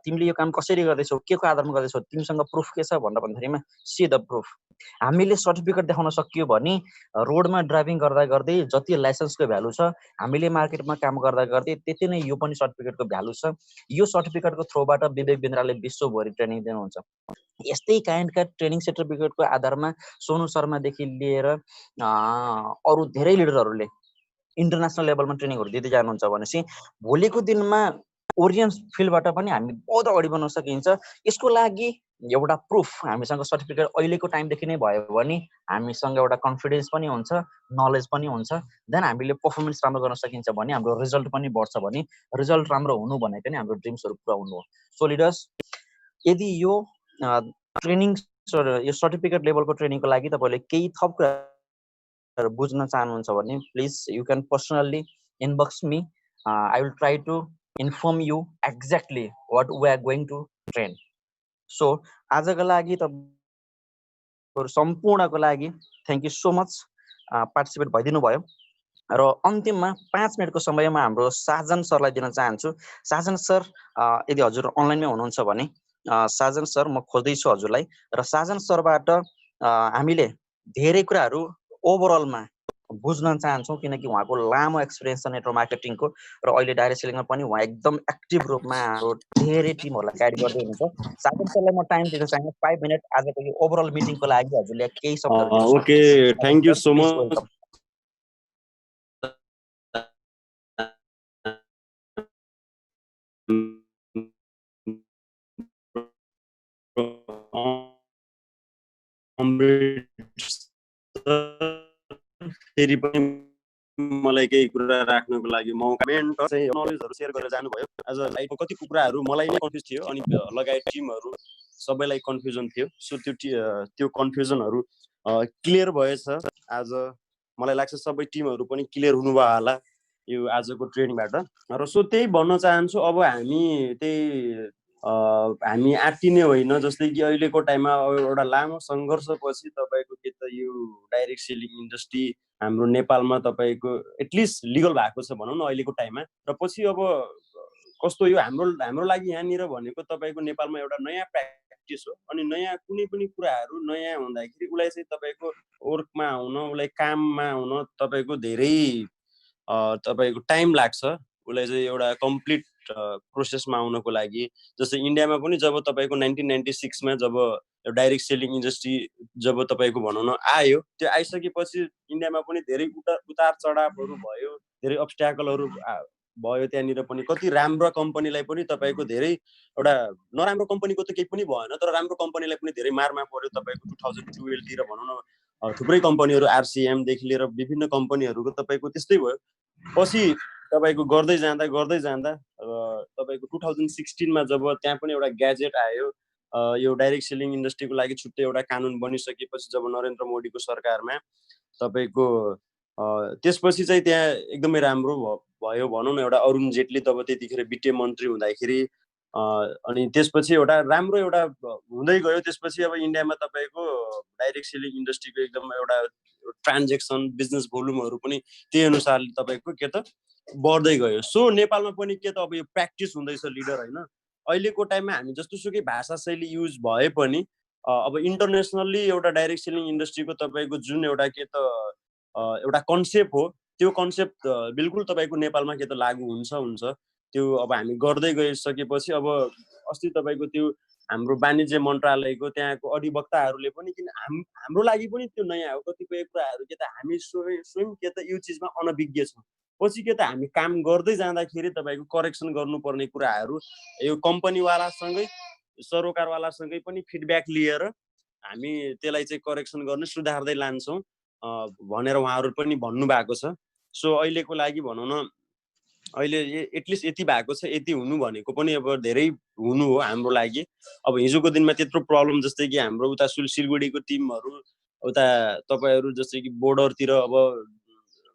तिमीले यो काम कसरी गर्दैछौ, के को आधारमा गर्दैछौ, तिमीसँग प्रुफ के छ भनेर भन्दाखेरिमा सी द प्रुफ। हामीले सर्टिफिकेट देखाउन सकियो भने रोडमा ड्राइभिङ गर्दा गर्दै जति लाइसेन्सको भ्यालु छ, हामीले मार्केटमा काम गर्दा गर्दै त्यति नै यो पनि सर्टिफिकेटको भ्यालु छ। यो सर्टिफिकेटको थ्रुबाट विवेक बिन्द्राले विश्वभरि ट्रेनिङ दिनुहुन्छ। यस्तै काइन्डका ट्रेनिङ सर्टिफिकेटको आधारमा सोनु शर्मादेखि लिएर अरू धेरै लिडरहरूले इन्टरनेसनल लेभलमा ट्रेनिङहरू दिँदै जानुहुन्छ भनेपछि भोलिको दिनमा ओरियन्स फिल्डबाट पनि हामी बहुत अगाडि बढ्न सकिन्छ। यसको लागि एउटा प्रुफ हामीसँग सर्टिफिकेट अहिलेको टाइमदेखि नै भयो भने हामीसँग एउटा कन्फिडेन्स पनि हुन्छ, नलेज पनि हुन्छ, देन हामीले पर्फर्मेन्स राम्रो गर्न सकिन्छ भने हाम्रो रिजल्ट पनि बढ्छ। भने रिजल्ट राम्रो हुनु भनेको नै हाम्रो ड्रिम्सहरू पुरा हुनु हो। सो लिडर्स, यदि यो ट्रेनिङ, यो सर्टिफिकेट लेभलको ट्रेनिङको लागि तपाईँले केही थप कुरा बुझ्न चाहनुहुन्छ भने please you can personally inbox me. I will try to inform you exactly what we are going to train. So आजको लागि तपाईँहरू सम्पूर्णको लागि thank you so much participate भइदिनु भयो। र अन्तिममा 5 मिनटको समयमा हाम्रो साजन सरलाई दिन चाहन्छु। साजन सर यदि हजुर अनलाइनमै हुनुहुन्छ भने साजन सर म खोज्दैछु हजुरलाई। र साजन सरबाट हामीले धेरै कुराहरू ओभरअलमा बुझ्न चाहन्छौँ किनकि उहाँको लामो एक्सपिरियन्स छ नेटवर्क मार्केटिङको, र अहिले डाइरेक्ट सेलिङमा पनि उहाँ एकदम एक्टिभ रूपमा हाम्रो धेरै टिमहरूलाई गाइड गर्दै हुनुहुन्छ। साजन सरलाई म टाइम दिन चाहन्छु 5 मिनट आजको यो ओभरअल मिटिङको लागि हजुरले केही शब्दहरू दिन सक्नुहुन्छ। Okay, thank you so much. फेरि पनि मलाई केही कुरा राख्नको लागि मौका, मेन्टर चाहिँ नलेजहरू सेयर गरेर जानुभयो। आज लाइफमा कति कुराहरू मलाई नै कन्फ्युज थियो अनि लगायत टिमहरू सबैलाई कन्फ्युजन थियो। सो त्यो कन्फ्युजनहरू क्लियर भएछ। आज मलाई लाग्छ सबै टिमहरू पनि क्लियर हुनुभयो होला यो आजको ट्रेनिङबाट। र सो त्यही भन्न चाहन्छु, अब हामी आत्तिने होइन। जस्तै कि अहिलेको टाइममा एउटा लामो सङ्घर्षपछि तपाईँको के त यो डाइरेक्ट सेलिङ इन्डस्ट्री हाम्रो नेपालमा तपाईँको एटलिस्ट लिगल भएको छ भनौँ न अहिलेको टाइममा। र पछि अब कस्तो यो हाम्रो लागि यहाँनिर भनेको तपाईँको नेपालमा एउटा नयाँ प्र्याक्टिस हो। अनि नयाँ कुनै पनि कुराहरू नयाँ हुँदाखेरि उसलाई चाहिँ तपाईँको वर्कमा आउन, उसलाई काममा आउन तपाईँको धेरै तपाईँको टाइम लाग्छ। उसलाई चाहिँ एउटा कम्प्लिट प्रोसेसमा आउनको लागि। जस्तै इन्डियामा पनि जब तपाईँको 1996मा जब डाइरेक्ट सेलिङ इन्डस्ट्री जब तपाईँको भनौँ न आयो, त्यो आइसकेपछि इन्डियामा पनि धेरै उतार चढावहरू भयो, धेरै अब्स्ट्याकलहरू भयो। त्यहाँनिर पनि कति राम्रो कम्पनीलाई पनि तपाईँको धेरै, एउटा नराम्रो कम्पनीको त केही पनि भएन, तर राम्रो कम्पनीलाई पनि धेरै मारमा पर्यो। तपाईँको 2012तिर भनौँ न थुप्रै कम्पनीहरू आरसिएमदेखि लिएर विभिन्न कम्पनीहरूको तपाईँको त्यस्तै भयो। पछि तपाईँको गर्दै जाँदा तपाईँको 2016मा जब त्यहाँ पनि एउटा ग्याजेट आयो, यो डाइरेक्ट सेलिङ इन्डस्ट्रीको लागि छुट्टै एउटा कानुन बनिसकेपछि जब नरेन्द्र मोदीको सरकारमा तपाईँको त्यसपछि चाहिँ त्यहाँ एकदमै राम्रो भयो भनौँ न। एउटा अरुण जेटली तब त्यतिखेर वित्त मन्त्री हुँदाखेरि अनि त्यसपछि एउटा राम्रो एउटा हुँदै गयो। त्यसपछि अब इन्डियामा तपाईँको डाइरेक्ट सेलिङ इन्डस्ट्रीको एकदम एउटा ट्रान्जेक्सन बिजनेस भोल्युमहरू पनि त्यही अनुसारले तपाईँको के त बढ्दै गयो। सो नेपालमा पनि के त अब यो प्र्याक्टिस हुँदैछ लिडर होइन। अहिलेको टाइममा हामी जस्तोसुकै भाषा शैली युज भए पनि अब इन्टरनेसनल्ली एउटा डाइरेक्ट सेलिङ इन्डस्ट्रीको तपाईँको जुन एउटा के त एउटा कन्सेप्ट हो त्यो कन्सेप्ट बिल्कुल तपाईँको नेपालमा के त लागू हुन्छ। त्यो अब हामी गर्दै गइसकेपछि अब अस्ति तपाईँको त्यो हाम्रो वाणिज्य मन्त्रालयको त्यहाँको अधिवक्ताहरूले पनि किन हाम्रो लागि पनि त्यो नयाँ हो कतिपय कुराहरू के त हामी स्वयं के त यो चिजमा अनभिज्ञ छौँ। पछि के त हामी काम गर्दै जाँदाखेरि तपाईँको करेक्सन गर्नुपर्ने कुराहरू यो कम्पनीवालासँगै सरोकारवालासँगै पनि फिडब्याक लिएर हामी त्यसलाई चाहिँ करेक्सन गर्ने सुधार्दै लान्छौँ भनेर उहाँहरू पनि भन्नुभएको छ। सो अहिलेको लागि भनौँ न अहिले एटलिस्ट यति भएको छ, यति हुनु भनेको पनि अब धेरै हुनु हो हाम्रो लागि। अब हिजोको दिनमा त्यत्रो प्रब्लम जस्तै कि हाम्रो उता सिलगढीको टिमहरू उता तपाईँहरू जस्तै कि बोर्डरतिर अब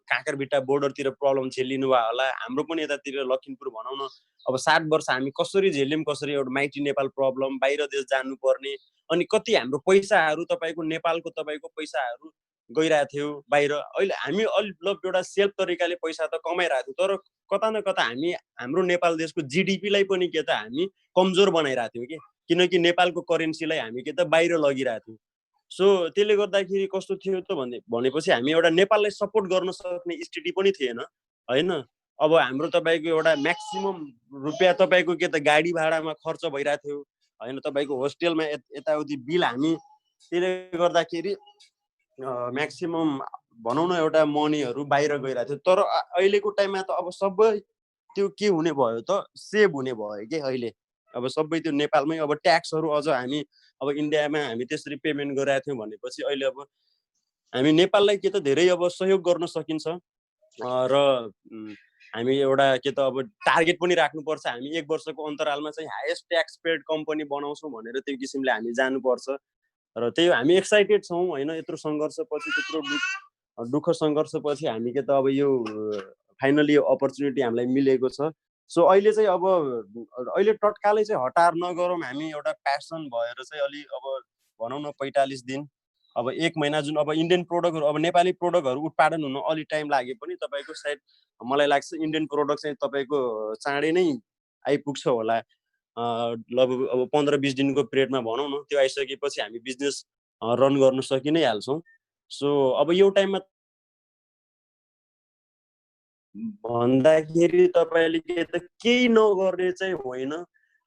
काँकरभिट्टा बोर्डरतिर प्रब्लम झेलिनु भयो होला। हाम्रो पनि यतातिर लखिमपुर भनौँ न अब 7 वर्ष हामी कसरी झेल्यौँ, कसरी एउटा माइटी नेपाल प्रब्लम, बाहिर देश जानुपर्ने, अनि कति हाम्रो पैसाहरू तपाईँको नेपालको तपाईँको पैसाहरू गइरहेको थियो बाहिर। अहिले हामी मतलब एउटा सेल्फ तरिकाले पैसा त कमाइरहेको थियो, तर कता न कता हामी हाम्रो नेपाल देशको जिडिपीलाई पनि के त हामी कमजोर बनाइरहेको थियौँ किनकि नेपालको करेन्सीलाई हामी के त बाहिर लगिरहेको थियौँ। सो त्यसले गर्दाखेरि कस्तो थियो त भनेपछि हामी एउटा नेपाललाई सपोर्ट गर्न सक्ने स्थिति पनि थिएन होइन। अब हाम्रो तपाईँको एउटा म्याक्सिमम रुपियाँ तपाईँको के त गाडी भाडामा खर्च भइरहेको थियो होइन। तपाईँको होस्टेलमा यताउति बिल हामी त्यसले गर्दाखेरि म्याक्सिमम भनौँ न एउटा मनीहरू बाहिर गइरहेको थियो। तर अहिलेको टाइममा त अब सबै त्यो के हुने भयो त सेभ हुने भयो कि अहिले अब सबै त्यो नेपालमै अब ट्याक्सहरू अझ हामी अब इन्डियामा हामी त्यसरी पेमेन्ट गरिरहेको थियौँ भनेपछि अहिले अब हामी नेपाललाई के त धेरै अब सहयोग गर्न सकिन्छ र हामी एउटा के त अब टार्गेट पनि राख्नुपर्छ। हामी 1 वर्षको अन्तरालमा चाहिँ हाइएस्ट ट्याक्स पेड कम्पनी बनाउँछौँ भनेर त्यो किसिमले हामी जानुपर्छ र त्यही हामी एक्साइटेड छौँ होइन। यत्रो सङ्घर्षपछि त्यत्रो दुःख सङ्घर्षपछि हामी के त अब यो फाइनली यो अपर्च्युनिटी हामीलाई मिलेको छ। सो अहिले चाहिँ अब अहिले तत्कालै चाहिँ हतार नगरौँ, हामी एउटा प्यासन भएर चाहिँ अलि अब भनौँ न 45 दिन अब 1 महिना जुन अब इन्डियन प्रोडक्टहरू अब नेपाली प्रोडक्टहरू उत्पादन हुन अलि टाइम लागे पनि तपाईँको सायद मलाई लाग्छ इन्डियन प्रोडक्ट चाहिँ तपाईँको चाँडै नै आइपुग्छ होला। लगभग अब 15-20 दिनको पिरियडमा भनौँ न त्यो आइसकेपछि हामी बिजनेस रन गर्न सकि नै हाल्छौँ। सो अब यो टाइममा भन्दाखेरि तपाईँले के त केही नगर्ने चाहिँ होइन,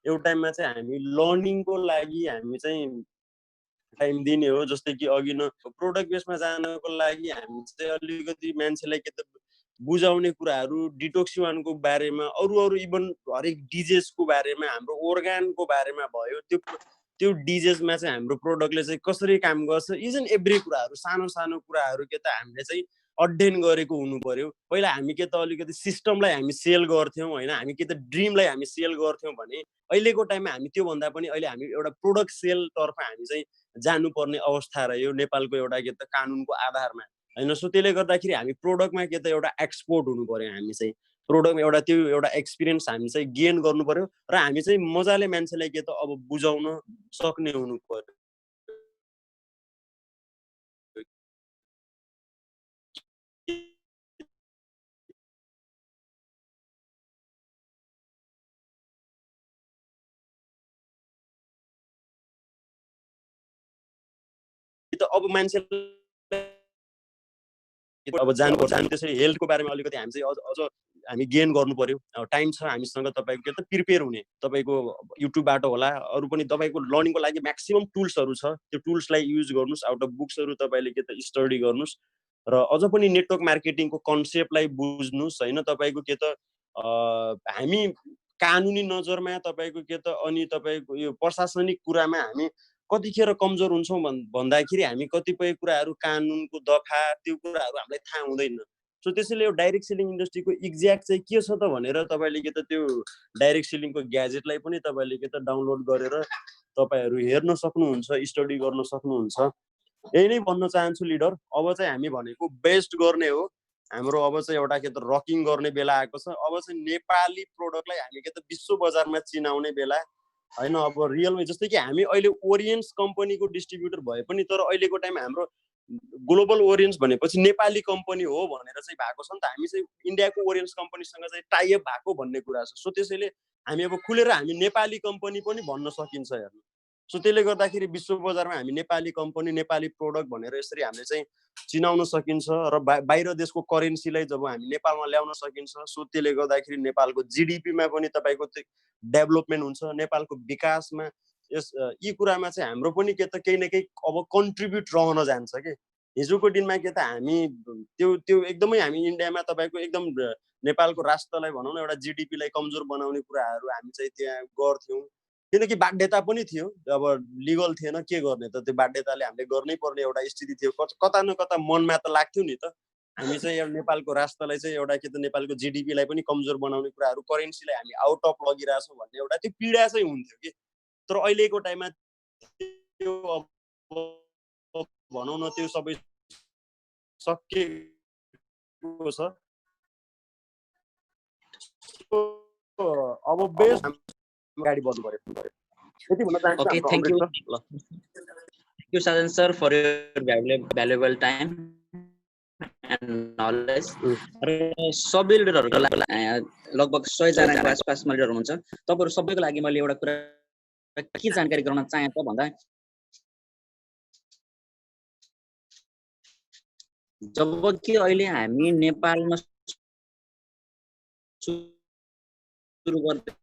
यो टाइममा चाहिँ हामी लर्निङको लागि हामी चाहिँ टाइम दिने हो। जस्तै कि अघि न प्रोडक्ट बेसमा जानको लागि हामी चाहिँ अलिकति मान्छेलाई के त बुझाउने कुराहरू डिटोक्सिवानको बारेमा अरू इभन हरेक डिजेसको बारेमा हाम्रो ओर्गानको बारेमा भयो। त्यो डिजेसमा चाहिँ हाम्रो प्रोडक्टले चाहिँ कसरी काम गर्छ इच एन्ड एभ्री कुराहरू सानो कुराहरू के त हामीले चाहिँ अध्ययन गरेको हुनु पर्यो। पहिला हामी के त अलिकति सिस्टमलाई हामी सेल गर्थ्यौँ होइन, हामी के त ड्रिमलाई हामी सेल गर्थ्यौँ भने अहिलेको टाइममा हामी त्योभन्दा पनि अहिले हामी एउटा प्रोडक्ट सेलतर्फ हामी चाहिँ जानुपर्ने अवस्था रह्यो नेपालको एउटा के त कानुनको आधारमा होइन। सो त्यसले गर्दाखेरि हामी प्रोडक्टमा के त एउटा एक्सपोर्ट हुनु पर्यो। हामी चाहिँ प्रोडक्टमा एउटा त्यो एउटा एक्सपिरियन्स हामी चाहिँ गेन गर्नु पर्यो र हामी चाहिँ मजाले मान्छेलाई के त अब बुझाउन सक्ने हुनु पर्यो। अब मान्छेलाई अब जानु त्यसरी हेल्थको बारेमा अलिकति हामी चाहिँ अझ हामी गेन गर्नु पर्यो। टाइम छ हामीसँग तपाईँको के त प्रिपेयर हुने, तपाईँको युट्युबबाट होला अरू पनि तपाईँको लर्निङको लागि म्याक्सिमम टुल्सहरू छ। त्यो टुल्सलाई युज गर्नुहोस्, आउट अफ बुक्सहरू तपाईँले के त स्टडी गर्नुहोस् र अझ पनि नेटवर्क मार्केटिङको कन्सेप्टलाई बुझ्नुहोस् होइन। तपाईँको के त हामी कानुनी नजरमा तपाईँको के त अनि तपाईँको यो प्रशासनिक कुरामा हामी कतिखेर कमजोर हुन्छौँ भन्दाखेरि हामी कतिपय कुराहरू कानुनको दफा त्यो कुराहरू हामीलाई थाहा हुँदैन। सो त्यसैले यो डाइरेक्ट सेलिङ इन्डस्ट्रीको एक्ज्याक्ट चाहिँ के छ त भनेर तपाईँले के त त्यो डाइरेक्ट सेलिङको ग्याजेटलाई पनि तपाईँले के त डाउनलोड गरेर तपाईँहरू हेर्न सक्नुहुन्छ, स्टडी गर्न सक्नुहुन्छ। यही नै भन्न चाहन्छु लिडर। अब चाहिँ हामी भनेको बेस्ट गर्ने हो हाम्रो अब चाहिँ एउटा के त रकिङ गर्ने बेला आएको छ। अब चाहिँ नेपाली प्रोडक्टलाई हामी के त विश्व बजारमा चिनाउने बेला होइन। अब रियलमै जस्तै कि हामी अहिले ओरियन्स कम्पनीको डिस्ट्रिब्युटर भए पनि तर अहिलेको टाइम हाम्रो ग्लोबल ओरियन्स भनेपछि नेपाली कम्पनी हो भनेर चाहिँ भएको छ नि त। हामी चाहिँ इन्डियाको ओरियन्स कम्पनीसँग चाहिँ टाइअप भएको भन्ने कुरा छ। सो त्यसैले हामी अब खुलेर हामी नेपाली कम्पनी पनि भन्न सकिन्छ हेर्नु। सो त्यसले गर्दाखेरि विश्व बजारमा हामी नेपाली कम्पनी नेपाली प्रोडक्ट भनेर यसरी हामीले चाहिँ चिनाउन सकिन्छ र बाहिर देशको करेन्सीलाई जब हामी नेपालमा ल्याउन सकिन्छ। सो त्यसले गर्दाखेरि नेपालको जिडिपीमा पनि तपाईँको डेभलपमेन्ट हुन्छ, नेपालको विकासमा यी कुरामा चाहिँ हाम्रो पनि के त केही न केही अब कन्ट्रिब्युट रहन जान्छ कि। हिजोको दिनमा के त हामी त्यो एकदमै हामी इन्डियामा तपाईँको एकदम नेपालको राष्ट्रलाई भनौँ न एउटा जिडिपीलाई कमजोर बनाउने कुराहरू हामी चाहिँ त्यहाँ गर्थ्यौँ, किनकि बाध्यता पनि थियो। अब लिगल थिएन, के गर्ने त, त्यो बाध्यताले हामीले गर्नै पर्ने एउटा स्थिति थियो। कता न कता मनमा त लाग्थ्यो नि त हामी चाहिँ एउटा नेपालको राष्ट्रलाई चाहिँ एउटा के त नेपालको जिडिपीलाई पनि कमजोर बनाउने कुराहरू, करेन्सीलाई हामी आउट अफ लगिरहेछौँ भन्ने एउटा त्यो पीडा चाहिँ हुन्थ्यो कि। तर अहिलेको टाइममा त्यो भनौँ न त्यो सबै सकिएको छ। अब बेस गाडी बन्द गर्यो। यति भन्न चाहन्छु। Okay, thank you. Thank you, Sajan sir, for your valuable time and knowledge. सब लिडरहरुको लागि लगभग 100 जनाको आसपासमा लिडर हुनुहुन्छ। तपाईहरु सबैको लागि मैले एउटा कुरा के जानकारी गराउन चाहे त भन्दा जब कि अहिले हामी नेपालमा सुरु गर्दैछौँ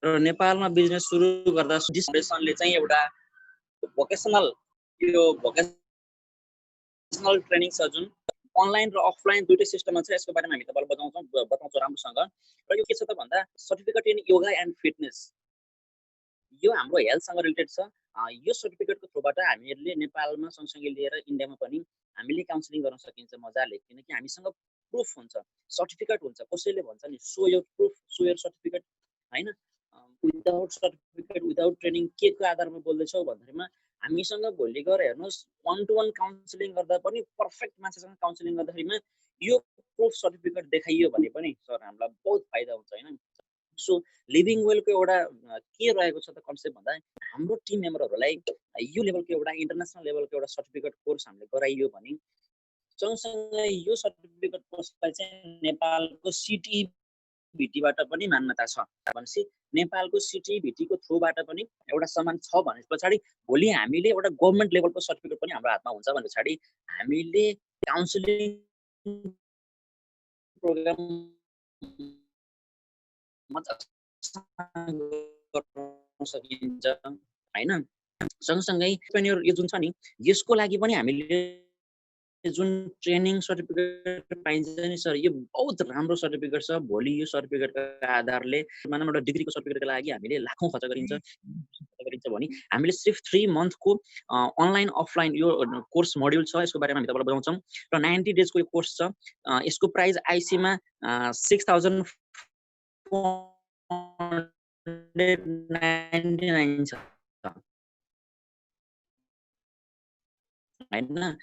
र नेपालमा बिजनेस सुरु गर्दा डिस्ट्रिब्युसनले चाहिँ एउटा भोकेसनल ट्रेनिङ छ जुन अनलाइन र अफलाइन दुईटै सिस्टममा छ। यसको बारेमा हामी तपाईलाई बताउँछौँ राम्रोसँग। र यो के छ त भन्दा certificate in yoga and fitness, यो हाम्रो हेल्थसँग रिलेटेड छ। यो सर्टिफिकेटको थ्रुबाट हामीहरूले नेपालमा सँगसँगै लिएर इन्डियामा पनि हामीले काउन्सिलिङ गर्न सकिन्छ मजाले, किनकि हामीसँग प्रुफ हुन्छ, सर्टिफिकेट हुन्छ। कसैले भन्छ नि so your proof, so your certificate हैन। विदाउट सर्टिफिकेट विदाउट ट्रेनिङ के को आधारमा बोल्दैछौ भन्दाखेरिमा हामीसँग भोलि गएर हेर्नुहोस् 1-to-1 काउन्सिलिङ गर्दा पनि पर्फेक्ट मान्छेसँग काउन्सिलिङ गर्दाखेरिमा यो प्रुफ सर्टिफिकेट देखाइयो भने पनि सर हामीलाई बहुत फाइदा हुन्छ हैन। सो लिभिङ वेलको एउटा के रहेको छ त कन्सेप्ट भन्दा हाम्रो टिम मेम्बरहरूलाई यो लेभलको एउटा इन्टरनेसनल लेभलको एउटा सर्टिफिकेट कोर्स हामीले गराइयो भने सँगसँगै यो सर्टिफिकेट कोर्सलाई चाहिँ नेपालको सिटिभिटीबाट पनि मान्यता छ भनेपछि नेपालको सिटिभिटीको थ्रुबाट पनि एउटा सम्मान छ भने पछाडि भोलि हामीले एउटा गभर्नमेन्ट लेभलको सर्टिफिकेट पनि हाम्रो हातमा हुन्छ भने पछाडि हामीले काउन्सिलिङ प्रोग्राम सकिन्छ हैन। सँगसँगै एन्टरप्रेन्योर यो जुन छ नि यसको लागि पनि हामीले जुन ट्रेनिङ सर्टिफिकेट पाइन्छ नि सर, यो बहुत राम्रो सर्टिफिकेट छ। भोलि यो सर्टिफिकेटको आधारले मानव एउटा डिग्रीको सर्टिफिकेटको लागि हामीले लाखौं खर्च गरिन्छ भने हामीले सिर्फ 3 मन्थको अनलाइन अफलाइन यो कोर्स मोड्युल छ। यसको बारेमा हामी तपाईलाई बताउँछौँ र 90 डेजको यो कोर्स छ। यसको प्राइस आइसीमा 6,499 छ हैन।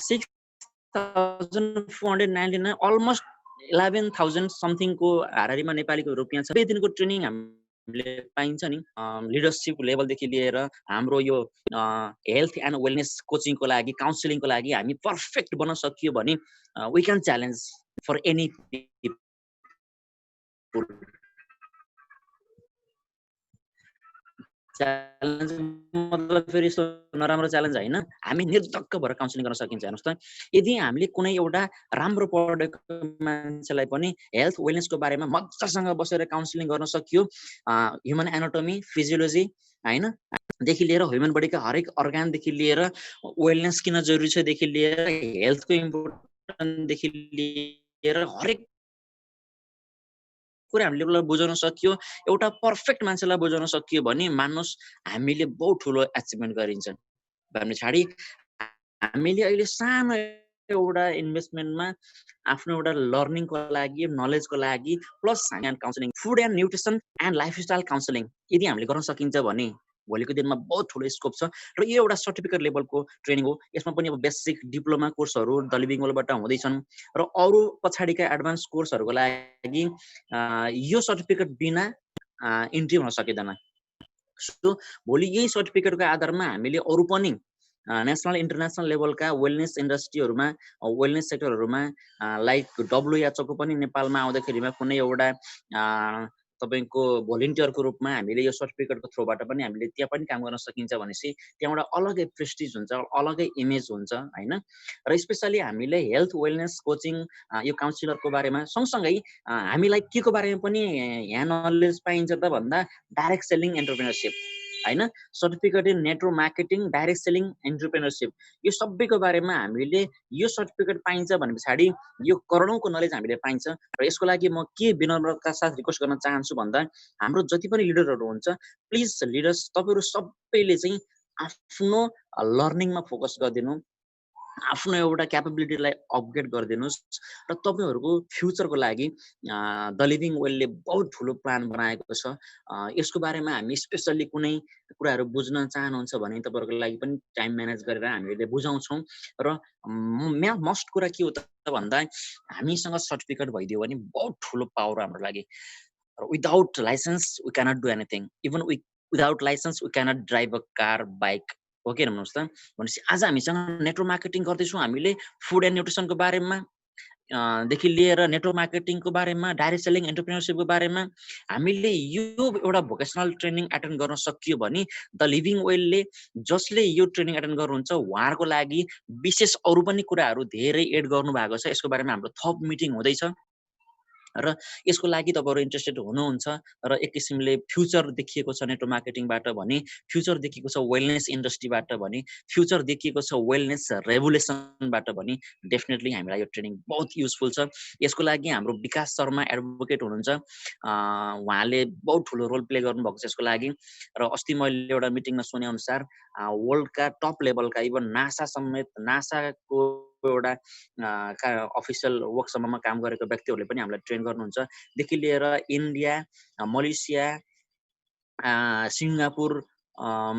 6,499 अलमोस्ट 11,000 समथिङको हारारीमा नेपालीको रुपियाँ छ। 2 दिनको ट्रेनिङ हामीले पाइन्छ नि लिडरशिप लेभलदेखि लिएर हाम्रो यो हेल्थ एन्ड वेलनेस कोचिङको लागि काउन्सिलिङको लागि हामी पर्फेक्ट बन्न सकियो भने we can challenge for any people. Challenge मतलब फेरि यस्तो नराम्रो च्यालेन्ज हैन, हामी निर्धक्क भएर काउन्सिलिङ गर्न सकिन्छ। हेर्नुहोस् त यदि हामीले कुनै एउटा राम्रो पढेको मान्छेलाई पनि हेल्थ वेलनेसको बारेमा मजासँग बसेर काउन्सिलिङ गर्न सकियो, ह्युमन एनाटोमी फिजियोलोजी हैन देखि लिएर ह्युमन बडीका हरेक अर्गानदेखि लिएर वेलनेस किन जरुरी छ देखि लिएर हेल्थको इम्पोर्टेन्स देखि लिएर हरेक कुरा हामीले बुझाउन सकियो, एउटा पर्फेक्ट मान्छेलाई बुझाउन सकियो भने मान्नुस् हामीले बहुत ठुलो अचिभमेन्ट गरिन्छ। भने छाडी हामीले अहिले सानो एउटा इन्भेस्टमेन्टमा आफ्नो एउटा लर्निङको लागि नलेजको लागि प्लस हामी counselling food and nutrition and lifestyle counselling यदि हामीले गर्न सकिन्छ भने भोलिको दिनमा बहुत ठुलो स्कोप छ र यो एउटा सर्टिफिकेट लेभलको ट्रेनिङ हो। यसमा पनि अब बेसिक डिप्लोमा कोर्सहरू द लिभिङ वेलबाट हुँदैछन् र अरू पछाडिका एडभान्स कोर्सहरूको लागि यो सर्टिफिकेट बिना इन्ट्री हुन सकिँदैन। सो भोलि यही सर्टिफिकेटको आधारमा हामीले अरू पनि नेसनल इन्टरनेसनल लेभलका वेलनेस इन्डस्ट्रीहरूमा वेलनेस सेक्टरहरूमा लाइक डब्लुएचओको पनि नेपालमा आउँदाखेरिमा कुनै एउटा तपाईँको भोलिन्टियरको रूपमा हामीले यो सर्टिफिकेटको थ्रुबाट पनि हामीले त्यहाँ पनि काम गर्न सकिन्छ भनेपछि त्यहाँबाट अलग्गै प्रेस्टिज हुन्छ, अलग्गै इमेज हुन्छ होइन। र स्पेसली हामीले हेल्थ वेलनेस कोचिङ यो काउन्सिलरको बारेमा सँगसँगै हामीलाई के को बारेमा पनि यहाँ नलेज पाइन्छ त भन्दा डाइरेक्ट सेलिङ एन्टरप्रेन्योरसिप होइन, certificate in network marketing, direct selling entrepreneurship, यो सबैको बारेमा हामीले यो सर्टिफिकेट पाइन्छ भने पछाडि यो करोडौँको नलेज हामीले पाइन्छ। र यसको लागि म के विनम्रताका साथ रिक्वेस्ट गर्न चाहन्छु भन्दा हाम्रो जति पनि लिडरहरू हुन्छ प्लिज लिडर्स तपाईँहरू सबैले चाहिँ आफ्नो लर्निङमा फोकस गरिदिनु, आफ्नो एउटा क्यापेबिलिटीलाई अपग्रेड गरिदिनुहोस् र तपाईँहरूको फ्युचरको लागि द लिभिङ वेलले बहुत ठुलो प्लान बनाएको छ। यसको बारेमा हामी स्पेसल्ली कुनै कुराहरू बुझ्न चाहनुहुन्छ भने तपाईँहरूको लागि पनि टाइम म्यानेज गरेर हामीले बुझाउँछौँ। र मस्ट कुरा के हो त भन्दा हामीसँग सर्टिफिकेट भइदियो भने बहुत ठुलो पावर हाम्रो लागि। Without licence we cannot do anything, even without licence we cannot drive a car bike हो कि भन्नुहोस् त। भनेपछि आज हामीसँग नेटवर्क मार्केटिङ गर्दैछौँ हामीले, फुड एन्ड न्युट्रिसनको बारेमा देखि लिएर नेटवर्क मार्केटिङको बारेमा, डाइरेक्ट सेलिङ एन्टरप्रेन्योरसिपको बारेमा हामीले यो एउटा भोकेसनल ट्रेनिङ एटेन्ड गर्न सकियो भने द लिभिङ वेलले जसले यो ट्रेनिङ एटेन्ड गर्नुहुन्छ उहाँहरूको लागि विशेष अरू पनि कुराहरू धेरै एड गर्नु भएको छ। यसको बारेमा हाम्रो थप मिटिङ हुँदैछ र यसको लागि तपाईँहरू इन्ट्रेस्टेड हुनुहुन्छ र एक किसिमले फ्युचर देखिएको छ नेटवर्क मार्केटिङबाट भने, फ्युचर देखिएको छ वेलनेस इन्डस्ट्रीबाट भने, फ्युचर देखिएको छ वेलनेस रेभुलेसनबाट भने डेफिनेटली हामीलाई यो ट्रेनिङ बहुत युजफुल छ। यसको लागि हाम्रो विकास शर्मा एडभोकेट हुनुहुन्छ, उहाँले बहुत ठुलो रोल प्ले गर्नुभएको छ यसको लागि। र अस्ति मैले एउटा मिटिङमा सुने अनुसार वर्ल्डका टप लेभलका इभन नासा समेत, नासाको एउटा अफिसियल वर्कसम्ममा काम गरेको व्यक्तिहरूले पनि हामीलाई ट्रेन गर्नुहुन्छ, देखि लिएर इन्डिया, मलेसिया, सिङ्गापुर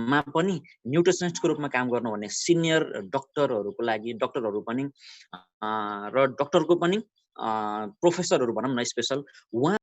मा पनि न्युट्रिसनिस्टको रूपमा काम गर्नुहुने सिनियर डक्टरहरूको लागि, डक्टरहरू पनि र डक्टरको पनि प्रोफेसरहरू भनौँ न स्पेसल, उहाँ